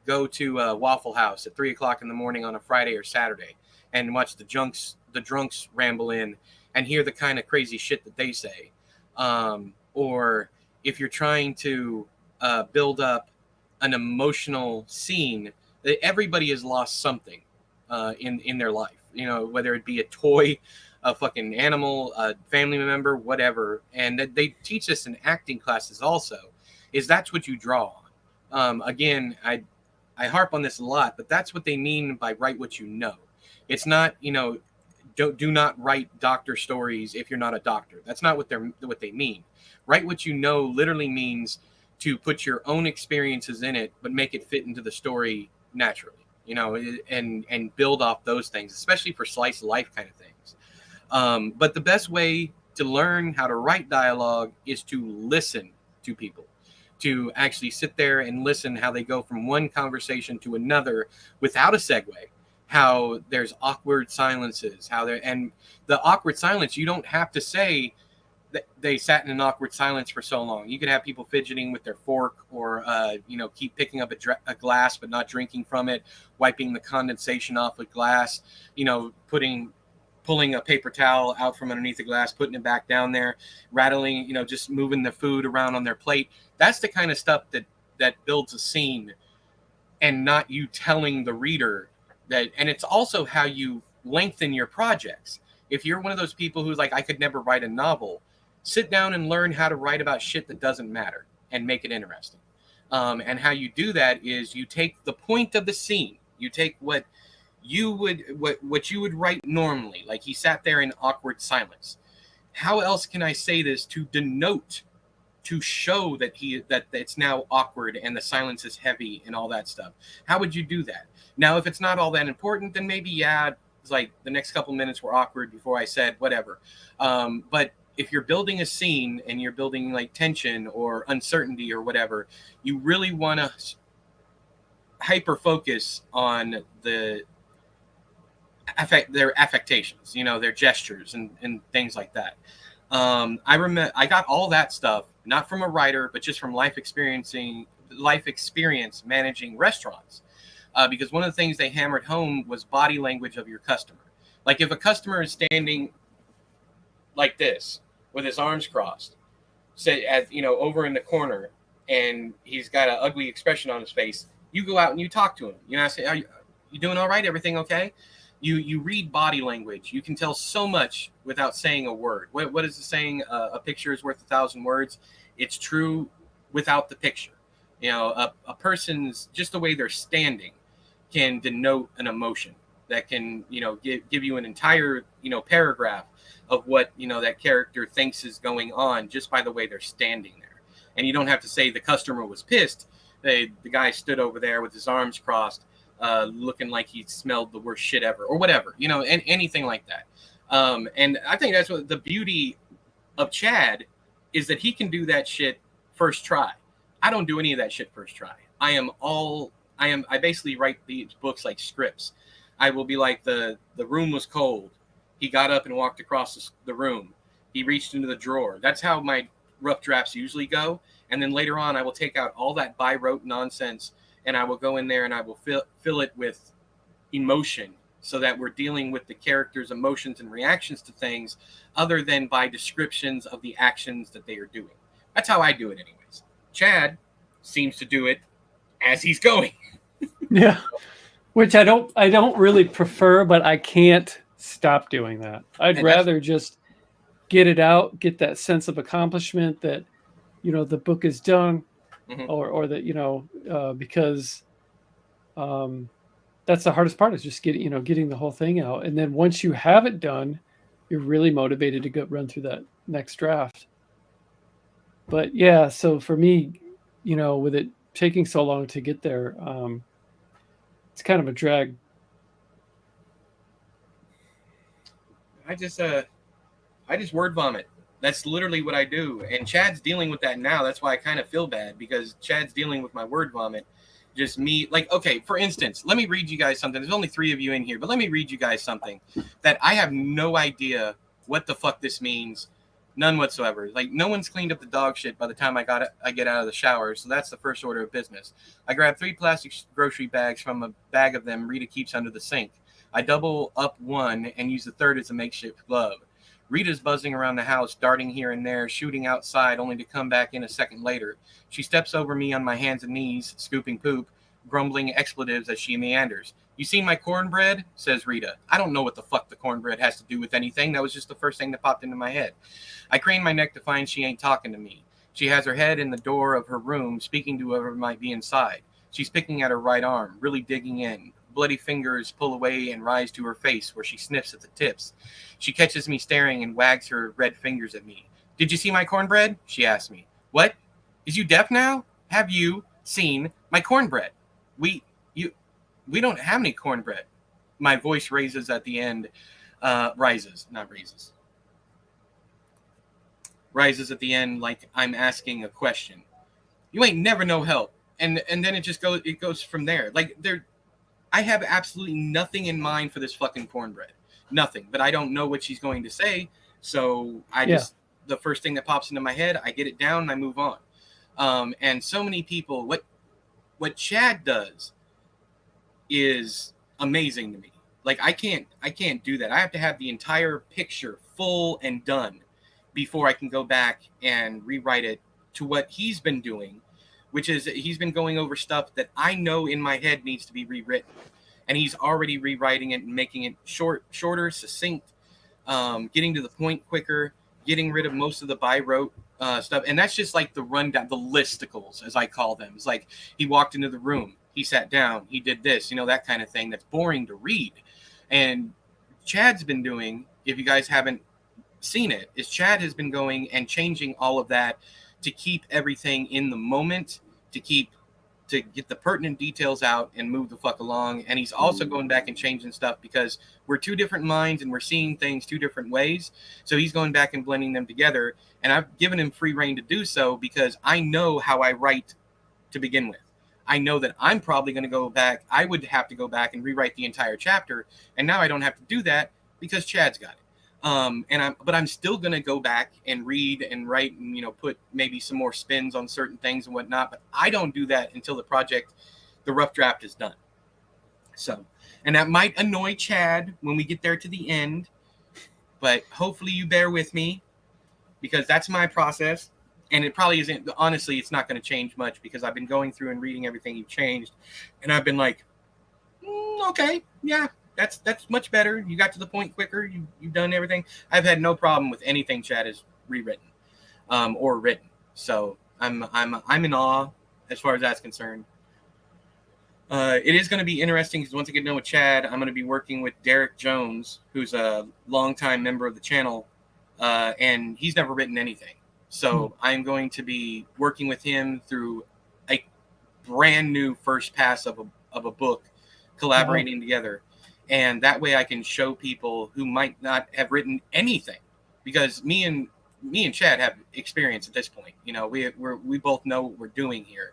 go to a Waffle House at 3:00 in the morning on a Friday or Saturday and watch the drunks ramble in and hear the kind of crazy shit that they say. Or if you're trying to build up an emotional scene, that everybody has lost something in their life, whether it be a toy, a fucking animal, a family member, whatever. And that they teach us in acting classes also, is that's what you draw on. Again, I harp on this a lot, but that's what they mean by write what you know. It's not, do not write doctor stories if you're not a doctor. That's not what they mean. Write what you know literally means to put your own experiences in it, but make it fit into the story naturally, and build off those things, especially for slice of life kind of things. But the best way to learn how to write dialogue is to listen to people, to actually sit there and listen how they go from one conversation to another without a segue, how there's awkward silences, and the awkward silence, you don't have to say that they sat in an awkward silence for so long. You could have people fidgeting with their fork, or keep picking up a glass but not drinking from it, wiping the condensation off a glass, pulling a paper towel out from underneath the glass, putting it back down there, rattling, just moving the food around on their plate. That's the kind of stuff that builds a scene, and not you telling the reader that. And it's also how you lengthen your projects. If you're one of those people who's like, I could never write a novel, sit down and learn how to write about shit that doesn't matter and make it interesting. And how you do that is you take the point of the scene. You take what you would write normally. Like, he sat there in awkward silence. How else can I say this to denote, to show that it's now awkward and the silence is heavy and all that stuff? How would you do that? Now, if it's not all that important, then maybe, it's like the next couple minutes were awkward before I said whatever. But if you're building a scene and you're building like tension or uncertainty or whatever, you really want to hyper focus on their affectations, their gestures and things like that. I remember I got all that stuff not from a writer, but just from life experience managing restaurants. Because one of the things they hammered home was body language of your customer. Like, if a customer is standing like this with his arms crossed, say, over in the corner, and he's got an ugly expression on his face, you go out and you talk to him. I say, are you doing all right? Everything okay? You read body language. You can tell so much without saying a word. What is the saying? A picture is worth 1,000 words. It's true without the picture. A person's, just the way they're standing can denote an emotion that can, give you an entire, paragraph of what, that character thinks is going on just by the way they're standing there. And you don't have to say the customer was pissed. The guy stood over there with his arms crossed, looking like he smelled the worst shit ever, or whatever, and anything like that. And I think that's what the beauty of Chad is, that he can do that shit first try. I don't do any of that shit first try. I basically write these books like scripts. I will be like, the room was cold. He got up and walked across the room. He reached into the drawer. That's how my rough drafts usually go. And then later on, I will take out all that by rote nonsense and I will go in there and I will fill it with emotion so that we're dealing with the characters' emotions and reactions to things other than by descriptions of the actions that they are doing. That's how I do it anyways. Chad seems to do it as he's going. Yeah. Which I don't really prefer, but I can't stop doing that. I'd rather just get it out, get that sense of accomplishment that, the book is done, or that, because that's the hardest part is just getting the whole thing out. And then once you have it done, you're really motivated to go run through that next draft. But yeah, so for me, with it taking so long to get there, it's kind of a drag. I just word vomit. That's literally what I do. And Chad's dealing with that now. That's why I kind of feel bad, because Chad's dealing with my word vomit. Just me, like, okay, for instance, let me read you guys something. There's only 3 of you in here, but let me read you guys something that I have no idea what the fuck this means. None whatsoever. Like, no one's cleaned up the dog shit by the time I get out of the shower. So that's the first order of business. I grab 3 plastic grocery bags from a bag of them Rita keeps under the sink. I double up one and use the third as a makeshift glove. Rita's buzzing around the house, darting here and there, shooting outside, only to come back in a second later. She steps over me on my hands and knees, scooping poop, grumbling expletives as she meanders. "You seen my cornbread?" says Rita. I don't know what the fuck the cornbread has to do with anything. That was just the first thing that popped into my head. I crane my neck to find she ain't talking to me. She has her head in the door of her room, speaking to whoever might be inside. She's picking at her right arm, really digging in. Bloody fingers pull away and rise to her face, where she sniffs at the tips. She catches me staring and wags her red fingers at me. "Did you see my cornbread?" she asks me. "What? Is you deaf now? Have you seen my cornbread?" We don't have any cornbread." My voice raises at the end. Rises at the end, like I'm asking a question. "You ain't never no help." And then it goes from there. Like, I have absolutely nothing in mind for this fucking cornbread. Nothing. But I don't know what she's going to say. So the first thing that pops into my head, I get it down and I move on. And so many people, what Chad does is amazing to me. Like, I can't do that. I have to have the entire picture full and done before I can go back and rewrite it to what he's been doing, which is he's been going over stuff that I know in my head needs to be rewritten. And he's already rewriting it and making it shorter, succinct, getting to the point quicker, getting rid of most of the by rote stuff. And that's just like the rundown, the listicles, as I call them. It's like he walked into the room, he sat down, he did this, that kind of thing that's boring to read. And Chad's been doing, if you guys haven't seen it, is Chad has been going and changing all of that to keep everything in the moment, to get the pertinent details out and move the fuck along. And he's also going back and changing stuff because we're 2 different minds and we're seeing things 2 different ways. So he's going back and blending them together. And I've given him free reign to do so because I know how I write to begin with. I know that I'm probably going to go back. I would have to go back and rewrite the entire chapter. And now I don't have to do that because Chad's got it. But I'm still going to go back and read and write and, put maybe some more spins on certain things and whatnot. But I don't do that until the rough draft is done. So, and that might annoy Chad when we get there to the end, but hopefully you bear with me because that's my process. And it probably isn't, honestly, it's not going to change much because I've been going through and reading everything you've changed. And I've been like, okay, yeah. That's much better. You got to the point quicker. You've done everything. I've had no problem with anything Chad has rewritten or written. So I'm in awe as far as that's concerned. It is going to be interesting because once I get to know with Chad, I'm going to be working with Derek Jones, who's a longtime member of the channel, and he's never written anything. So I'm going to be working with him through a brand new first pass of a book, collaborating together. And that way I can show people who might not have written anything, because me and Chad have experience at this point. We both know what we're doing here.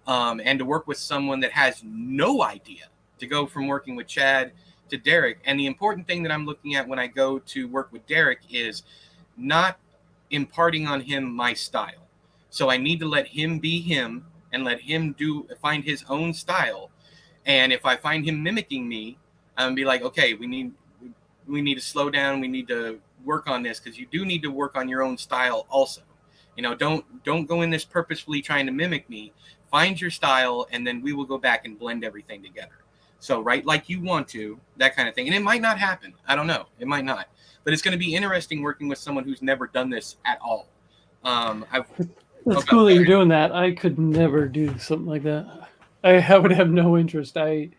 And to work with someone that has no idea, to go from working with Chad to Derek. And the important thing that I'm looking at when I go to work with Derek is not imparting on him my style. So I need to let him be him and let him find his own style. And if I find him mimicking me, I'm be like, okay, we need to slow down. We need to work on this, because you do need to work on your own style also. Don't go in this purposefully trying to mimic me. Find your style, and then we will go back and blend everything together. So write like you want to, that kind of thing. And it might not happen. I don't know. It might not. But it's going to be interesting working with someone who's never done this at all. That's cool that you're doing that. I could never do something like that. I would have no interest. I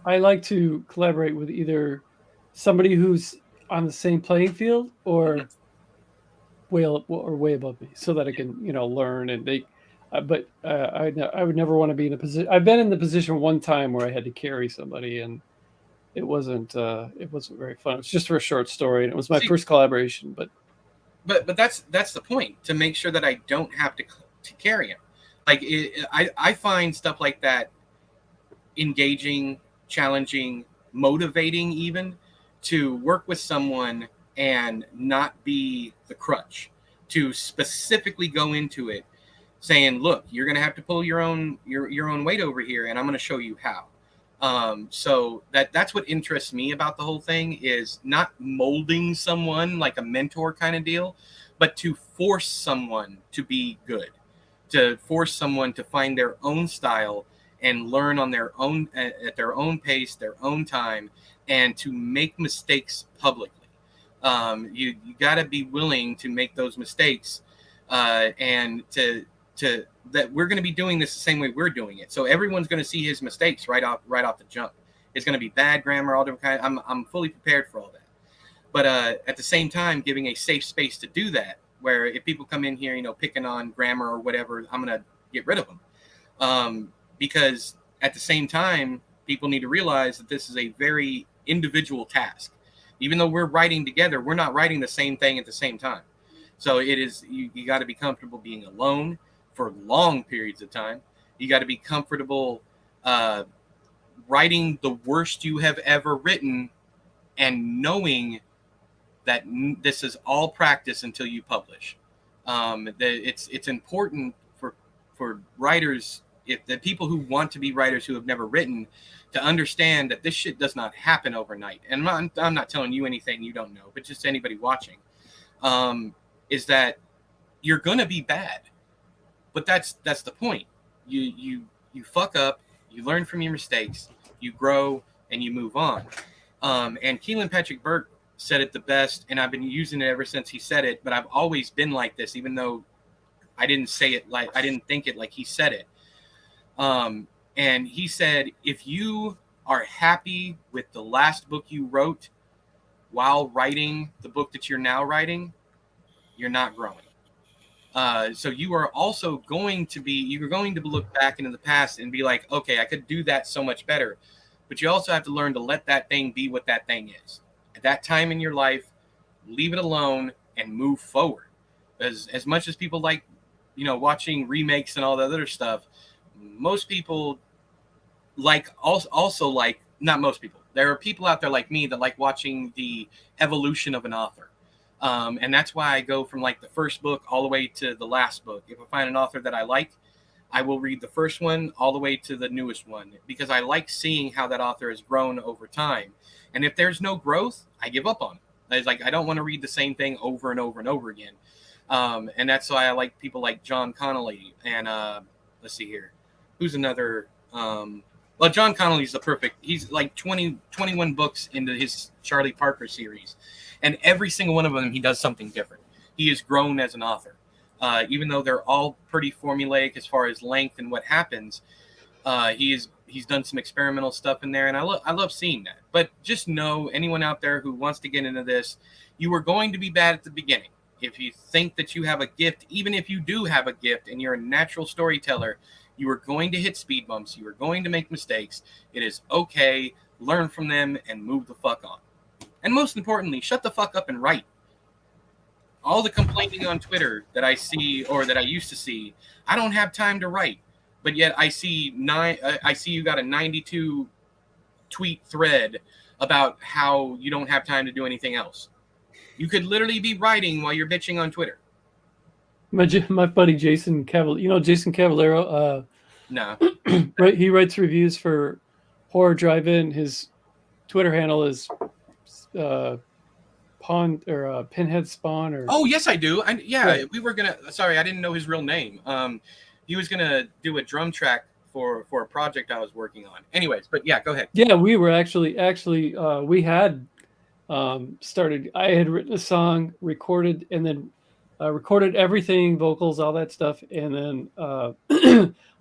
like to collaborate with either somebody who's on the same playing field or way above me, so that I can learn and they. But I would never want to be in a position. I've been in the position one time where I had to carry somebody, and it wasn't very fun. It was just for a short story, and it was my first collaboration. But that's the point, to make sure that I don't have to carry him. Like I find stuff like that engaging, challenging, motivating, even to work with someone and not be the crutch, to specifically go into it saying, look, you're going to have to pull your own weight over here, and I'm going to show you how. So that's what interests me about the whole thing, is not molding someone like a mentor kind of deal, but to force someone to be good, to force someone to find their own style and learn on their own, at their own pace, their own time, and to make mistakes publicly. You got to be willing to make those mistakes, and to that we're going to be doing this the same way we're doing it. So everyone's going to see his mistakes right off the jump. It's going to be bad grammar, all different kinds. I'm fully prepared for all that. But at the same time, giving a safe space to do that, where if people come in here, picking on grammar or whatever, I'm going to get rid of them. Because at the same time, people need to realize that this is a very individual task. Even though we're writing together, we're not writing the same thing at the same time. So it is, you got to be comfortable being alone for long periods of time. You got to be comfortable writing the worst you have ever written, and knowing that this is all practice until you publish. It's important for writers, if the people who want to be writers who have never written, to understand that this shit does not happen overnight. And I'm not telling you anything you don't know, but just anybody watching, is that you're gonna be bad. But that's the point. You fuck up, you learn from your mistakes, you grow, and you move on. And Keelan Patrick Burke said it the best, and I've been using it ever since he said it. But I've always been like this, even though I didn't think it like he said it. And he said, if you are happy with the last book you wrote while writing the book that you're now writing, you're not growing. So you are also going to look back into the past and be like, okay, I could do that so much better. But you also have to learn to let that thing be what that thing is. At that time in your life, leave it alone and move forward. As much as people like, watching remakes and all that other stuff, most people not most people. There are people out there like me that like watching the evolution of an author. And that's why I go from like the first book all the way to the last book. If I find an author that I like, I will read the first one all the way to the newest one, because I like seeing how that author has grown over time. And if there's no growth, I give up on it. It's like, I don't want to read the same thing over and over and over again. And that's why I like people like John Connolly and let's see here. Who's another? Well, John Connolly's he's like 21 books into his Charlie Parker series. And every single one of them, he does something different. He has grown as an author. Even though they're all pretty formulaic as far as length and what happens, he's done some experimental stuff in there, and I love seeing that. But just know, anyone out there who wants to get into this, you are going to be bad at the beginning. If you think that you have a gift, even if you do have a gift and you're a natural storyteller, you are going to hit speed bumps. You are going to make mistakes. It is okay. Learn from them and move the fuck on. And most importantly, shut the fuck up and write. All the complaining on Twitter that I see, or that I used to see, I don't have time to write. But yet I see you got a 92 tweet thread about how you don't have time to do anything else. You could literally be writing while you're bitching on Twitter. My buddy Jason Cavallero, Jason Cavallero, No. right? He writes reviews for Horror Drive-In. His Twitter handle is Pinhead Spawn or. Oh yes, I do. Right. We were gonna. Sorry, I didn't know his real name. He was gonna do a drum track for a project I was working on. Anyways, but yeah, go ahead. Yeah, we were actually we had started. I had written a song, recorded, and then recorded everything, vocals, all that stuff, and then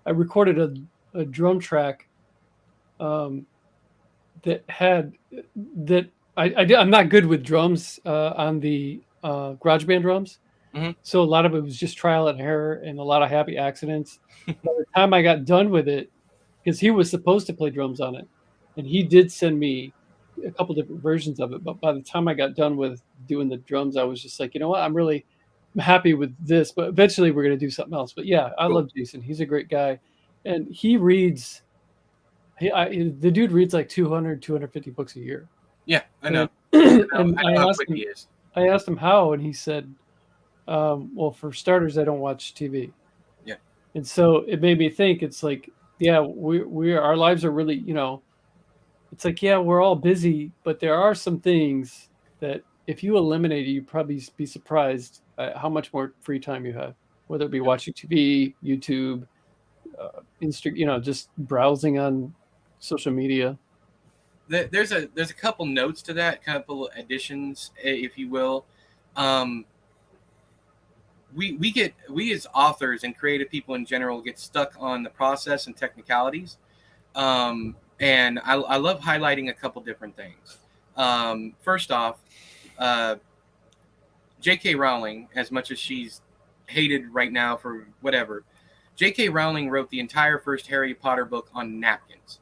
I recorded a drum track that had that I'm not good with drums on the GarageBand drums. Mhm. So a lot of it was just trial and error and a lot of happy accidents. By the time I got done with it, because he was supposed to play drums on it, and he did send me a couple different versions of it. But by the time I got done with doing the drums, I was just like, you know what, I'm really happy with this. But eventually, we're gonna do something else. But yeah, I love Jason. He's a great guy, and he reads. The dude reads like 200, 250 books a year. Yeah, I know. And I know how quick he is. I asked him how, and he said, well, for starters, I don't watch TV. Yeah. And so it made me think, it's like, yeah, our lives are really, it's like, yeah, we're all busy, but there are some things that if you eliminate it, you'd probably be surprised at how much more free time you have, whether it be watching TV, YouTube, just browsing on social media. There's a couple notes to that, couple additions, if you will. We as authors and creative people in general get stuck on the process and technicalities, and I love highlighting a couple different things. First off, J.K. Rowling, as much as she's hated right now for whatever, J.K. Rowling wrote the entire first Harry Potter book on napkins.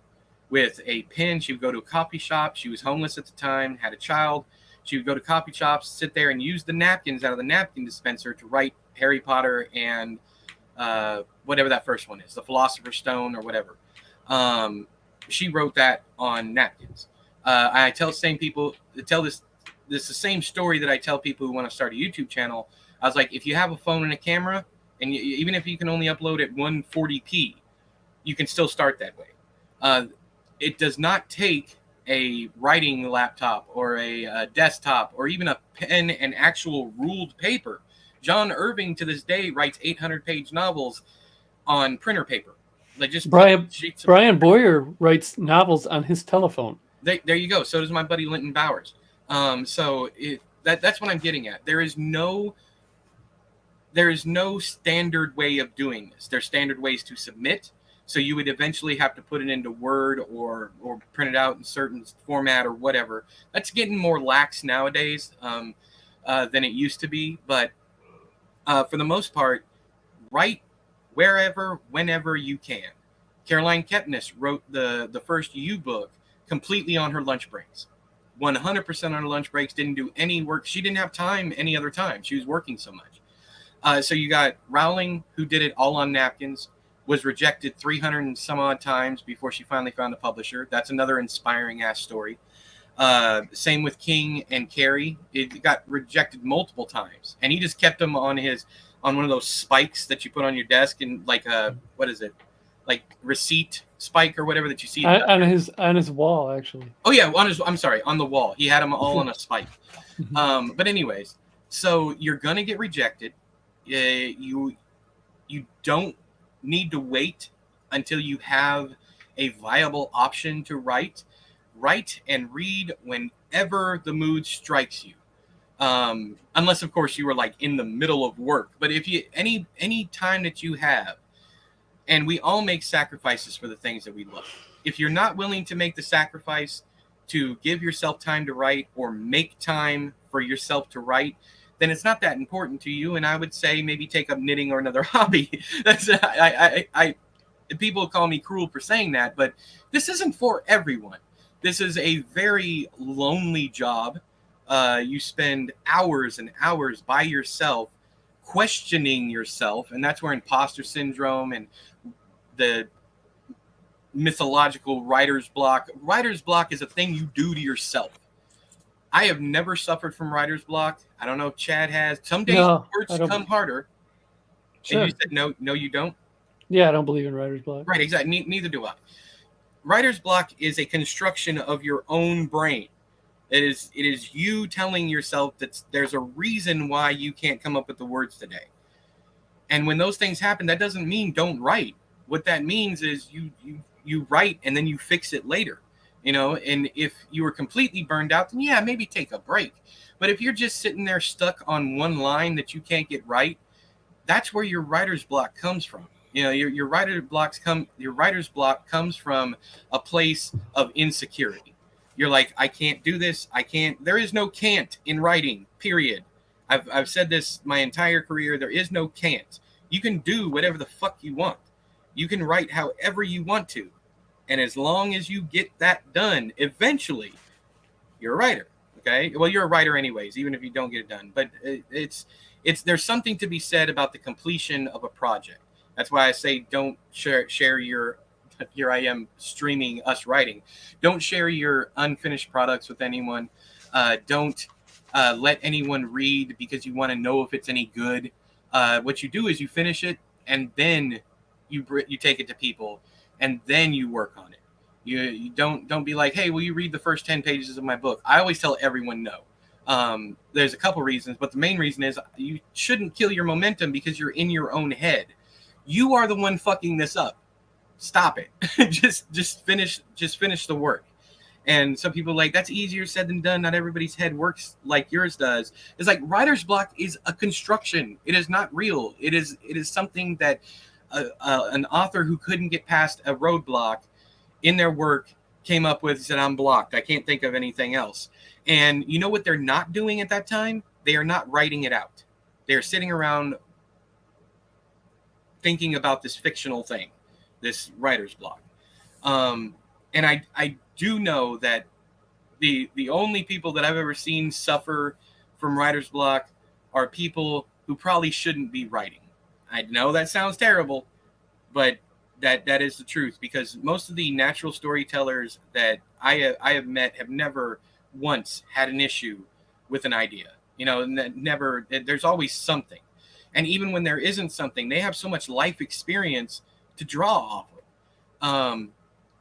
With a pen, she would go to a coffee shop. She was homeless at the time, had a child. She would go to coffee shops, sit there, and use the napkins out of the napkin dispenser to write Harry Potter and whatever that first one is, the Philosopher's Stone or whatever. She wrote that on napkins. I tell this the same story that I tell people who want to start a YouTube channel. I was like, if you have a phone and a camera, and even if you can only upload at 140p, you can still start that way. It does not take a writing laptop or a desktop or even a pen and actual ruled paper. John Irving to this day writes 800-page novels on printer paper. Like just Brian Boyer writes novels on his telephone. There you go. So does my buddy Linton Bowers. So that's what I'm getting at. There is no standard way of doing this. There's standard ways to submit. So you would eventually have to put it into Word or print it out in certain format or whatever. That's getting more lax nowadays than it used to be. But for the most part, write wherever, whenever you can. Caroline Kepnes wrote the first U book completely on her lunch breaks. 100% on her lunch breaks, didn't do any work. She didn't have time any other time. She was working so much. So you got Rowling, who did it all on napkins, was rejected 300 and some odd times before she finally found a publisher. That's another inspiring ass story. Same with King and Carey. It got rejected multiple times, and he just kept them on one of those spikes that you put on your desk, and like what is it, like receipt spike or whatever that you see on his wall, actually. Oh yeah, on the wall. He had them all on a spike. But anyways, so you're gonna get rejected. You don't need to wait until you have a viable option to write and read whenever the mood strikes you, unless of course you were like in the middle of work. But if you any time that you have, and we all make sacrifices for the things that we love, if you're not willing to make the sacrifice to give yourself time to write or make time for yourself to write, then it's not that important to you. And I would say maybe take up knitting or another hobby. That's people call me cruel for saying that, but this isn't for everyone. This is a very lonely job. You spend hours and hours by yourself, questioning yourself, and that's where imposter syndrome and the mythological writer's block. Writer's block is a thing you do to yourself. I have never suffered from writer's block. I don't know if Chad has. Some days words come harder. Sure. And you said no, you don't. Yeah, I don't believe in writer's block. Right, exactly. Neither do I. Writer's block is a construction of your own brain. It is you telling yourself that there's a reason why you can't come up with the words today. And when those things happen, that doesn't mean don't write. What that means is you write and then you fix it later. And if you were completely burned out, then yeah, maybe take a break. But if you're just sitting there stuck on one line that you can't get right, that's where your writer's block comes from. Your writer's block comes from a place of insecurity. You're like, I can't do this. I can't. There is no can't in writing, period. I've said this my entire career. There is no can't. You can do whatever the fuck you want. You can write however you want to. And as long as you get that done, eventually, you're a writer. Okay? Well, you're a writer anyways, even if you don't get it done. But there's something to be said about the completion of a project. That's why I say don't share your. Here I am streaming us writing. Don't share your unfinished products with anyone. Don't let anyone read because you want to know if it's any good. What you do is you finish it and then you take it to people and then you work on it. You don't be like, hey, will you read the first 10 pages of my book? I always tell everyone no. There's a couple reasons, but the main reason is you shouldn't kill your momentum because you're in your own head. You are the one fucking this up. Stop it. just finish the work. And some people are like, that's easier said than done. Not everybody's head works like yours does. It's like writer's block is a construction. It is not real. It is something that an author who couldn't get past a roadblock in their work came up with, said, I'm blocked. I can't think of anything else. And you know what they're not doing at that time? They are not writing it out. They're sitting around thinking about this fictional thing, this writer's block. And I do know that the only people that I've ever seen suffer from writer's block are people who probably shouldn't be writing. I know that sounds terrible, but that is the truth, because most of the natural storytellers that I have met have never once had an issue with an idea. Never. There's always something. And even when there isn't something, they have so much life experience to draw off of.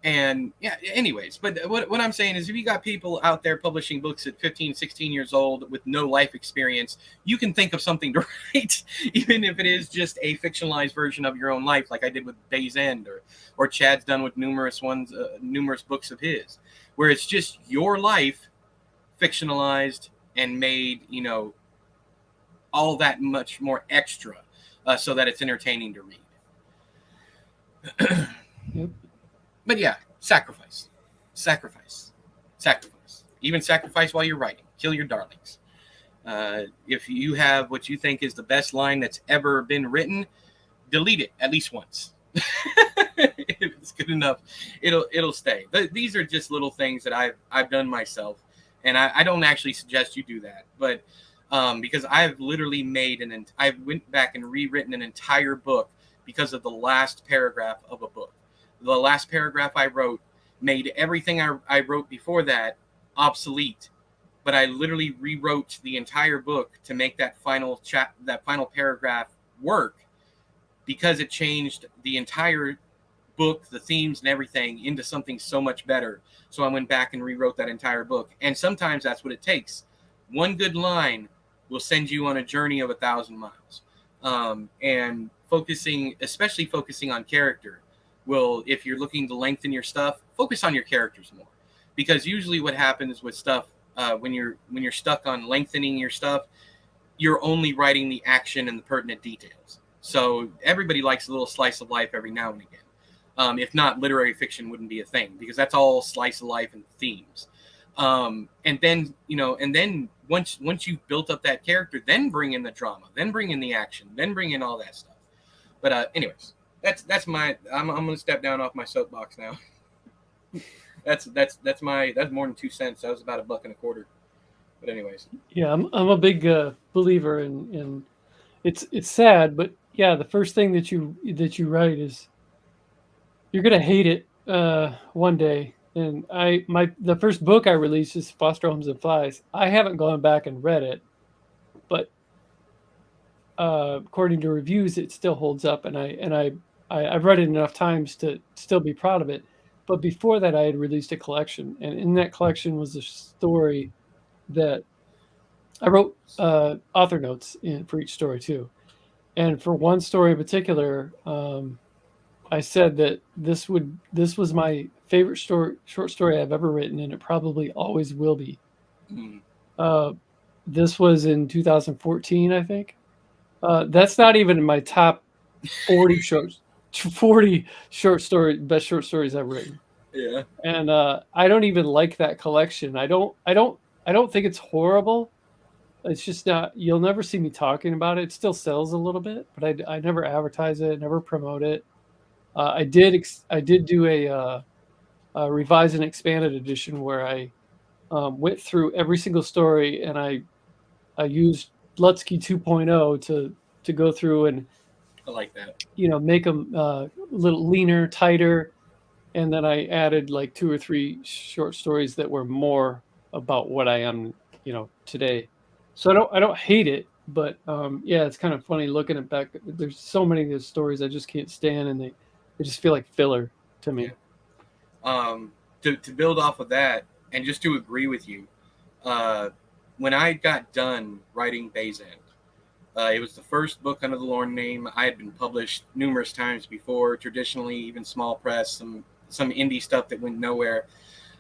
And yeah, anyways, but what I'm saying is if you got people out there publishing books at 15, 16 years old with no life experience, you can think of something to write, even if it is just a fictionalized version of your own life, like I did with Day's End, or Chad's done with numerous books of his, where it's just your life fictionalized and made, all that much more extra so that it's entertaining to read. Yep. But yeah, sacrifice. Even sacrifice while you're writing. Kill your darlings. If you have what you think is the best line that's ever been written, delete it at least once. If it's good enough, it'll stay. But these are just little things that I've done myself, and I don't actually suggest you do that. But because I've literally I went back and rewritten an entire book because of the last paragraph of a book. The last paragraph I wrote made everything I wrote before that obsolete, but I literally rewrote the entire book to make that final paragraph work, because it changed the entire book, the themes and everything, into something so much better. So I went back and rewrote that entire book. And sometimes that's what it takes. One good line will send you on a journey of 1,000 miles. And especially focusing on character, if you're looking to lengthen your stuff, focus on your characters more, because usually what happens with stuff when you're stuck on lengthening your stuff, you're only writing the action and the pertinent details. So everybody likes a little slice of life every now and again. If not, literary fiction wouldn't be a thing, because that's all slice of life and themes. And then once you've built up that character, then bring in the drama, then bring in the action, then bring in all that stuff. But anyways. That's I'm gonna step down off my soapbox now. that's more than 2 cents. That was about $1.25. But anyways. Yeah, I'm a big believer in it's sad, but yeah, the first thing that you write is you're gonna hate it one day. And the first book I released is Foster Homes and Flies. I haven't gone back and read it, but according to reviews, it still holds up, and I've read it enough times to still be proud of it. But before that, I had released a collection, and in that collection was a story that I wrote author notes for each story too. And for one story in particular, I said that this was my favorite short story I've ever written, and it probably always will be. Mm. This was in 2014, I think. That's not even in my top 40 best short stories I've written. Yeah. And I don't even like that collection. I don't think it's horrible. It's just not. You'll never see me talking about it. It still sells a little bit, but I never advertise it, never promote it. I did do a revised and expanded edition where I went through every single story, and I used Lutzke 2.0 to go through and I like that. make them a little leaner, tighter, and then I added like 2 or 3 short stories that were more about what I am today. So I don't hate it, but yeah, it's kind of funny looking at back. There's so many of those stories I just can't stand, and they just feel like filler to me. Yeah. To build off of that, and just to agree with you, when I got done writing Bay's End, it was the first book under the Lorne name. I had been published numerous times before, traditionally, even small press, some indie stuff that went nowhere.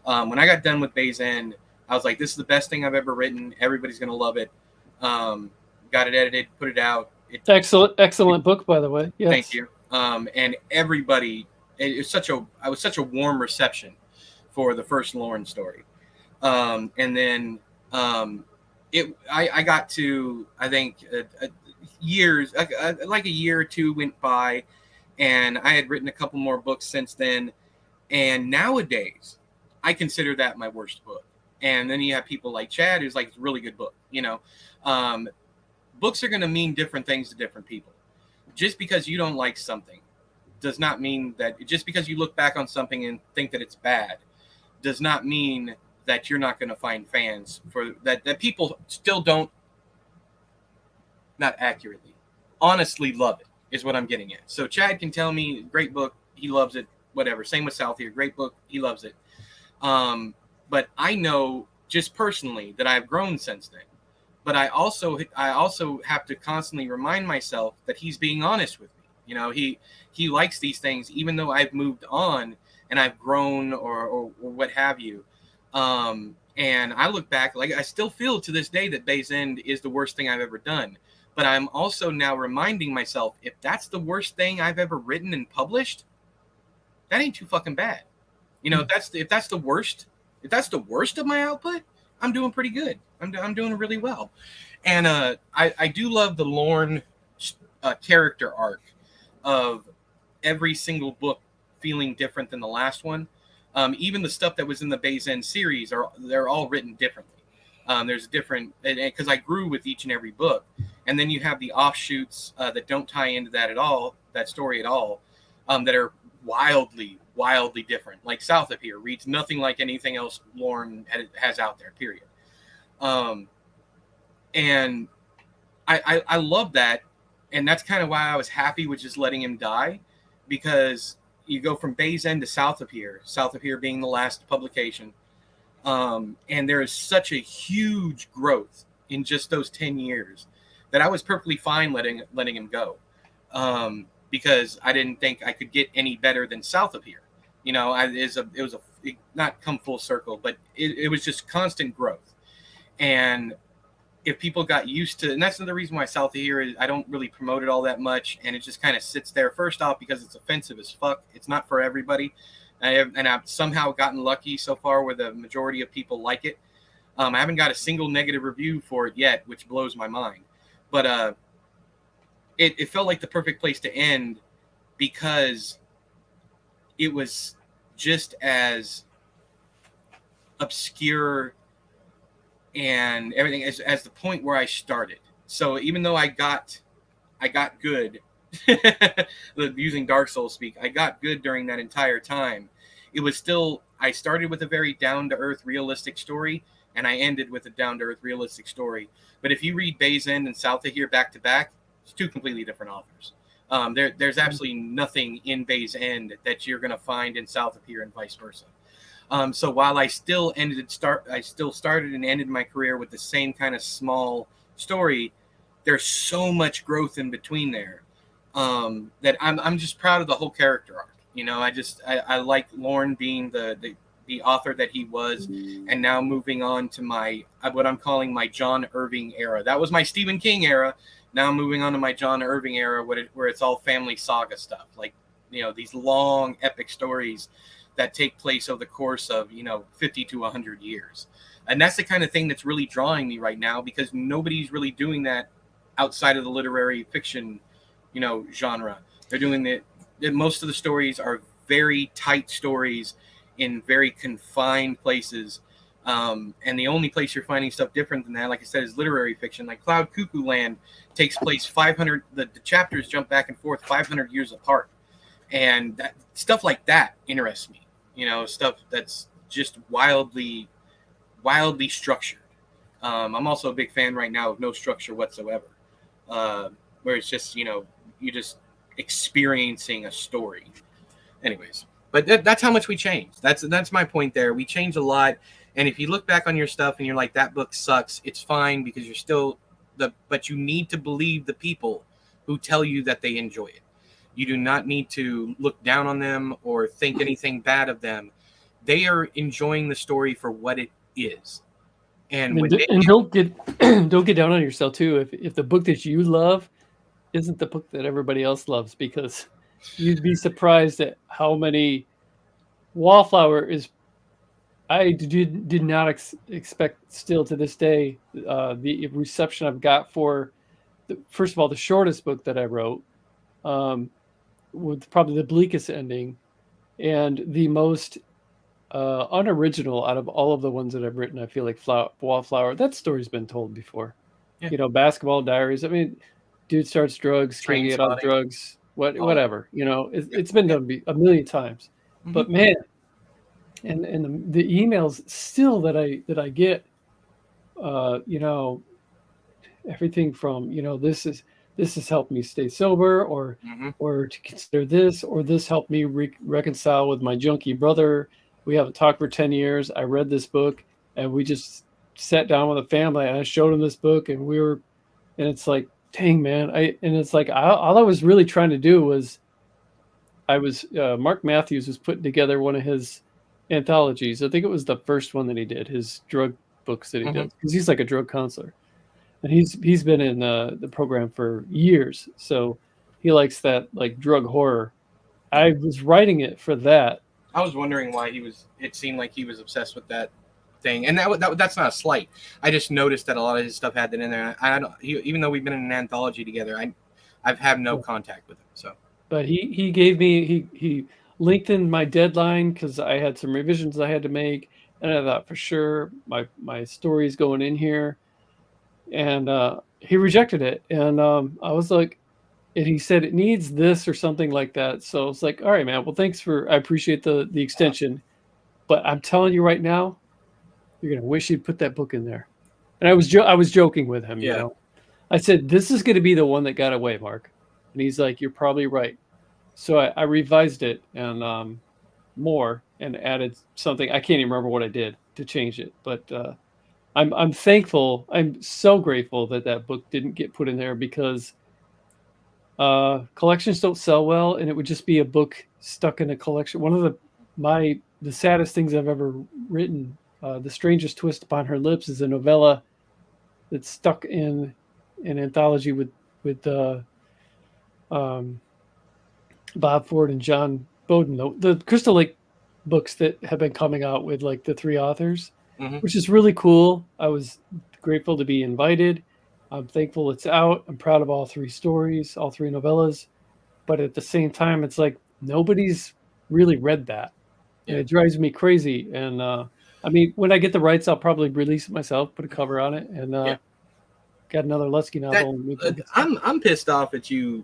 When I got done with Bay's End, I was like, this is the best thing I've ever written. Everybody's going to love it. Got it edited, put it out. Excellent book, by the way. Yes. Thank you. And everybody, it was such a warm reception for the first Lorne story. And then I got to, I think, years, like a year or two went by, and I had written a couple more books since then. And nowadays, I consider that my worst book. And then you have people like Chad, who's like, it's a really good book. Books are going to mean different things to different people. Just because you don't like something does not mean that, just because you look back on something and think that it's bad, does not mean that you're not going to find fans for that people still don't, not accurately, honestly love it, is what I'm getting at. So Chad can tell me, great book, he loves it, whatever. Same with South here, great book, he loves it. But I know just personally that I've grown since then. But I also have to constantly remind myself that he's being honest with me. He likes these things, even though I've moved on and I've grown or what have you. And I look back, like I still feel to this day that Bay's End is the worst thing I've ever done. But I'm also now reminding myself, if that's the worst thing I've ever written and published, that ain't too fucking bad. If that's the worst of my output, I'm doing pretty good. I'm doing really well. And I do love the Lorne character arc of every single book feeling different than the last one. Even the stuff that was in the Bay's End series, they're all written differently. There's different, because I grew with each and every book. And then you have the offshoots that don't tie into that story at all, that are wildly different. Like South of Here reads nothing like anything else Lorne has out there, period. And I love that. And that's kind of why I was happy with just letting him die, because you go from Bay's End to South of Here being the last publication. And there is such a huge growth in just those 10 years that I was perfectly fine letting him go. Because I didn't think I could get any better than South of Here. It not come full circle, but it was just constant growth. And if people got used to, and that's another reason why South of Here I don't really promote it all that much, and it just kind of sits there. First off, because it's offensive as fuck. It's not for everybody. I've somehow gotten lucky so far where the majority of people like it. I haven't got a single negative review for it yet, which blows my mind. But it felt like the perfect place to end, because it was just as obscure and everything as the point where I started. So even though I got good, using Dark Souls speak, I got good during that entire time. It was still, I started with a very down-to-earth, realistic story, and I ended with a down-to-earth, realistic story. But if you read Bay's End and South of Here back to back, It's two completely different authors. There's absolutely nothing in Bay's End that you're going to find in South of here and vice versa. So while I still started and ended my career with the same kind of small story, there's so much growth in between there that I'm just proud of the whole character arc. You know, I like Lorne being the author that he was, and now moving on to what I'm calling my John Irving era. That was my Stephen King era. Now moving on to my John Irving era, where it's all family saga stuff, like, you know, these long epic stories that take place over the course of, you know, 50 to 100 years. And that's the kind of thing that's really drawing me right now, because nobody's really doing that outside of the literary fiction, you know, genre. They're doing most of the stories are very tight stories in very confined places. And the only place you're finding stuff different than that, like I said, is literary fiction. Like Cloud Cuckoo Land takes place 500, the chapters jump back and forth 500 years apart. And stuff like that interests me. You know, stuff that's just wildly structured. I'm also a big fan right now of no structure whatsoever, where it's just, you know, you just experiencing a story. Anyways, but that's how much we changed. That's my point there. We changed a lot. And if you look back on your stuff and you're like, that book sucks, it's fine, because you're still but you need to believe the people who tell you that they enjoy it. You do not need to look down on them or think anything bad of them. They are enjoying the story for what it is. And don't get down on yourself too if the book that you love isn't the book that everybody else loves, because you'd be surprised at how many Wallflower is. I did not expect, still to this day, the reception I've got for first of all, the shortest book that I wrote, with probably the bleakest ending, and the most unoriginal out of all of the ones that I've written. I feel like Wallflower, that story's been told before. Yeah. You know, Basketball Diaries. I mean, dude starts drugs, can't get off drugs, whatever. You know, it's been done a million times. Mm-hmm. But man, and the emails still that I get, you know, everything from, you know, this has helped me stay sober, or mm-hmm. or to consider this, or this helped me reconcile with my junkie brother. We haven't talked for 10 years. I read this book, and we just sat down with a family, and I showed him this book, and it's like, dang, man. It's like, all I was really trying to do was, Mark Matthews was putting together one of his anthologies. I think it was the first one that he did, his drug books that he mm-hmm. did, because he's like a drug counselor. And he's been in the program for years, so he likes that, like, drug horror. I was writing it for that. I was wondering why it seemed like he was obsessed with that thing, and that's not a slight. I just noticed that a lot of his stuff had that in there. Even though we've been in an anthology together, I've had no contact with him. So, but he gave me he lengthened my deadline because I had some revisions I had to make, and I thought for sure my story's going in here. And he rejected it, and I was like, and he said it needs this or something like that. So I was like, all right, man. Well, thanks I appreciate the extension, but I'm telling you right now, you're gonna wish you'd put that book in there. And I was joking with him, you know. I said, this is gonna be the one that got away, Mark. And he's like, you're probably right. So I revised it and more, and added something. I can't even remember what I did to change it, but. I'm thankful. I'm so grateful that book didn't get put in there, because collections don't sell well, and it would just be a book stuck in a collection. One of the saddest things I've ever written, The Strangest Twist Upon Her Lips, is a novella that's stuck in an anthology with Bob Ford and John Bowden, the Crystal Lake books that have been coming out with, like, the three authors. Mm-hmm. Which is really cool. I was grateful to be invited. I'm thankful it's out. I'm proud of all three stories, all three novellas. But at the same time, it's like nobody's really read that. Yeah. And it drives me crazy. And I mean, when I get the rights, I'll probably release it myself, put a cover on it, and got another Lutzke novel. I'm pissed off at you,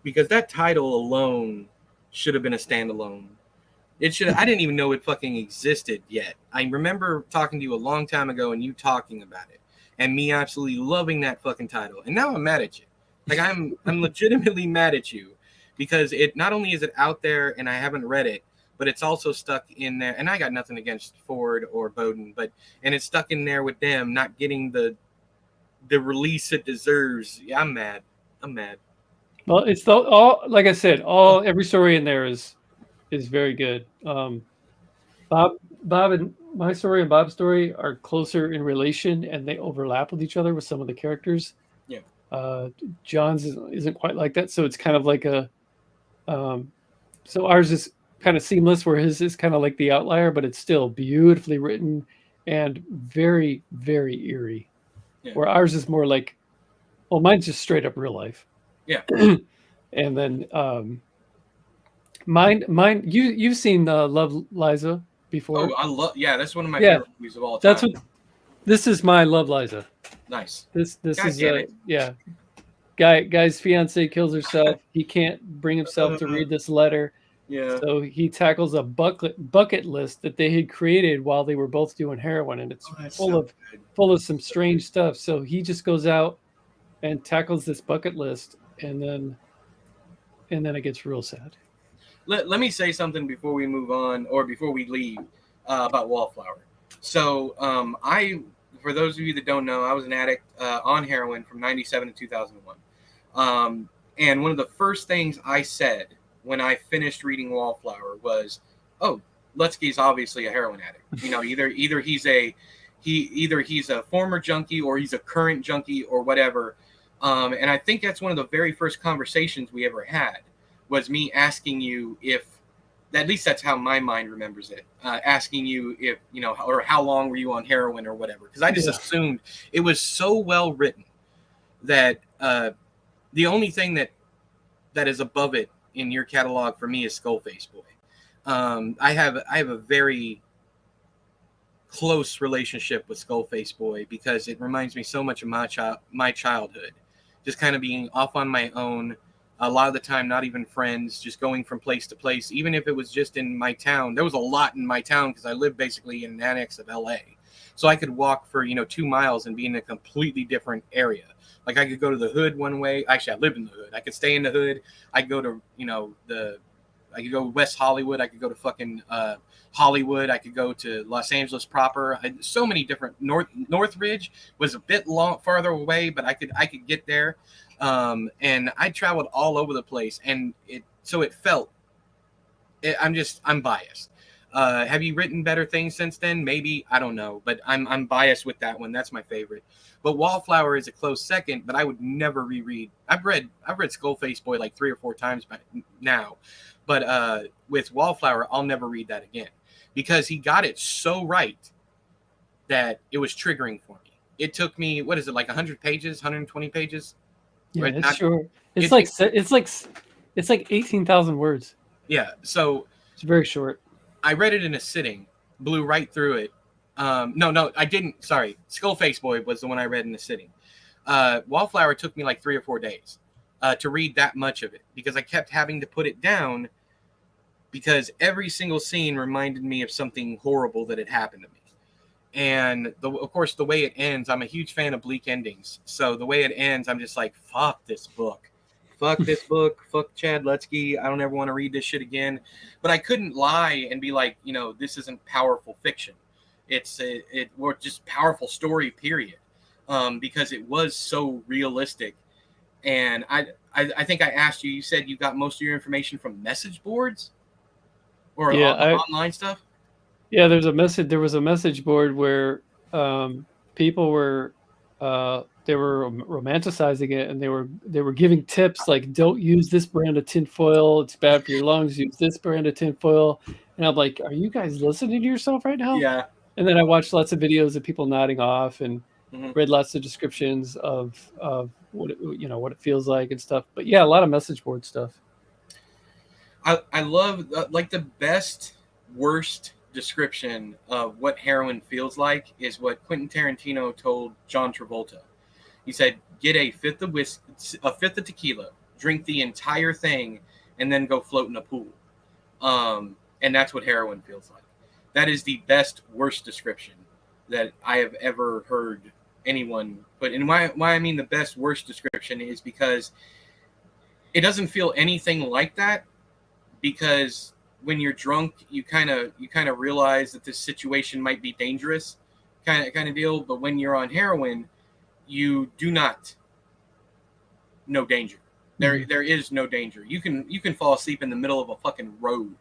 because that title alone should have been a standalone. It should. I didn't even know it fucking existed yet. I remember talking to you a long time ago, and you talking about it, and me absolutely loving that fucking title. And now I'm mad at you. Like I'm legitimately mad at you because it not only is it out there and I haven't read it, but it's also stuck in there. And I got nothing against Ford or Bowden, and it's stuck in there with them not getting the release it deserves. Yeah, I'm mad. Well, it's like I said, every story in there is very good. Bob and my story and Bob's story are closer in relation, and they overlap with each other with some of the characters. Yeah. John's isn't quite like that, so it's kind of like a. So ours is kind of seamless, where his is kind of like the outlier, but it's still beautifully written and very, very eerie. Yeah. Where ours is more like, well, mine's just straight up real life. Yeah. And then mine. You've seen Love, Liza before? Oh, that's one of my favorite movies of all time. That's what. This is my Love, Liza. Nice. This is Guy's fiance kills herself. He can't bring himself to read this letter. Yeah. So he tackles a bucket list that they had created while they were both doing heroin, and it's full of some strange stuff. So he just goes out and tackles this bucket list, and then it gets real sad. Let me say something before we move on, or before we leave, about Wallflower. So for those of you that don't know, I was an addict on heroin from 97 to 2001. And one of the first things I said when I finished reading Wallflower was, "Oh, Lutzke's obviously a heroin addict. You know, either he's a former junkie or he's a current junkie or whatever." And I think that's one of the very first conversations we ever had, was me asking you if, at least that's how my mind remembers it, asking you if, you know, or how long were you on heroin or whatever. Because I just assumed it was so well written that the only thing that is above it in your catalog for me is Skullface Boy. I have a very close relationship with Skullface Boy because it reminds me so much of my childhood, just kind of being off on my own. A lot of the time, not even friends, just going from place to place. Even if it was just in my town, there was a lot in my town because I lived basically in an annex of LA. So I could walk for, 2 miles and be in a completely different area. Like I could go to the hood one way. Actually, I lived in the hood. I could stay in the hood. I could go to, I could go West Hollywood. I could go to fucking Hollywood. I could go to Los Angeles proper. So many different. Northridge was a bit farther away, but I could get there. And I traveled all over the place, and it felt. I'm biased. Have you written better things since then? Maybe, I don't know, but I'm biased with that one. That's my favorite. But Wallflower is a close second, but I would never reread. I've read Skullface Boy like 3 or 4 times by now, but with Wallflower, I'll never read that again because he got it so right that it was triggering for me. It took me, what is it, like 100 pages, 120 pages? Yeah, right? It's short. It's like 18,000 words. Yeah, so it's very short. I read it in a sitting, blew right through it. No, I didn't. Sorry, Skullface Boy was the one I read in a sitting. Wallflower took me like 3 or 4 days to read that much of it because I kept having to put it down because every single scene reminded me of something horrible that had happened to me. And of course, the way it ends, I'm a huge fan of bleak endings. So the way it ends, I'm just like, fuck this book. Fuck this book. Fuck Chad Lutzke. I don't ever want to read this shit again. But I couldn't lie and be like, this isn't powerful fiction. It's just powerful story, period. Because it was so realistic. And I think I asked you, you said you got most of your information from message boards or online stuff? Yeah, there was a message board where people were they were romanticizing it, and they were giving tips like, don't use this brand of tinfoil, it's bad for your lungs, use this brand of tinfoil. And I'm like, are you guys listening to yourself right now? Yeah. And then I watched lots of videos of people nodding off and read lots of descriptions of what it feels like and stuff. But yeah, a lot of message board stuff. I love like the best worst description of what heroin feels like is what Quentin Tarantino told John Travolta. He said, get a fifth of tequila, drink the entire thing, and then go float in a pool. And that's what heroin feels like. That is the best worst description that I have ever heard anyone, but and why I mean the best worst description is because it doesn't feel anything like that, because when you're drunk you kind of realize that this situation might be dangerous, kind of deal. But when you're on heroin, you do not know danger. There is no danger. You can fall asleep in the middle of a fucking road.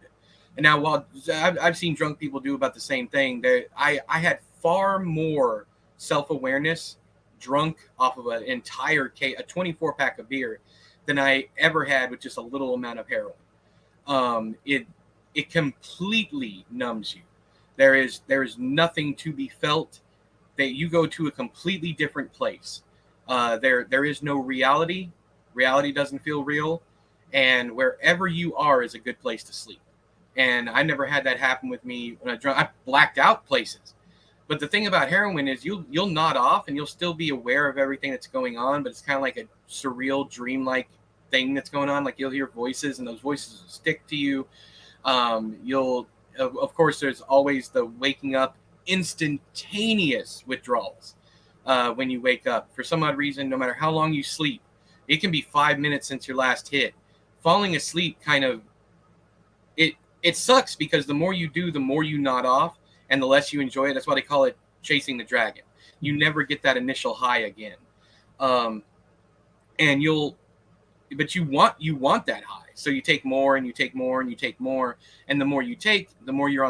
And now, while I've seen drunk people do about the same thing, I had far more self-awareness drunk off of an entire case, a 24-pack of beer, than I ever had with just a little amount of heroin. It completely numbs you. There is nothing to be felt. That you go to a completely different place. There is no reality. Reality doesn't feel real, and wherever you are is a good place to sleep. And I never had that happen with me when I drunk. I blacked out places. But the thing about heroin is you'll nod off and you'll still be aware of everything that's going on, but it's kind of like a surreal, dreamlike thing that's going on. Like you'll hear voices, and those voices will stick to you. Of course, there's always the waking up, instantaneous withdrawals when you wake up. For some odd reason, no matter how long you sleep, it can be 5 minutes since your last hit. Falling asleep it sucks, because the more you do, the more you nod off, and the less you enjoy it. That's why they call it chasing the dragon. You never get that initial high again. And you want that high. So you take more and you take more and you take more. And the more you take, the more you're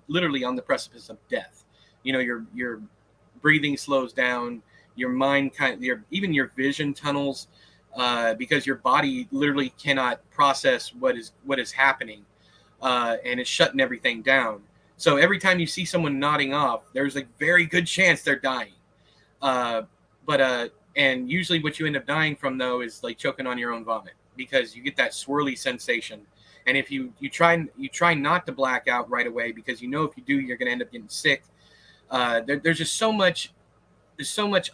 literally on the precipice of death. You know, your breathing slows down, your mind even your vision tunnels, because your body literally cannot process what is happening, and it's shutting everything down. So every time you see someone nodding off, there's a very good chance they're dying. And usually what you end up dying from, though, is like choking on your own vomit, because you get that swirly sensation. And if you try not to black out right away, because you know if you do, you're going to end up getting sick. There's just so much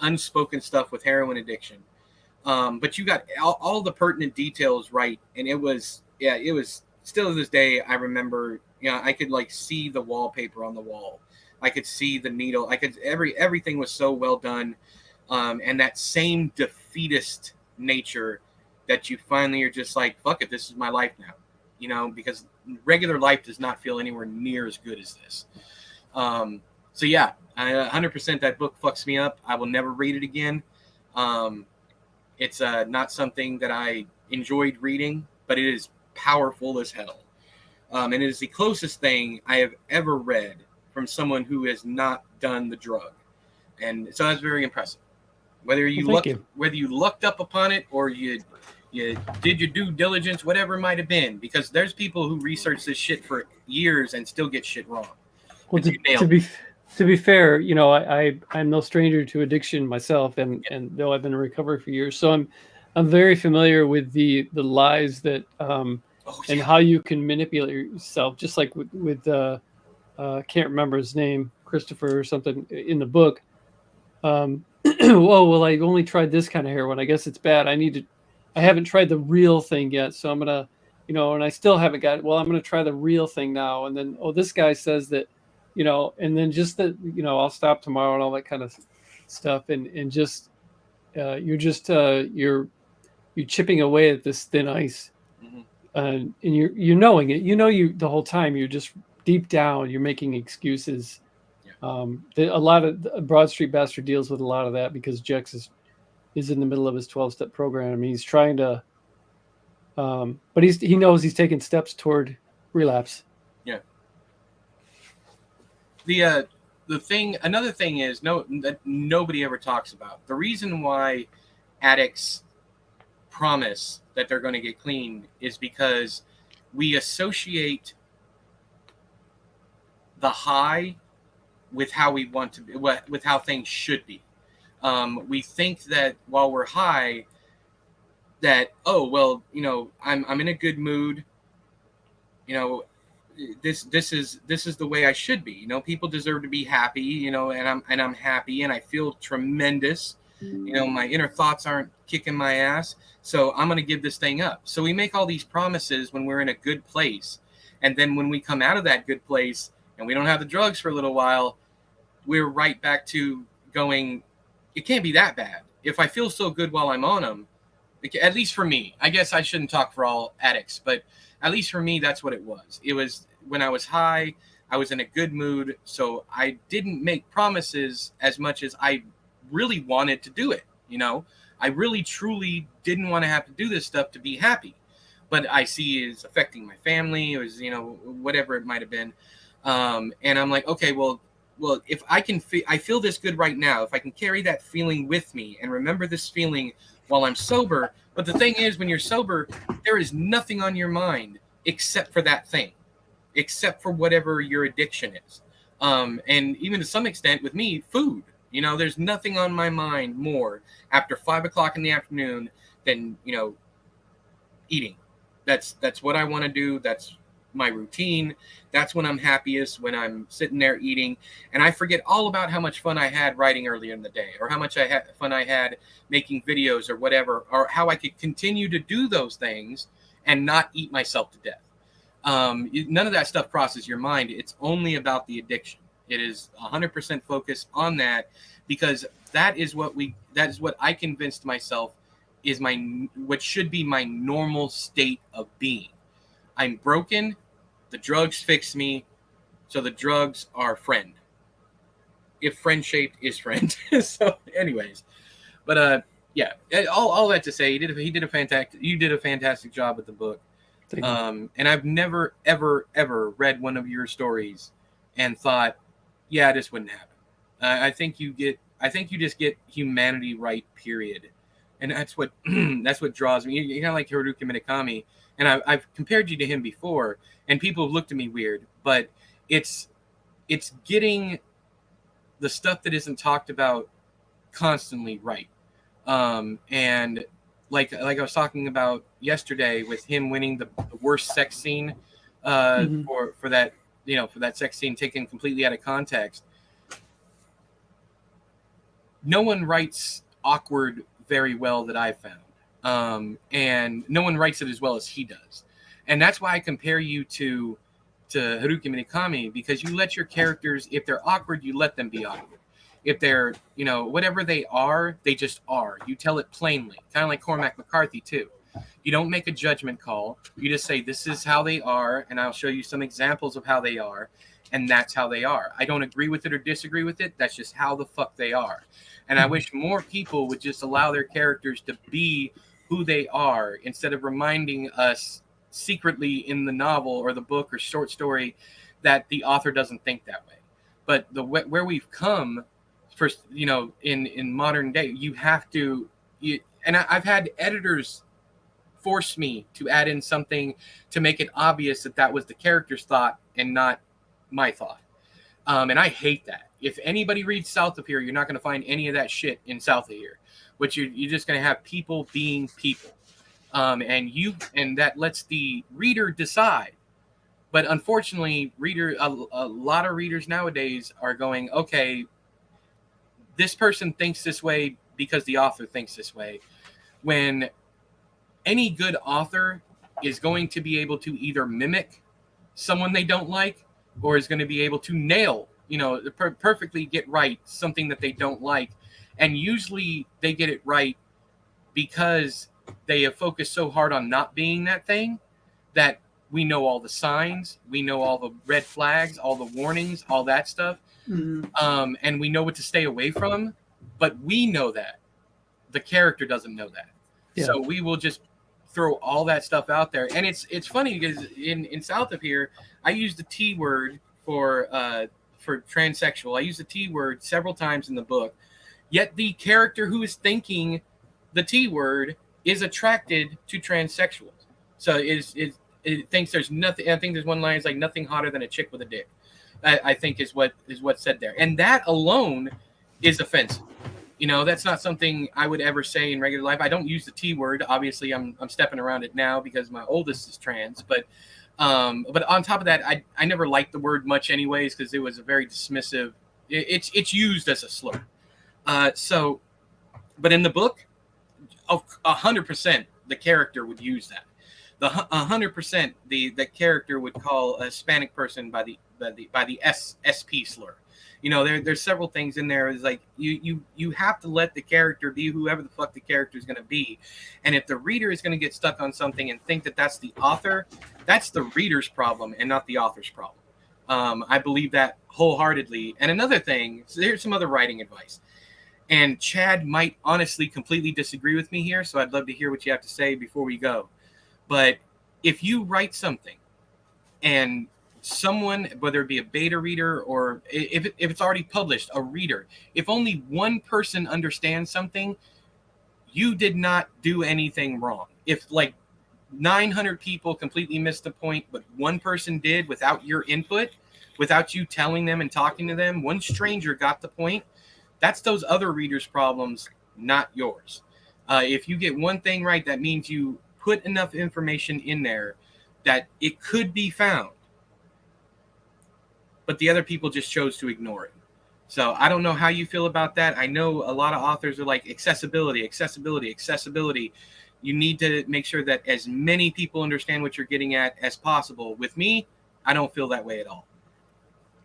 unspoken stuff with heroin addiction. But you got all the pertinent details right, and it was still to this day. I remember, I could like see the wallpaper on the wall. I could see the needle. Everything was so well done. And that same defeatist nature that you finally are just like, fuck it, this is my life now, because regular life does not feel anywhere near as good as this. So yeah, 100% that book fucks me up. I will never read it again. It's not something that I enjoyed reading, but it is powerful as hell. And it is the closest thing I have ever read from someone who has not done the drug. And so that's very impressive. Whether you lucked up upon it, or you did your due diligence, whatever it might have been, because there's people who research this shit for years and still get shit wrong. Well, to be fair, I'm no stranger to addiction myself, and though I've been in recovery for years, so I'm very familiar with the lies that and how you can manipulate yourself, just like with can't remember his name, Christopher or something in the book. Well, I only tried this kind of heroin. I guess it's bad. I haven't tried the real thing yet, so I'm gonna, and I still haven't got it. Well, I'm gonna try the real thing now, and then this guy says that, and then just that, I'll stop tomorrow and all that kind of stuff, and just you're chipping away at this thin ice, and you're knowing it. The whole time you're just deep down you're making excuses. A lot of Broad Street Bastard deals with a lot of that, because Jex is in the middle of his 12-step program. I mean, he's trying to, but he knows he's taking steps toward relapse. Yeah. Another thing is that nobody ever talks about. The reason why addicts promise that they're going to get clean is because we associate the high with how we want to be, with how things should be. We think that while we're high, that I'm in a good mood. This is the way I should be. People deserve to be happy. And I'm happy, and I feel tremendous. My inner thoughts aren't kicking my ass, so I'm gonna give this thing up. So we make all these promises when we're in a good place, and then when we come out of that good place and we don't have the drugs for a little while, we're right back to going it can't be that bad. If I feel so good while I'm on them, at least for me, I guess I shouldn't talk for all addicts, but at least for me, that's what it was. It was when I was high, I was in a good mood, so I didn't make promises as much as I really wanted to do it. You know, I really truly didn't want to have to do this stuff to be happy, but I see it's affecting my family. It was, you know, whatever it might have been, and I'm like, okay, well, if I can, I feel this good right now. If I can carry that feeling with me and remember this feeling while I'm sober. But the thing is, when you're sober, there is nothing on your mind except for that thing, except for whatever your addiction is. And even to some extent with me, food, you know, there's nothing on my mind more after 5 o'clock in the afternoon than, you know, eating. That's what I want to do. That's my routine. That's when I'm happiest, when I'm sitting there eating, and I forget all about how much fun I had writing earlier in the day, or how much fun I had making videos or whatever, or how I could continue to do those things and not eat myself to death. None of that stuff crosses your mind. It's only about the addiction. It is 100% focused on that, because that is what I convinced myself is what should be my normal state of being. I'm broken. The drugs fix me, so the drugs are friend. If friend shaped is friend. So, anyways, but yeah, all that to say, you did a fantastic job with the book. And I've never ever read one of your stories and thought, yeah, this wouldn't happen. I think you just get humanity right, period, and that's what draws me. You're kind of like Haruki Murakami. And I've compared you to him before, and people have looked at me weird, but it's getting the stuff that isn't talked about constantly right. And like I was talking about yesterday with him winning the worst sex scene for that, you know, for that sex scene taken completely out of context. No one writes awkward very well that I've found. And no one writes it as well as he does. And that's why I compare you to Haruki Murakami, because you let your characters, if they're awkward, you let them be awkward. If they're, you know, whatever they are, they just are. You tell it plainly, kind of like Cormac McCarthy too. You don't make a judgment call. You just say, this is how they are, and I'll show you some examples of how they are, and that's how they are. I don't agree with it or disagree with it. That's just how the fuck they are. And I wish more people would just allow their characters to be who they are, instead of reminding us secretly in the novel or the book or short story that the author doesn't think that way. But where we've come, first, you know, in modern day, you have to. And I've had editors force me to add in something to make it obvious that was the character's thought and not my thought. And I hate that. If anybody reads South of Here, you're not going to find any of that shit in South of Here. Which you're just going to have people being people, and that lets the reader decide. But unfortunately, a lot of readers nowadays are going, okay, this person thinks this way because the author thinks this way. When any good author is going to be able to either mimic someone they don't like, or is going to be able to nail, you know, perfectly get right something that they don't like. And usually they get it right because they have focused so hard on not being that thing that we know all the signs, we know all the red flags, all the warnings, all that stuff. And we know what to stay away from, but we know that. The character doesn't know that. Yeah. So we will just throw all that stuff out there. And it's funny because in South of Here, I use the T word for transsexual. I use the T word several times in the book. Yet the character who is thinking the T word is attracted to transsexuals. So it thinks there's nothing. I think there's one line, it's like nothing hotter than a chick with a dick. I think is what's said there, and that alone is offensive. You know, that's not something I would ever say in regular life. I don't use the T word. Obviously, I'm stepping around it now because my oldest is trans. But on top of that, I never liked the word much, anyways, because it was a very dismissive. It's used as a slur. But in the book, 100% the character would use that. 100% the character would call a Hispanic person by the SP slur. You know, there's several things in there. It's like you have to let the character be whoever the fuck the character is going to be, and if the reader is going to get stuck on something and think that that's the author, that's the reader's problem and not the author's problem. I believe that wholeheartedly. And another thing, so here's some other writing advice. And Chad might honestly completely disagree with me here, so I'd love to hear what you have to say before we go. But if you write something and someone, whether it be a beta reader or if it's already published, a reader, if only one person understands something, you did not do anything wrong. If like 900 people completely missed the point, but one person did without your input, without you telling them and talking to them, one stranger got the point, that's those other readers' problems, not yours. If you get one thing right, that means you put enough information in there that it could be found, but the other people just chose to ignore it. So I don't know how you feel about that. I know a lot of authors are like accessibility. You need to make sure that as many people understand what you're getting at as possible. With me, I don't feel that way at all.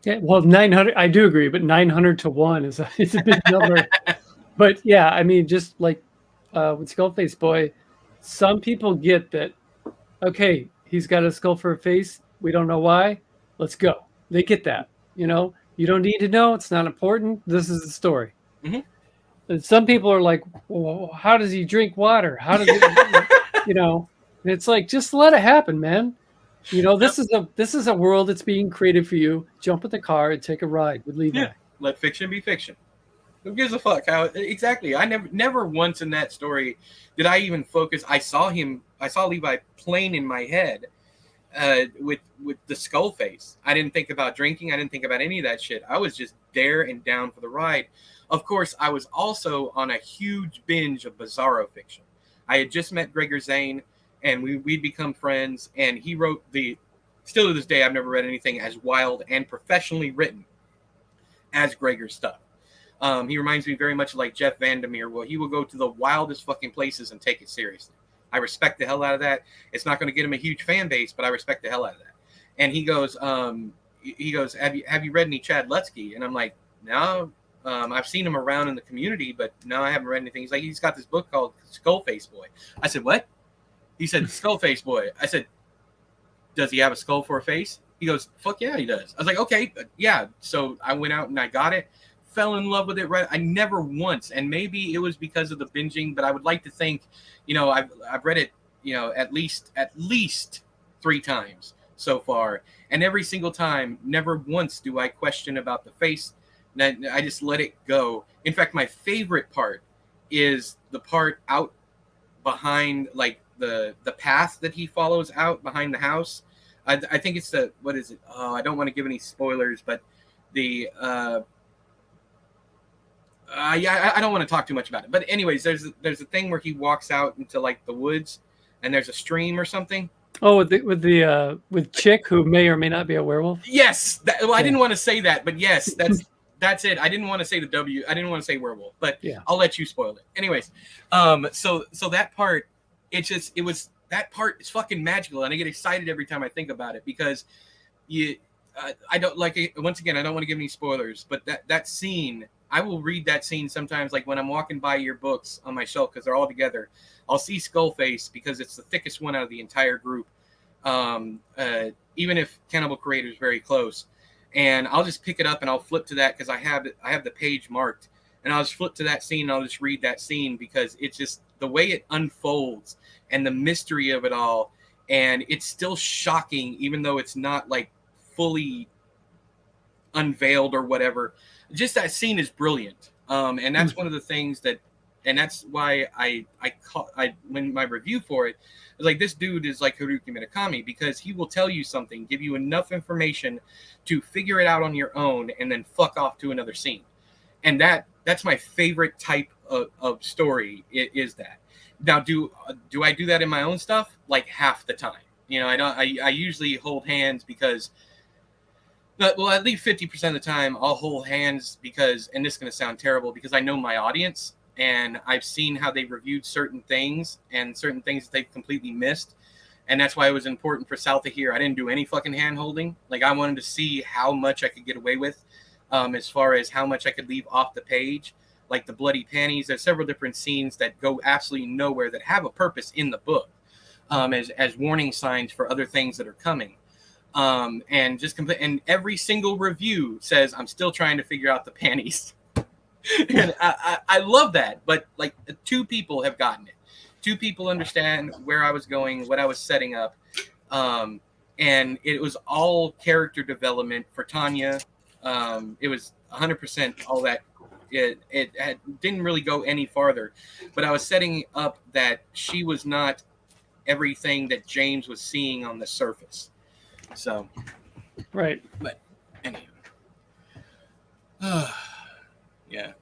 Yeah, well, 900, I do agree, but 900 to 1 is a big number. But yeah, I mean, just like with Skullface Boy, some people get that, okay, he's got a skull for a face. We don't know why. Let's go. They get that. You know, you don't need to know. It's not important. This is the story. Mm-hmm. And some people are like, well, how does he drink water? How does it, you know, and it's like, just let it happen, man. You know, this is a world that's being created for you. Jump in the car and take a ride with Levi. Yeah, let fiction be fiction. Who gives a fuck? How exactly? I never once in that story did I even focus. I saw Levi plain in my head with the skull face. I didn't think about drinking. I didn't think about any of that shit. I was just there and down for the ride. Of course, I was also on a huge binge of Bizarro fiction. I had just met Gregor Zane, and we'd become friends, and he wrote still to this day, I've never read anything as wild and professionally written as Gregor's stuff. He reminds me very much like Jeff Vandermeer. Well, he will go to the wildest fucking places and take it seriously. I respect the hell out of that. It's not going to get him a huge fan base, but I respect the hell out of that. And he goes, have you read any Chad Lutzke? And I'm like, no. I've seen him around in the community, but no, I haven't read anything. He's like, he's got this book called Skullface Boy. I said, what? He said, Skullface Boy. I said, does he have a skull for a face? He goes, fuck yeah, he does. I was like, okay, yeah. So I went out and I got it, fell in love with it. Right. I never once, and maybe it was because of the binging, but I would like to think, you know, I've read it, you know, at least 3 times so far. And every single time, never once do I question about the face. I just let it go. In fact, my favorite part is the part out behind, like the path that he follows out behind the house. I think it's what is it? Oh, I don't want to give any spoilers, but I don't want to talk too much about it. But anyways, there's a thing where he walks out into like the woods, and there's a stream or something. Oh, with Chick, who may or may not be a werewolf. Yes. I didn't want to say that, but yes, that's it. I didn't want to say the W. I didn't want to say werewolf, but yeah. I'll let you spoil it. Anyways, so that part, that part is fucking magical, and I get excited every time I think about it because I don't like it. Once again, I don't want to give any spoilers, but that scene, I will read that scene sometimes, like when I'm walking by your books on my shelf because they're all together. I'll see Skullface because it's the thickest one out of the entire group, even if Cannibal Creator is very close. And I'll just pick it up and I'll flip to that because I have the page marked, and I'll just flip to that scene and I'll just read that scene because it's just the way it unfolds and the mystery of it all, and it's still shocking even though it's not like fully unveiled or whatever. Just that scene is brilliant, and that's one of the things and that's why I when my review for it was like, this dude is like Haruki Murakami because he will tell you something, give you enough information to figure it out on your own, and then fuck off to another scene. And that's my favorite type of story is that. Now, do I do that in my own stuff? Like half the time, you know, I usually hold hands because, well, at least 50% of the time I'll hold hands because, and this is going to sound terrible, because I know my audience and I've seen how they reviewed certain things and certain things that they've completely missed. And that's why it was important for South of here. I didn't do any fucking hand holding. Like, I wanted to see how much I could get away with, as far as how much I could leave off the page. Like the bloody panties. There's several different scenes that go absolutely nowhere that have a purpose in the book, as warning signs for other things that are coming. And just and every single review says I'm still trying to figure out the panties. And I love that. But like 2 people have gotten it. 2 people understand where I was going, what I was setting up. And it was all character development for Tanya. It was 100% all that. It didn't really go any farther, but I was setting up that she was not everything that James was seeing on the surface. So, right. But anyway, yeah,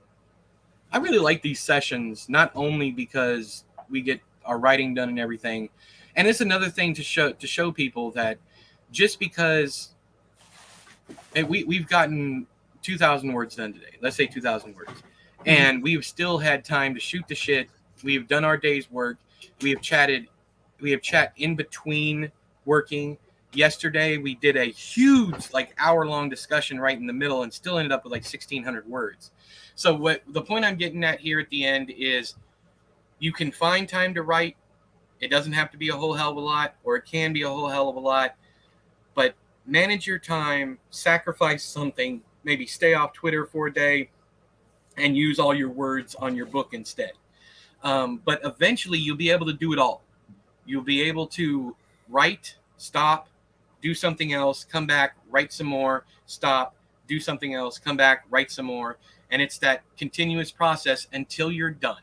I really like these sessions, not only because we get our writing done and everything, and it's another thing to show people that just because, and we've gotten 2,000 words done today. Let's say 2,000 words. And we've still had time to shoot the shit. We've done our day's work. We have chatted. We have chat in between working. Yesterday, we did a huge, like, hour-long discussion right in the middle and still ended up with like 1,600 words. So what the point I'm getting at here at the end is you can find time to write. It doesn't have to be a whole hell of a lot, or it can be a whole hell of a lot. But manage your time, sacrifice something, maybe stay off Twitter for a day and use all your words on your book instead. But eventually you'll be able to do it all. You'll be able to write, stop, do something else, come back, write some more, stop, do something else, come back, write some more. And it's that continuous process until you're done.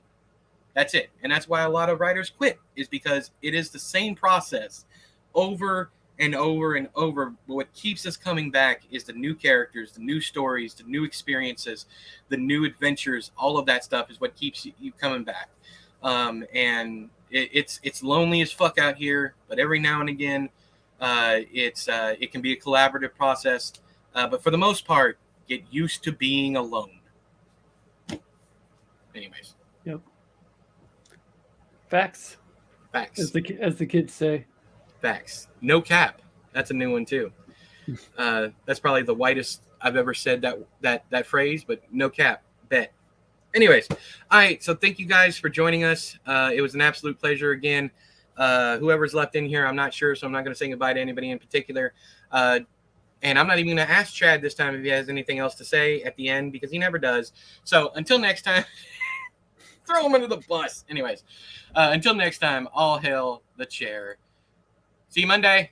That's it. And that's why a lot of writers quit, is because it is the same process over and over and over. But what keeps us coming back is the new characters, the new stories, the new experiences, the new adventures. All of that stuff is what keeps you coming back. And it's lonely as fuck out here, but every now and again, it can be a collaborative process. But for the most part, get used to being alone. Anyways. Yep. Facts. As the kids say. Facts. No cap. That's a new one too. That's probably the whitest I've ever said that phrase, but no cap. Bet. Anyways, all right. So thank you guys for joining us. It was an absolute pleasure again. Whoever's left in here, I'm not sure, so I'm not going to say goodbye to anybody in particular. And I'm not even going to ask Chad this time if he has anything else to say at the end, because he never does. So until next time, throw him under the bus. Anyways, until next time, all hail the chair. See you Monday.